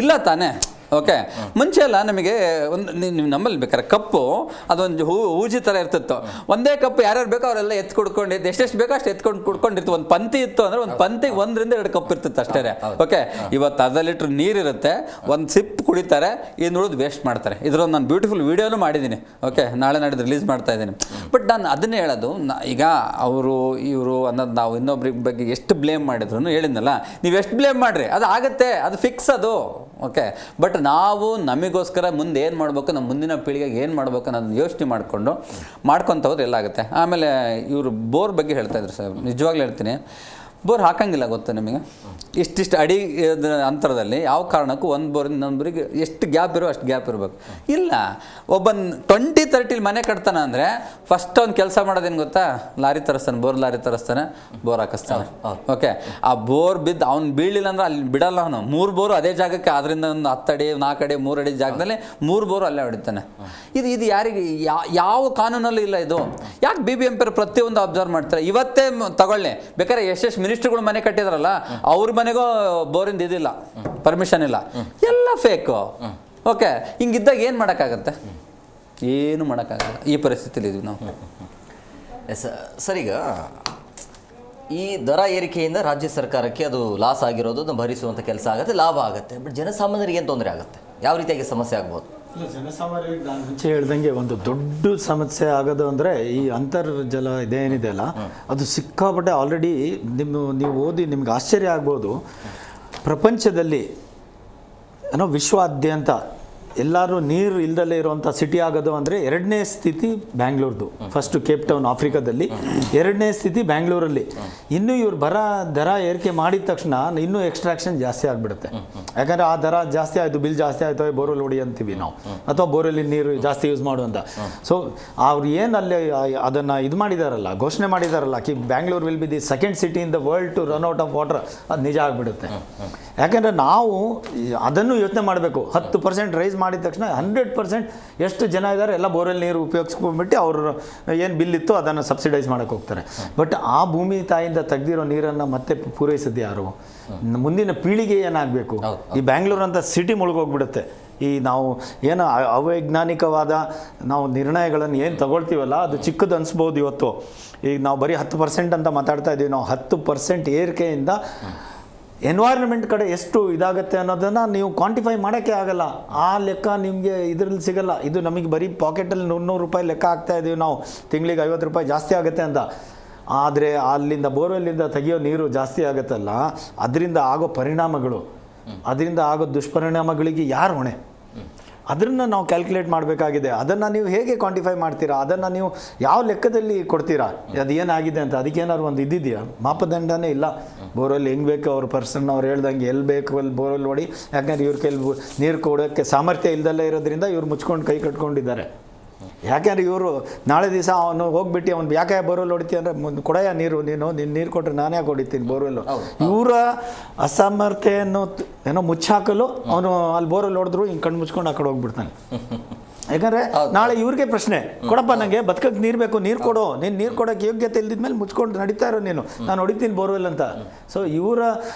ಇಲ್ಲ ತಾನೇ? ಓಕೆ, ಮುಂಚೆ ಎಲ್ಲ ನಮಗೆ ಒಂದು ನೀವು ನಮ್ಮಲ್ಲಿ ಬೇಕಾರೆ ಕಪ್ಪು ಅದೊಂದು ಹೂಜಿ ಥರ ಇರ್ತಿತ್ತು. ಒಂದೇ ಕಪ್ಪು ಯಾರ್ಯಾರು ಬೇಕೋ ಅವರೆಲ್ಲ ಎತ್ತು ಕುಡ್ಕೊಂಡಿದ್ದು, ಎಷ್ಟೆಷ್ಟು ಬೇಕೋ ಅಷ್ಟು ಎತ್ಕೊಂಡು ಕುಡ್ಕೊಂಡಿತ್ತು. ಒಂದು ಪಂಕ್ತಿ ಇತ್ತು ಅಂದರೆ ಒಂದು ಪಂಕ್ತಿಗೆ 1-2 ಕಪ್ ಇರ್ತಿತ್ತು ಅಷ್ಟೇ. ಓಕೆ, ಇವತ್ತು ಅರ್ಧ ಲೀಟ್ರ್ ನೀರಿರುತ್ತೆ, ಒಂದು ಸಿಪ್ ಕುಡಿತಾರೆ, ಇನ್ನು ಉಳಿದು ವೇಸ್ಟ್ ಮಾಡ್ತಾರೆ. ಇದರೊಂದು ನಾನು ಬ್ಯೂಟಿಫುಲ್ ವೀಡಿಯೋನು ಮಾಡಿದ್ದೀನಿ. ಓಕೆ, ನಾಳೆ ನಾಡಿದ್ದು ರಿಲೀಸ್ ಮಾಡ್ತಾ ಇದ್ದೀನಿ. ಬಟ್ ನಾನು ಅದನ್ನೇ ಹೇಳೋದು, ಈಗ ಅವರು ಇವರು ಅನ್ನೋದು ನಾವು ಇನ್ನೊಬ್ರಿಗೆ ಬಗ್ಗೆ ಎಷ್ಟು ಬ್ಲೇಮ್ ಮಾಡಿದ್ರು ಹೇಳಿದ್ನಲ್ಲ, ನೀವು ಎಷ್ಟು ಬ್ಲೇಮ್ ಮಾಡಿರಿ ಅದು ಆಗುತ್ತೆ, ಅದು ಫಿಕ್ಸ್ ಅದು. ಓಕೆ, ಬಟ್ ನಾವು ನಮಗೋಸ್ಕರ ಮುಂದೆ ಏನು ಮಾಡಬೇಕು, ನಮ್ಮ ಮುಂದಿನ ಪೀಳಿಗೆಗೆ ಏನು ಮಾಡಬೇಕು ಅನ್ನೋದನ್ನ ಯೋಚನೆ ಮಾಡ್ಕೊತ ಹೋದ್ರೆ ಎಲ್ಲ ಆಗುತ್ತೆ. ಆಮೇಲೆ ಇವರು ಬೋರ್ ಬಗ್ಗೆ ಹೇಳ್ತಾ ಇದ್ರು ಸರ್, ನಿಜವಾಗ್ಲೂ ಹೇಳ್ತೀನಿ, ಬೋರ್ ಹಾಕಂಗಿಲ್ಲ ಗೊತ್ತಾ ನಿಮಗೆ? ಇಷ್ಟಿಷ್ಟು ಅಡಿ ಅಂತರದಲ್ಲಿ ಯಾವ ಕಾರಣಕ್ಕೂ ಒಂದು ಬೋರಿಂದ ಇನ್ನೊಂದು ಬೋರಿಗೆ ಎಷ್ಟು ಗ್ಯಾಪ್ ಇರೋ ಅಷ್ಟು ಗ್ಯಾಪ್ ಇರಬೇಕು. ಇಲ್ಲ, ಒಬ್ಬ 20-30 ಮನೆ ಕಟ್ತಾನೆ ಅಂದರೆ ಫಸ್ಟ್ ಅವ್ನು ಕೆಲಸ ಮಾಡೋದೇನು ಗೊತ್ತಾ, ಲಾರಿ ತರಿಸ್ತಾನೆ, ಬೋರ್ ಲಾರಿ ತರಿಸ್ತಾನೆ, ಬೋರ್ ಹಾಕಿಸ್ತಾನೆ. ಓಕೆ, ಆ ಬೋರ್ ಬಿದ್ದು ಅವ್ನು ಬೀಳಿಲ್ಲ ಅಂದ್ರೆ ಅಲ್ಲಿ ಬಿಡಲ್ಲ ಅವನು. 3 ಬೋರು ಅದೇ ಜಾಗಕ್ಕೆ, ಅದರಿಂದ ಒಂದು 10 ಅಡಿ 4 ಅಡಿ 3 ಅಡಿ ಜಾಗದಲ್ಲಿ 3 ಬೋರು ಅಲ್ಲೇ ಹೊಡಿತಾನೆ. ಇದು ಯಾರಿಗೆ ಯಾವ ಕಾನೂನಲ್ಲೂ ಇಲ್ಲ. ಇದು ಯಾಕೆ BBMP ಪ್ರತಿಯೊಂದು ಅಬ್ಸರ್ವ್ ಮಾಡ್ತಾರೆ? ಇವತ್ತೇ ತಗೊಳ್ಳಿ, ಬೇಕಾದ್ರೆ ಎಷ್ಟು ಮಿನಿಸ್ಟ್ರುಗಳು ಮನೆ ಕಟ್ಟಿದಾರಲ್ಲ ಅವ್ರ ಮನೆಗೂ ಬೋರಿಂದ ಇದಿಲ್ಲ, ಪರ್ಮಿಷನ್ ಇಲ್ಲ, ಎಲ್ಲ ಫೇಕು. ಓಕೆ, ಹಿಂಗಿದ್ದಾಗ ಏನು ಮಾಡೋಕ್ಕಾಗತ್ತೆ? ಏನು ಮಾಡೋಕ್ಕಾಗಲ್ಲ. ಈ ಪರಿಸ್ಥಿತಿಲಿ ಇದೀವಿ ನಾವು. ಸರ್, ಈಗ ಈ ದರ ಏರಿಕೆಯಿಂದ ರಾಜ್ಯ ಸರ್ಕಾರಕ್ಕೆ ಅದು ಲಾಸ್ ಆಗಿರೋದು, ಅದನ್ನು ಭರಿಸುವಂಥ ಕೆಲಸ ಆಗುತ್ತೆ, ಲಾಭ ಆಗುತ್ತೆ. ಬಟ್ ಜನಸಾಮಾನ್ಯರಿಗೆ ಏನು ತೊಂದರೆ ಆಗುತ್ತೆ? ಯಾವ ರೀತಿಯಾಗಿ ಸಮಸ್ಯೆ ಆಗ್ಬೋದು? ಜನಸಾಮಾನ್ಯರಿಗೆ ನಾನು ಮುಂಚೆ ಹೇಳ್ದಂಗೆ ಒಂದು ದೊಡ್ಡ ಸಮಸ್ಯೆ ಆಗೋದು ಅಂದರೆ ಈ ಅಂತರ್ಜಲ ಇದೇನಿದೆ ಅಲ್ಲ, ಅದು ಸಿಕ್ಕಾಪಟ್ಟೆ ಆಲ್ರೆಡಿ ನೀವು ಓದಿ ನಿಮ್ಗೆ ಆಶ್ಚರ್ಯ ಆಗ್ಬೋದು. ಪ್ರಪಂಚದಲ್ಲಿ ಏನೋ ವಿಶ್ವಾದ್ಯಂತ ಎಲ್ಲರೂ ನೀರು ಇಲ್ದಲೇ ಇರುವಂಥ ಸಿಟಿ ಆಗೋದು ಅಂದರೆ 2ನೇ ಸ್ಥಿತಿ ಬ್ಯಾಂಗ್ಳೂರ್ದು. ಫಸ್ಟು ಕೇಪ್ ಟೌನ್ ಆಫ್ರಿಕಾದಲ್ಲಿ, 2ನೇ ಸ್ಥಿತಿ ಬ್ಯಾಂಗ್ಳೂರಲ್ಲಿ. ಇನ್ನೂ ಇವ್ರು ದರ ಏರಿಕೆ ಮಾಡಿದ ತಕ್ಷಣ ಇನ್ನೂ ಎಕ್ಸ್ಟ್ರಾಕ್ಷನ್ ಜಾಸ್ತಿ ಆಗಿಬಿಡುತ್ತೆ. ಯಾಕಂದರೆ ಆ ದರ ಜಾಸ್ತಿ ಆಯಿತು, ಬಿಲ್ ಜಾಸ್ತಿ ಆಯಿತು, ಬೋರ್ವೆಲ್ ಹೊಡಿ ಅಂತೀವಿ ನಾವು, ಅಥವಾ ಬೋರ್ವೆಲ್ಲಿ ನೀರು ಜಾಸ್ತಿ ಯೂಸ್ ಮಾಡುವಂಥ. ಸೊ ಅವ್ರು ಏನು ಅಲ್ಲಿ ಅದನ್ನು ಇದು ಮಾಡಿದಾರಲ್ಲ, ಘೋಷಣೆ ಮಾಡಿದಾರಲ್ಲ, Bangalore will be the second city in the world to run out of water, ಅದು ನಿಜ ಆಗಿಬಿಡುತ್ತೆ. ಯಾಕೆಂದರೆ ನಾವು ಅದನ್ನು ಯೋಚನೆ ಮಾಡಬೇಕು. 10% ರೈಸ್ ಮಾಡಿದ ತಕ್ಷಣ 100% ಎಷ್ಟು ಜನ ಇದ್ದಾರೆ ಎಲ್ಲ ಬೋರ್ವೆಲ್ ನೀರು ಉಪಯೋಗಿಸ್ಕೊಂಡ್ಬಿಟ್ಟು ಅವರು ಏನು ಬಿಲ್ ಇತ್ತು ಅದನ್ನು ಸಬ್ಸಿಡೈಸ್ ಮಾಡೋಕ್ಕೆ ಹೋಗ್ತಾರೆ. ಬಟ್ ಆ ಭೂಮಿ ತಾಯಿಯಿಂದ ತೆಗೆದಿರೋ ನೀರನ್ನು ಮತ್ತೆ ಪೂರೈಸಿದ್ದು ಯಾರು? ಮುಂದಿನ ಪೀಳಿಗೆ ಏನಾಗಬೇಕು? ಈ ಬ್ಯಾಂಗ್ಳೂರ್ ಅಂತ ಸಿಟಿ ಮುಳುಗೋಗ್ಬಿಡುತ್ತೆ. ಈ ನಾವು ಏನು ಅವೈಜ್ಞಾನಿಕವಾದ ನಾವು ನಿರ್ಣಯಗಳನ್ನು ಏನು ತಗೊಳ್ತೀವಲ್ಲ, ಅದು ಚಿಕ್ಕದು ಅನಿಸ್ಬೋದು ಇವತ್ತು. ಈಗ ನಾವು ಬರೀ 10% ಅಂತ ಮಾತಾಡ್ತಾ ಇದ್ದೀವಿ. ನಾವು 10% ಏರಿಕೆಯಿಂದ ಎನ್ವೈರ್ಮೆಂಟ್ ಕಡೆ ಎಷ್ಟು ಇದಾಗುತ್ತೆ ಅನ್ನೋದನ್ನು ನೀವು ಕ್ವಾಂಟಿಫೈ ಮಾಡೋಕ್ಕೆ ಆಗಲ್ಲ. ಆ ಲೆಕ್ಕ ನಿಮಗೆ ಇದರಲ್ಲಿ ಸಿಗಲ್ಲ. ಇದು ನಮಗೆ ಬರೀ ಪಾಕೆಟಲ್ಲಿ 100 ರೂಪಾಯಿ ಲೆಕ್ಕ ಹಾಕ್ತಾ ಇದ್ದೀವಿ ನಾವು, ತಿಂಗಳಿಗೆ 50 ರೂಪಾಯಿ ಜಾಸ್ತಿ ಆಗುತ್ತೆ ಅಂತ. ಆದರೆ ಅಲ್ಲಿಂದ ಬೋರ್ವೆಲ್ಲಿಂದ ತೆಗಿಯೋ ನೀರು ಜಾಸ್ತಿ ಆಗುತ್ತಲ್ಲ, ಅದರಿಂದ ಆಗೋ ಪರಿಣಾಮಗಳು, ಅದರಿಂದ ಆಗೋ ದುಷ್ಪರಿಣಾಮಗಳಿಗೆ ಯಾರು ಹೊಣೆ? ಅದನ್ನು ನಾವು ಕ್ಯಾಲ್ಕುಲೇಟ್ ಮಾಡಬೇಕಾಗಿದೆ. ಅದನ್ನು ನೀವು ಹೇಗೆ ಕ್ವಾಂಟಿಫೈ ಮಾಡ್ತೀರಾ? ಅದನ್ನು ನೀವು ಯಾವ ಲೆಕ್ಕದಲ್ಲಿ ಕೊಡ್ತೀರಾ? ಅದು ಏನಾಗಿದೆ ಅಂತ ಅದಕ್ಕೇನಾದ್ರು ಒಂದು ಇದ್ದಿದೆಯಾ? ಮಾಪದಂಡನೇ ಇಲ್ಲ. ಬೋರ್ವೆಲ್ ಹೆಂಗೆ ಬೇಕು ಅವ್ರ ಪರ್ಸನ್ ಅವ್ರು ಹೇಳ್ದಂಗೆ ಎಲ್ಲಿ ಬೇಕು ಅಲ್ಲಿ ಬೋರ್ವೆಲ್ ಹೊಡಿ. ಯಾಕಂದರೆ ಇವ್ರ ಕೈಲಿ ನೀರು ಕೊಡೋಕ್ಕೆ ಸಾಮರ್ಥ್ಯ ಇಲ್ದಲ್ಲೇ ಇರೋದ್ರಿಂದ ಇವ್ರು ಮುಚ್ಕೊಂಡು ಕೈ ಕಟ್ಕೊಂಡಿದ್ದಾರೆ. ಯಾಕೆಂದ್ರೆ ಇವರು ನಾಳೆ ದಿವಸ ಅವನು ಹೋಗ್ಬಿಟ್ಟು ಅವ್ನು ಯಾಕೆ ಬೋರ್ವೆಲ್ ಹೊಡಿತೀಯ ಅಂದರೆ ಕೊಡೆಯ ನೀರು ನೀರು ಕೊಟ್ಟರೆ ನಾನೇ ಯಾಕೆ ಹೊಡಿತೀನಿ ಬೋರ್ವೆಲ್ಲು. ಇವರ ಅಸಮರ್ಥೆಯನ್ನು ಏನೋ ಮುಚ್ಚಾಕಲು ಅವನು ಅಲ್ಲಿ ಬೋರ್ವೆಲ್ ಹೊಡೆದ್ರು ಹಿಂಗೆ ಕಣ್ಣು ಮುಚ್ಕೊಂಡು ಆ ಕಡೆ ಹೋಗ್ಬಿಡ್ತಾನೆ. ಯಾಕಂದರೆ ನಾಳೆ ಇವ್ರಿಗೆ ಪ್ರಶ್ನೆ, ಕೊಡಪ್ಪ ನನಗೆ ಬದುಕಕ್ಕೆ ನೀರು ಬೇಕು, ನೀರು ಕೊಡು, ನೀನು ನೀರು ಕೊಡೋಕ್ಕೆ ಯೋಗ್ಯತೆ ಇಲ್ದಿದ್ಮೇಲೆ ಮುಚ್ಕೊಂಡು ನಡೀತಾ ಇರೋ ನೀನು, ನಾನು ಹೊಡಿತೀನಿ ಬೋರ್ವೆಲ್ ಅಂತ. ಸೊ ಇವರ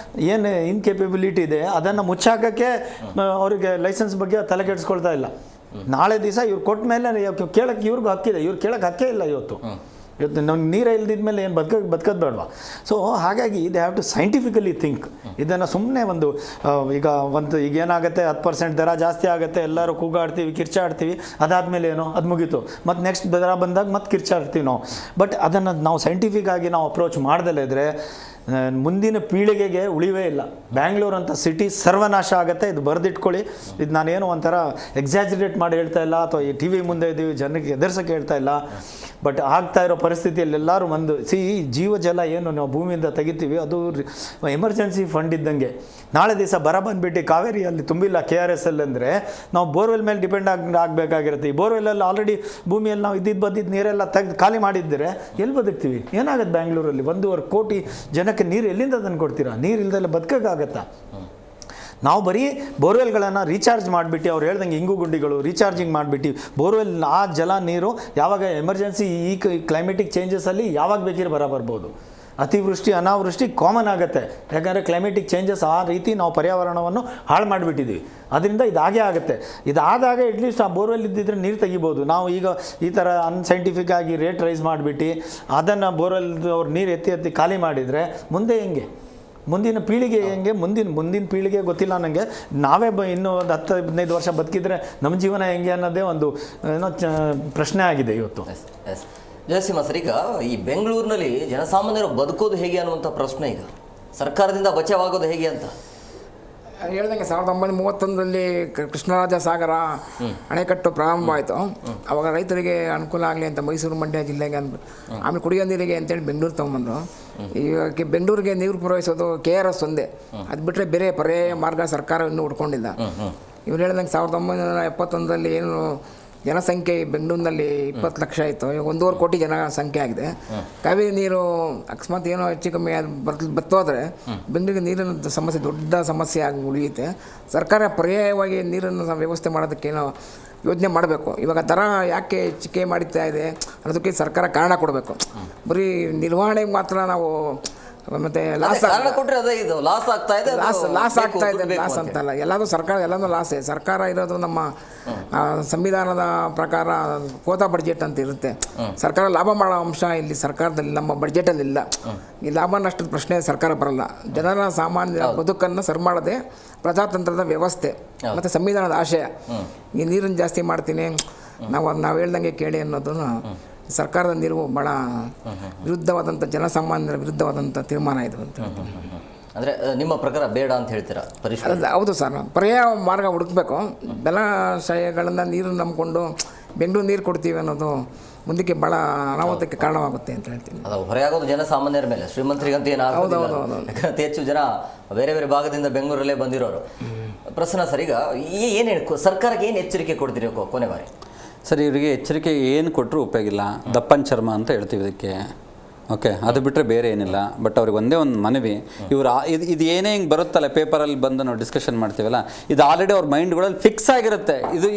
ಏನು ಇನ್ಕೇಪಬಿಲಿಟಿ ಇದೆ ಅದನ್ನು ಮುಚ್ಚಾಕಕ್ಕೆ ಅವರಿಗೆ ಲೈಸೆನ್ಸ್ ಬಗ್ಗೆ ತಲೆ ಕೆಡಿಸ್ಕೊಳ್ತಾ ಇಲ್ಲ. ನಾಳೆ ದಿವಸ ಇವ್ರು ಕೊಟ್ಟ ಮೇಲೆ ಕೇಳಕ್ಕೆ ಇವ್ರಿಗೂ ಹಕ್ಕಿದೆ, ಇವ್ರು ಕೇಳಕ್ಕೆ ಹಕ್ಕೇ ಇಲ್ಲ ಇವತ್ತು ನಮ್ಗೆ ನೀರೇ ಇಲ್ದಿದ್ಮೇಲೆ ಏನು ಬದುಕೋದು ಬೇಡವಾ. ಸೊ ಹಾಗಾಗಿ they have to scientifically think. ಇದನ್ನು ಸುಮ್ಮನೆ ಈಗ ಏನಾಗುತ್ತೆ 10% ದರ ಜಾಸ್ತಿ ಆಗುತ್ತೆ, ಎಲ್ಲರೂ ಕೂಗಾಡ್ತೀವಿ, ಕಿರ್ಚಾಡ್ತೀವಿ, ಅದಾದಮೇಲೆ ಏನೋ ಅದು ಮುಗೀತು, ಮತ್ತು ನೆಕ್ಸ್ಟ್ ದರ ಬಂದಾಗ ಮತ್ತೆ ಕಿರ್ಚಾಡ್ತೀವಿ ನಾವು. ಬಟ್ ಅದನ್ನು ನಾವು ಸೈಂಟಿಫಿಕ್ ಆಗಿ ನಾವು ಅಪ್ರೋಚ್ ಮಾಡ್ದಲೇ ಇದ್ದರೆ ಮುಂದಿನ ಪೀಳಿಗೆಗೆ ಉಳಿವೇ ಇಲ್ಲ. ಬ್ಯಾಂಗ್ಳೂರು ಅಂತ ಸಿಟಿ ಸರ್ವನಾಶ ಆಗುತ್ತೆ. ಇದು ಬರೆದಿಟ್ಕೊಳ್ಳಿ. ಇದು ನಾನೇನು ಒಂಥರ ಎಕ್ಸಾಜರೇಟ್ ಮಾಡಿ ಹೇಳ್ತಾ ಇಲ್ಲ ಅಥವಾ ಈ ಟಿ ವಿ ಮುಂದೆ ಇದ್ದೀವಿ ಜನರಿಗೆ ಎದುರ್ಸೋಕ್ಕೆ ಹೇಳ್ತಾ ಇಲ್ಲ. ಬಟ್ ಆಗ್ತಾ ಇರೋ ಪರಿಸ್ಥಿತಿಯಲ್ಲಿ ಎಲ್ಲರೂ ಜೀವ ಜಲ ಏನು ನಾವು ಭೂಮಿಯಿಂದ ತೆಗಿತೀವಿ ಅದು ಎಮರ್ಜೆನ್ಸಿ ಫಂಡ್ ಇದ್ದಂಗೆ. ನಾಳೆ ದಿವಸ ಬರ ಬಂದುಬಿಟ್ಟು ಕಾವೇರಿಯಲ್ಲಿ ತುಂಬಿಲ್ಲ KRSL ಅಂದರೆ ನಾವು ಬೋರ್ವೆಲ್ ಮೇಲೆ ಡಿಪೆಂಡ್ ಆಗಬೇಕಾಗಿರುತ್ತೆ. ಈ ಬೋರ್ವೆಲ್ಲಲ್ಲಿ ಆಲ್ರೆಡಿ ಭೂಮಿಯಲ್ಲಿ ನಾವು ಬಂದಿದ್ದು ನೀರೆಲ್ಲ ತೆಗೆದು ಖಾಲಿ ಮಾಡಿದ್ದರೆ ಎಲ್ಲಿ ಬದುಕ್ತೀವಿ? ಏನಾಗುತ್ತೆ ಬ್ಯಾಂಗ್ಳೂರಲ್ಲಿ 1.25 ಕೋಟಿ ಜನಕ್ಕೆ ನೀರು ಎಲ್ಲಿಂದ ತಂದು ಕೊಡ್ತೀರಾ? ನೀರು ಇಲ್ದೆಲ್ಲ ಬದುಕೋಕ್ಕಾಗತ್ತಾ? ನಾವು ಬರೀ ಬೋರ್ವೆಲ್ಗಳನ್ನು ರೀಚಾರ್ಜ್ ಮಾಡಿಬಿಟ್ಟು ಅವ್ರು ಹೇಳ್ದಂಗೆ ಇಂಗು ಗುಂಡಿಗಳು ರೀಚಾರ್ಜಿಂಗ್ ಮಾಡಿಬಿಟ್ಟು ಬೋರ್ವೆಲ್ ಆ ಜಲ ನೀರು ಯಾವಾಗ ಎಮರ್ಜೆನ್ಸಿ ಈ ಕ್ಲೈಮೆಟಿಕ್ ಚೇಂಜಸಲ್ಲಿ ಯಾವಾಗ ಬೇಕಿರೋ ಬರ್ಬೋದು. ಅತಿವೃಷ್ಟಿ ಅನಾವೃಷ್ಟಿ ಕಾಮನ್ ಆಗುತ್ತೆ. ಯಾಕಂದರೆ ಕ್ಲೈಮೆಟಿಕ್ ಚೇಂಜಸ್ ಆ ರೀತಿ ನಾವು ಪರ್ಯಾವರಣವನ್ನು ಹಾಳು ಮಾಡಿಬಿಟ್ಟಿದ್ದೀವಿ. ಅದರಿಂದ ಇದಾಗೇ ಆಗುತ್ತೆ. ಇದಾದಾಗ ಅಟ್ಲೀಸ್ಟ್ ಆ ಬೋರ್ವೆಲ್ ಇದ್ದಿದ್ರೆ ನೀರು ತೆಗಿಬೋದು. ನಾವು ಈಗ ಈ ಥರ ಅನ್ಸೈಂಟಿಫಿಕ್ ಆಗಿ ರೇಟ್ ರೈಸ್ ಮಾಡಿಬಿಟ್ಟು ಅದನ್ನು ಬೋರ್ವೆಲ್ ಅವ್ರು ನೀರು ಎತ್ತಿ ಖಾಲಿ ಮಾಡಿದರೆ ಮುಂದೆ ಹೆಂಗೆ? ಮುಂದಿನ ಪೀಳಿಗೆ ಹೆಂಗೆ? ಮುಂದಿನ ಪೀಳಿಗೆ ಗೊತ್ತಿಲ್ಲ ನನಗೆ. ನಾವೇ ಇನ್ನೂ ಒಂದು 10-15 ವರ್ಷ ಬದುಕಿದ್ರೆ ನಮ್ಮ ಜೀವನ ಹೆಂಗೆ ಅನ್ನೋದೇ ಒಂದು ಏನೋ ಪ್ರಶ್ನೆ ಆಗಿದೆ ಇವತ್ತು. ಜಯಸಿಂಹ ಸರ್, ಈಗ ಈ ಬೆಂಗಳೂರಿನಲ್ಲಿ ಜನಸಾಮಾನ್ಯರು ಬದುಕೋದು ಹೇಗೆ ಅನ್ನುವಂಥ ಪ್ರಶ್ನೆ ಈಗ ಸರ್ಕಾರದಿಂದ ಬಚಾವಾಗೋದು ಹೇಗೆ ಅಂತ ಹೇಳ್ದಂಗೆ 1931ರಲ್ಲಿ ಕೃಷ್ಣರಾಜ ಸಾಗರ ಅಣೆಕಟ್ಟು ಪ್ರಾರಂಭ ಆಯಿತು. ಅವಾಗ ರೈತರಿಗೆ ಅನುಕೂಲ ಆಗಲಿ ಅಂತ ಮೈಸೂರು ಮಂಡ್ಯ ಜಿಲ್ಲೆಗೆ ಆಮೇಲೆ ಕುಡಿಯೋ ನೀರಿಗೆ ಅಂತೇಳಿ ಬೆಂಗಳೂರು ತೊಗೊಂಬಂದರು. ಈಗ ಬೆಂಗಳೂರಿಗೆ ನೀರು ಪೂರೈಸೋದು KRS ಒಂದೇ. ಅದು ಬಿಟ್ಟರೆ ಬೇರೆ ಪರ್ಯಾಯ ಮಾರ್ಗ ಸರ್ಕಾರ ಇನ್ನೂ ಹುಡ್ಕೊಂಡಿಲ್ಲ. ಇವ್ರು ಹೇಳ್ದಂಗೆ 1971ರಲ್ಲಿ ಏನು ಜನಸಂಖ್ಯೆ ಬೆಂಗಳೂರಿನಲ್ಲಿ 20 ಲಕ್ಷ ಇತ್ತು, ಈಗ 1.25 ಕೋಟಿ ಜನಸಂಖ್ಯೆ ಆಗಿದೆ. ಕಾವೇರಿ ನೀರು ಅಕಸ್ಮಾತ್ ಏನೋ ಹೆಚ್ಚು ಕಮ್ಮಿ ಬತ್ತೋದ್ರೆ ಬೆಂಗಳೂರಿಗೆ ನೀರಿನ ಸಮಸ್ಯೆ ದೊಡ್ಡ ಸಮಸ್ಯೆ ಆಗಿ ಉಳಿಯುತ್ತೆ. ಸರ್ಕಾರ ಪರ್ಯಾಯವಾಗಿ ನೀರನ್ನು ವ್ಯವಸ್ಥೆ ಮಾಡೋದಕ್ಕೇನೋ ಯೋಜನೆ ಮಾಡಬೇಕು. ಇವಾಗ ದರ ಯಾಕೆ ಹೆಚ್ಚಿಗೆ ಮಾಡಿತಾ ಇದೆ ಅನ್ನೋದಕ್ಕೆ ಸರ್ಕಾರ ಕಾರಣ ಕೊಡಬೇಕು. ಬರೀ ನಿರ್ವಹಣೆಗೆ ಮಾತ್ರ ನಾವು ಮತ್ತೆ ಲಾಸ್ ಆಗ್ತಾ ಇದೆ ಲಾಸ್ ಅಂತಲ್ಲ, ಎಲ್ಲದೂ ಸರ್ಕಾರ ಎಲ್ಲನೂ ಲಾಸೇ. ಸರ್ಕಾರ ಇರೋದು ನಮ್ಮ ಸಂವಿಧಾನದ ಪ್ರಕಾರ ಕೋತಾ ಬಡ್ಜೆಟ್ ಅಂತ ಇರುತ್ತೆ. ಸರ್ಕಾರ ಲಾಭ ಮಾಡೋ ಅಂಶ ಇಲ್ಲಿ ಸರ್ಕಾರದಲ್ಲಿ ನಮ್ಮ ಬಡ್ಜೆಟಲ್ಲಿ ಇಲ್ಲ. ಈ ಲಾಭ ನಷ್ಟದ ಪ್ರಶ್ನೆ ಸರ್ಕಾರ ಬರಲ್ಲ. ಜನರ ಸಾಮಾನ್ಯ ಬದುಕನ್ನು ಸರಿ ಮಾಡದೆ ಪ್ರಜಾತಂತ್ರದ ವ್ಯವಸ್ಥೆ ಮತ್ತು ಸಂವಿಧಾನದ ಆಶಯ ಈ ನೀರನ್ನು ಜಾಸ್ತಿ ಮಾಡ್ತೀನಿ ನಾವು ಹೇಳ್ದಂಗೆ ಕೇಳಿ ಅನ್ನೋದನ್ನು ಸರ್ಕಾರದ ನಿಲುವು ಭಾಳ ವಿರುದ್ಧವಾದಂಥ ಜನಸಾಮಾನ್ಯರ ವಿರುದ್ಧವಾದಂಥ ತೀರ್ಮಾನ ಇದು ಅಂತ. ಅಂದರೆ ನಿಮ್ಮ ಪ್ರಕಾರ ಬೇಡ ಅಂತ ಹೇಳ್ತೀರಾ? ಹೌದು ಸರ್, ಪರ್ಯಾಯ ಮಾರ್ಗ ಹುಡುಕಬೇಕು. ಜಲಾಶಯಗಳನ್ನು ನೀರು ನಂಬಿಕೊಂಡು ಬೆಂಗಳೂರು ನೀರು ಕೊಡ್ತೀವಿ ಅನ್ನೋದು ಮುಂದಕ್ಕೆ ಭಾಳ ಅನಾಹುತಕ್ಕೆ ಕಾರಣವಾಗುತ್ತೆ ಅಂತ ಹೇಳ್ತೀನಿ. ಅದು ಹೊರೆಯಾಗೋದು ಜನಸಾಮಾನ್ಯರ ಮೇಲೆ, ಶ್ರೀಮಂತರಿಗಂತ ಏನಾಗೋದಿಲ್ಲ. ಅತಿ ಹೆಚ್ಚು ಜನ ಬೇರೆ ಬೇರೆ ಭಾಗದಿಂದ ಬೆಂಗಳೂರಲ್ಲೇ ಬಂದಿರೋರು. ಪ್ರಶ್ನೆ ಸರ್, ಈಗ ಏನು ಸರ್ಕಾರಕ್ಕೆ ಏನು ಎಚ್ಚರಿಕೆ ಕೊಡ್ತೀರಿ ಕೊನೆ ಬಾರಿ? ಸರ್, ಇವರಿಗೆ ಎಚ್ಚರಿಕೆ ಏನು ಕೊಟ್ಟರು ಉಪಯೋಗಿಲ್ಲ. ದಪ್ಪನ್ ಚರ್ಮ ಅಂತ ಹೇಳ್ತೀವಿ ಇದಕ್ಕೆ. ಓಕೆ, ಅದು ಬಿಟ್ಟರೆ ಬೇರೆ ಏನಿಲ್ಲ. ಬಟ್ ಅವ್ರಿಗೆ ಒಂದೇ ಒಂದು ಮನವಿ, ಇವರು ಇದು ಏನೇ ಹಿಂಗೆ ಬರುತ್ತಲ್ಲ ಪೇಪರಲ್ಲಿ ಬಂದು ನಾವು ಡಿಸ್ಕಷನ್ ಮಾಡ್ತೀವಲ್ಲ, ಇದು ಆಲ್ರೆಡಿ ಅವ್ರ ಮೈಂಡ್ಗಳಲ್ಲಿ ಫಿಕ್ಸ್ ಆಗಿರುತ್ತೆ. ಇದು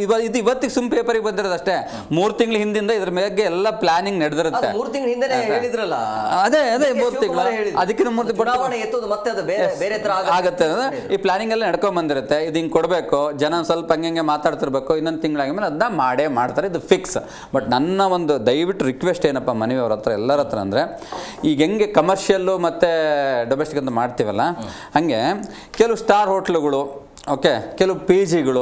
ಇವತ್ತಿಗೆ ಸುಮ್ ಪೇಪರಿಗೆ ಬಂದಿರೋದು ಅಷ್ಟೇ. 3 ತಿಂಗಳ ಹಿಂದಿಂದ ಇದ್ರ ಮೇಲೆ ಎಲ್ಲ ಪ್ಲಾನಿಂಗ್ ನಡೆದಿರುತ್ತೆ. 3 ತಿಂಗಳ ಹಿಂದೆ ಹೇಳಿದ್ರಲ್ಲ, ಅದೇ 3 ತಿಂಗಳು ಅದಕ್ಕಿಂತ 3 ಆಗುತ್ತೆ. ಈ ಪ್ಲಾನಿಂಗ್ ಎಲ್ಲ ನಡ್ಕೊಂಡ್ ಬಂದಿರುತ್ತೆ. ಇದು ಹಿಂಗೆ ಕೊಡಬೇಕು, ಜನ ಸ್ವಲ್ಪ ಹಂಗೆ ಮಾತಾಡ್ತಿರ್ಬೇಕು, ಇನ್ನೊಂದು ತಿಂಗಳಾಗಿದ್ಮೇಲೆ ಅದನ್ನ ಮಾಡೇ ಮಾಡ್ತಾರೆ, ಇದು ಫಿಕ್ಸ್. ಬಟ್ ನನ್ನ ಒಂದು ದಯವಿಟ್ಟು ರಿಕ್ವೆಸ್ಟ್ ಏನಪ್ಪ ಮನವಿ ಅವ್ರ ಹತ್ರ ಎಲ್ಲರ ಹತ್ರ ಅಂದರೆ, ಈಗ ಹೆಂಗೆ ಕಮರ್ಷಿಯಲ್ಲು ಮತ್ತು ಡೊಮೆಸ್ಟಿಕ್ ಅಂತ ಮಾಡ್ತೀವಲ್ಲ, ಹಾಗೆ ಕೆಲವು ಸ್ಟಾರ್ ಹೋಟ್ಲುಗಳು, ಓಕೆ, ಕೆಲವು PGಗಳು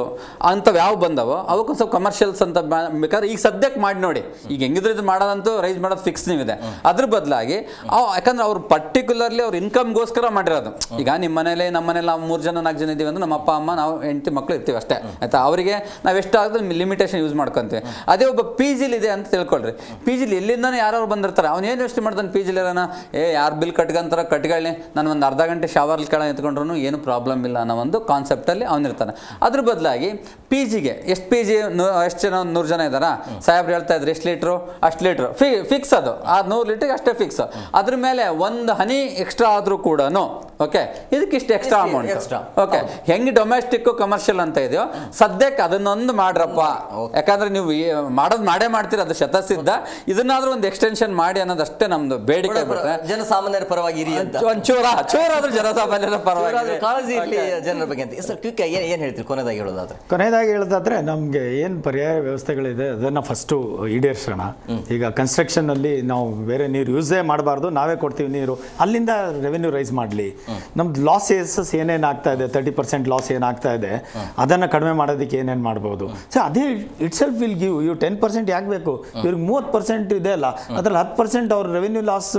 ಅಂಥವು ಯಾವ ಬಂದವೋ ಅವಕ್ಕೊಂದು ಸ್ವಲ್ಪ ಕಮರ್ಷಿಯಲ್ಸ್ ಅಂತ ಬೇಕಾದ್ರೆ ಈಗ ಸದ್ಯಕ್ಕೆ ಮಾಡಿ ನೋಡಿ. ಈಗ ಹೆಂಗಿದ್ರೆ ಇದು ಮಾಡೋದಂತೂ ರೈಸ್ ಮಾಡೋದು ಫಿಕ್ಸ್ ನೀವಿದೆ. ಅದ್ರ ಬದಲಾಗಿ ಯಾಕಂದ್ರೆ ಅವ್ರು ಪರ್ಟಿಕ್ಯುಲರ್ಲಿ ಅವ್ರ ಇನ್ಕಮ್ಗೋಸ್ಕರ ಮಾಡಿರೋದು. ಈಗ ನಿಮ್ಮ ಮನೇಲಿ ನಮ್ಮ ಮನೇಲಿ ನಾವು 3 ಜನ 4 ಜನ ಇದ್ದೀವಿ ಅಂದ್ರೆ ನಮ್ಮ ಅಪ್ಪ ಅಮ್ಮ ನಾವು ಹೆಂಡತಿ ಮಕ್ಕಳು ಇರ್ತೀವಿ ಅಷ್ಟೇ, ಆಯಿತಾ. ಅವರಿಗೆ ನಾವು ಎಷ್ಟಾದರೂ ಲಿಮಿಟೇಷನ್ ಯೂಸ್ ಮಾಡ್ಕೊತೀವಿ. ಅದೇ ಒಬ್ಬ PGಲಿದೆ ಅಂತ ತಿಳ್ಕೊಳ್ರಿ. PGಲಿ ಎಲ್ಲಿಂದನೂ ಯಾರು ಬಂದಿರ್ತಾರೆ, ಅವನೇನು ಯೋಚನೆ ಮಾಡ್ತಾನೆ PGಲಿ ಇರೋಣ, ಯಾರು ಬಿಲ್ ಕಟ್ಕೊಂತಾರ ಕಟ್ಕೊಳ್ಳಿ, ನಾನು ಒಂದು ಅರ್ಧ ಗಂಟೆ ಶವರ್ಲಿ ಕೆಳ ಎತ್ಕೊಂಡ್ರು ಏನು ಪ್ರಾಬ್ಲಮ್ ಇಲ್ಲ ಅನ್ನೋ ಒಂದು ಕಾನ್ಸೆಪ್ಟ್ ಕಾನ್ಸೆಪ್ಟಲ್ಲಿ ಅವನಿರ್ತಾನೆ. ಅದ್ರ ಬದಲಾಗಿ ಪಿ ಜಿಗೆ ಎಷ್ಟು ಪಿ ಜಿ ಎಷ್ಟು ಜನ 100 ಜನ ಇದ್ದಾರಾ, ಸಾಹೇಬ್ರು ಹೇಳ್ತಾ ಇದ್ರು ಎಷ್ಟು ಲೀಟ್ರು ಅಷ್ಟು ಲೀಟ್ರು ಫಿಕ್ಸ್, ಅದು ಆ 100 ಲೀಟ್ರಿಗೆ ಅಷ್ಟೇ ಫಿಕ್ಸ್. ಅದ್ರ ಮೇಲೆ ಒಂದು ಹನಿ ಎಕ್ಸ್ಟ್ರಾ ಆದರೂ ಕೂಡ ಓಕೆ ಇದಕ್ಕಿಷ್ಟು ಎಕ್ಸ್ಟ್ರಾ ಅಮೌಂಟ್. ಓಕೆ ಹೆಂಗೆ ಡೊಮೆಸ್ಟಿಕ್ ಕಮರ್ಷಿಯಲ್ ಅಂತ ಇದೆಯೋ ಸದ್ಯಕ್ಕೆ ಅದನ್ನೊಂದು ಮಾಡ್ರಪ್ಪ, ಯಾಕಂದ್ರೆ ನೀವು ಮಾಡೇ ಮಾಡ್ತೀರ, ಅದು ಶತಸಿದ್ಧ. ಇದನ್ನಾದ್ರೂ ಒಂದು ಎಕ್ಸ್ಟೆನ್ಷನ್ ಮಾಡಿ ಅನ್ನೋದಷ್ಟೇ ನಮ್ದು ಬೇಡಿಕೆ. ಜನಸಾಮಾನ್ಯರ ಪರವಾಗಿ ಇರಿ ಅಂತ ಚೂರಾದ್ರೂ ಜನಸಾಮಾನ್ಯರ ಪರವಾಗಿ ಕಾಳಜಿ ಇರಲಿ ಜನರ ಬಗ್ಗೆ ಅಂತ. ಸರ್ ಕ್ವಿಕ್ ಏನು ಹೇಳ್ತೀರಿ ಕೊನೆಯದಾಗಿ ಹೇಳೋದಾದ್ರೆ ನಮ್ಗೆ ಏನು ಪರ್ಯಾಯ ವ್ಯವಸ್ಥೆಗಳಿದೆ ಅದನ್ನ ಫಸ್ಟು ಈಡೇರಿಸೋಣ. ಈಗ ಕನ್ಸ್ಟ್ರಕ್ಷನ್ ಅಲ್ಲಿ ನಾವು ಬೇರೆ ನೀರು ಯೂಸೇ ಮಾಡಬಾರ್ದು, ನಾವೇ ಕೊಡ್ತೀವಿ ನೀರು, ಅಲ್ಲಿಂದ ರೆವೆನ್ಯೂ ರೈಸ್ ಮಾಡಲಿ. ನಮ್ದು ಲಾಸಸ್ ಏನೇನು ಆಗ್ತಾ ಇದೆ, 30% ಲಾಸ್ ಏನಾಗ್ತಾ ಇದೆ ಅದನ್ನು ಕಡಿಮೆ ಮಾಡೋದಕ್ಕೆ ಏನೇನು ಮಾಡ್ಬೋದು. ಸೊ ಅದೇ itself will give you 10% ಯಾಕೆ ಬೇಕು, ಇವ್ರಿಗೆ 30% ಇದೆ ಅಲ್ಲ, ಅದ್ರಲ್ಲಿ 10% ಅವ್ರ ರೆವೆನ್ಯೂ ಲಾಸ್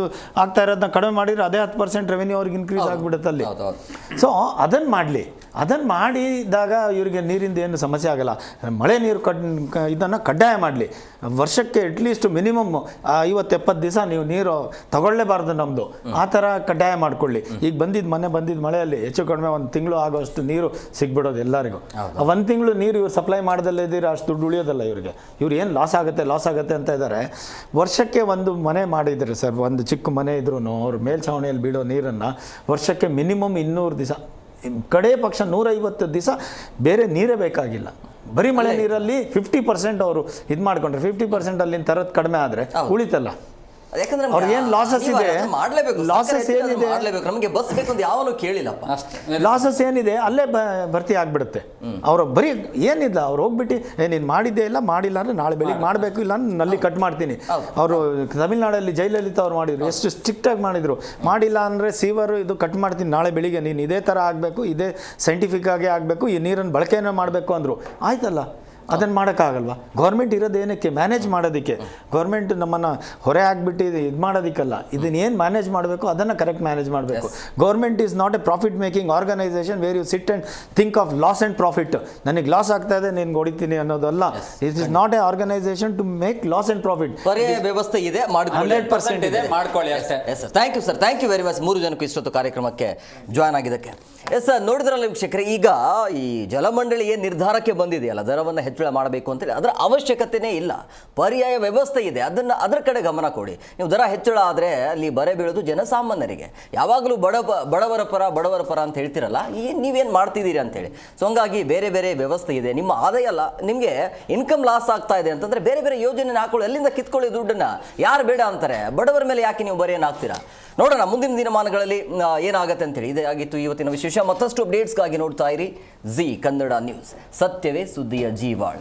ಆಗ್ತಾ ಇರೋದನ್ನ ಕಡಿಮೆ ಮಾಡಿದ್ರೆ ಅದೇ 10% ರೆವೆನ್ಯೂ ಅವ್ರಿಗೆ ಇನ್ಕ್ರೀಸ್ ಆಗಿಬಿಡುತ್ತೆ ಅಲ್ಲಿ. ಸೊ ಅದನ್ನು ಮಾಡಲಿ, ಅದನ್ನು ಮಾಡಿದಾಗ ಇವರಿಗೆ ನೀರಿಂದ ಏನು ಸಮಸ್ಯೆ ಆಗಲ್ಲ. ಮಳೆ ನೀರು ಇದನ್ನು ಕಡ್ಡಾಯ ಮಾಡಲಿ. ವರ್ಷಕ್ಕೆ ಅಟ್ಲೀಸ್ಟ್ ಮಿನಿಮಮ್ 50-70 ದಿವಸ ನೀವು ನೀರು ತಗೊಳ್ಳೇಬಾರ್ದು ನಮ್ಮದು, ಆ ಥರ ಕಡ್ಡಾಯ ಮಾಡ್ಕೊಳ್ಳಿ. ಈಗ ಮೊನ್ನೆ ಬಂದಿದ್ದ ಮಳೆಯಲ್ಲಿ ಹೆಚ್ಚು ಕಡಿಮೆ 1 ತಿಂಗಳು ಆಗೋಷ್ಟು ನೀರು ಸಿಗ್ಬಿಡೋದು ಎಲ್ಲರಿಗೂ. 1 ತಿಂಗಳು ನೀರು ಇವ್ರು ಸಪ್ಲೈ ಮಾಡ್ದಲ್ಲೇ ಇದ್ದೀರಾ, ಅಷ್ಟು ದುಡ್ಡು ಉಳಿಯೋದಲ್ಲ ಇವರಿಗೆ. ಇವ್ರು ಏನು ಲಾಸ್ ಆಗುತ್ತೆ ಅಂತ ಇದ್ದಾರೆ. ವರ್ಷಕ್ಕೆ ಒಂದು ಮನೆ ಮಾಡಿದ್ದಾರೆ ಸರ್, ಒಂದು ಚಿಕ್ಕ ಮನೆ ಇದ್ರೂ ಅವ್ರ ಮೇಲ್ಛಾವಣಿಯಲ್ಲಿ ಬೀಳೋ ನೀರನ್ನು ವರ್ಷಕ್ಕೆ ಮಿನಿಮಮ್ 200 ದಿವಸ, ಕಡೆ ಪಕ್ಷ 150 ದಿವಸ ಬೇರೆ ನೀರೇ ಬೇಕಾಗಿಲ್ಲ. ಬರೀ ಮಳೆ ನೀರಲ್ಲಿ 50% ಅವರು ಇದು ಮಾಡ್ಕೊಂಡ್ರೆ 50% ಅಲ್ಲಿಂದ ತರೋದು ಕಡಿಮೆ ಆದರೆ ಉಳಿತಲ್ಲ. ಯಾಕಂದ್ರೆ ಅವ್ರಿಗೆ ಏನು ಲಾಸಸ್ ಇದೆ, ಲಾಸಸ್ ಏನಿದೆ, ನಮಗೆ ಬಸ್ ಬೇಕು ಅಂತ ಯಾವನು ಕೇಳಿಲ್ಲಪ್ಪ. ಲಾಸಸ್ ಏನಿದೆ ಅಲ್ಲೇ ಭರ್ತಿ ಆಗ್ಬಿಡುತ್ತೆ. ಅವರು ಬರೀ ಏನಿಲ್ಲ, ಅವ್ರು ಹೋಗ್ಬಿಟ್ಟು ನೀನು ಮಾಡಿದ್ದೇ ಇಲ್ಲ, ಮಾಡಿಲ್ಲ ಅಂದರೆ ನಾಳೆ ಬೆಳಿಗ್ಗೆ ಮಾಡಬೇಕು, ಇಲ್ಲ ನಲ್ಲಿ ಕಟ್ ಮಾಡ್ತೀನಿ. ಅವರು ತಮಿಳ್ನಾಡಲ್ಲಿ ಜಯಲಲಿತಾ ಅವ್ರು ಮಾಡಿದ್ರು, ಎಷ್ಟು ಸ್ಟ್ರಿಕ್ಟಾಗಿ ಮಾಡಿದ್ರು. ಮಾಡಿಲ್ಲ ಅಂದರೆ ಸೀವರು ಇದು ಕಟ್ ಮಾಡ್ತೀನಿ, ನಾಳೆ ಬೆಳಿಗ್ಗೆ ನೀನು ಇದೇ ಥರ ಆಗಬೇಕು, ಇದೇ ಸೈಂಟಿಫಿಕ್ ಆಗೇ ಆಗಬೇಕು, ಈ ನೀರನ್ನು ಬಳಕೆನೇ ಮಾಡಬೇಕು ಅಂದರು. ಆಯ್ತಲ್ಲ, ಅದನ್ನು ಮಾಡೋಕ್ಕಾಗಲ್ವಾ? ಗೌರ್ಮೆಂಟ್ ಇರೋದು ಏನಕ್ಕೆ? ಮ್ಯಾನೇಜ್ ಮಾಡೋದಕ್ಕೆ. ಗೌರ್ಮೆಂಟ್ ನಮ್ಮನ್ನು ಹೊರೆ ಆಗಿಬಿಟ್ಟು ಇದು ಮಾಡೋದಕ್ಕಲ್ಲ, ಇದನ್ನು ಏನು ಮ್ಯಾನೇಜ್ ಮಾಡಬೇಕು ಅದನ್ನು ಕರೆಕ್ಟ್ ಮ್ಯಾನೇಜ್ ಮಾಡಬೇಕು. Government is not a profit making organisation where you sit and think of loss and profit. ನನಗೆ ಲಾಸ್ ಆಗ್ತಾ ಇದೆ, ನಿನ್ಗೆ ಹೊಡಿತೀನಿ ಅನ್ನೋದಲ್ಲ. It is not a organisation to make loss and profit. ಪರ್ಯಾಯ ವ್ಯವಸ್ಥೆ ಇದೆ, 100% ಇದೆ, ಮಾಡ್ಕೊಳ್ಳಿ ಅಷ್ಟೇ. Yes sir, thank you sir, thank you very much 3 ಜನಕ್ಕೂ ಇಷ್ಟೊತ್ತು ಕಾರ್ಯಕ್ರಮಕ್ಕೆ ಜಾಯ್ನ್ ಆಗಿದ್ದಕ್ಕೆ. ಎಸ್ ಸರ್, ನೋಡಿದ್ರಲ್ಲ ವೀಕ್ಷಕರೇ, ಈಗ ಈ ಜಲಮಂಡಳಿ ಏನು ನಿರ್ಧಾರಕ್ಕೆ ಬಂದಿದೆಯಲ್ಲ ದರವನ್ನು ಹೆಚ್ಚಳ ಮಾಡಬೇಕು ಅಂತೇಳಿ, ಅದರ ಅವಶ್ಯಕತೆನೇ ಇಲ್ಲ. ಪರ್ಯಾಯ ವ್ಯವಸ್ಥೆ ಇದೆ, ಅದರ ಕಡೆ ಗಮನ ಕೊಡಿ. ನೀವು ದರ ಹೆಚ್ಚಳ ಆದರೆ ಅಲ್ಲಿ ಬರೆ ಬೀಳೋದು ಜನಸಾಮಾನ್ಯರಿಗೆ. ಯಾವಾಗಲೂ ಬಡವರ ಪರ ಅಂತ ಹೇಳ್ತಿರಲ್ಲ, ನೀವೇನು ಮಾಡ್ತಿದ್ದೀರಿ ಅಂತೇಳಿ. ಸೊ ಹಂಗಾಗಿ ಬೇರೆ ಬೇರೆ ವ್ಯವಸ್ಥೆ ಇದೆ. ನಿಮ್ಮ ಆದಾಯ ಅಲ್ಲ, ನಿಮಗೆ ಇನ್ಕಮ್ ಲಾಸ್ ಆಗ್ತಾ ಇದೆ ಅಂತಂದರೆ ಬೇರೆ ಬೇರೆ ಯೋಜನೆ ಹಾಕೊಳ್ಳಿ, ಅಲ್ಲಿಂದ ಕಿತ್ಕೊಳ್ಳಿ ದುಡ್ಡನ್ನು. ಯಾರು ಬೇಡ ಅಂತಾರೆ? ಬಡವರ ಮೇಲೆ ಯಾಕೆ ನೀವು ಬರೆಯನ್ನು ಹಾಕ್ತೀರಾ? ನೋಡೋಣ ಮುಂದಿನ ದಿನಮಾನಗಳಲ್ಲಿ ಏನಾಗುತ್ತೆ ಅಂತೇಳಿ. ಇದೇ ಆಗಿತ್ತು ಇವತ್ತಿನ ವಿಶೇಷ. ಮತ್ತಷ್ಟು ಅಪ್ಡೇಟ್ಸ್ಗಾಗಿ ನೋಡ್ತಾ ಇರಿ ಜಿ ಕನ್ನಡ ನ್ಯೂಸ್. ಸತ್ಯವೇ ಸುದ್ದಿಯ ಜೀವಾಳ.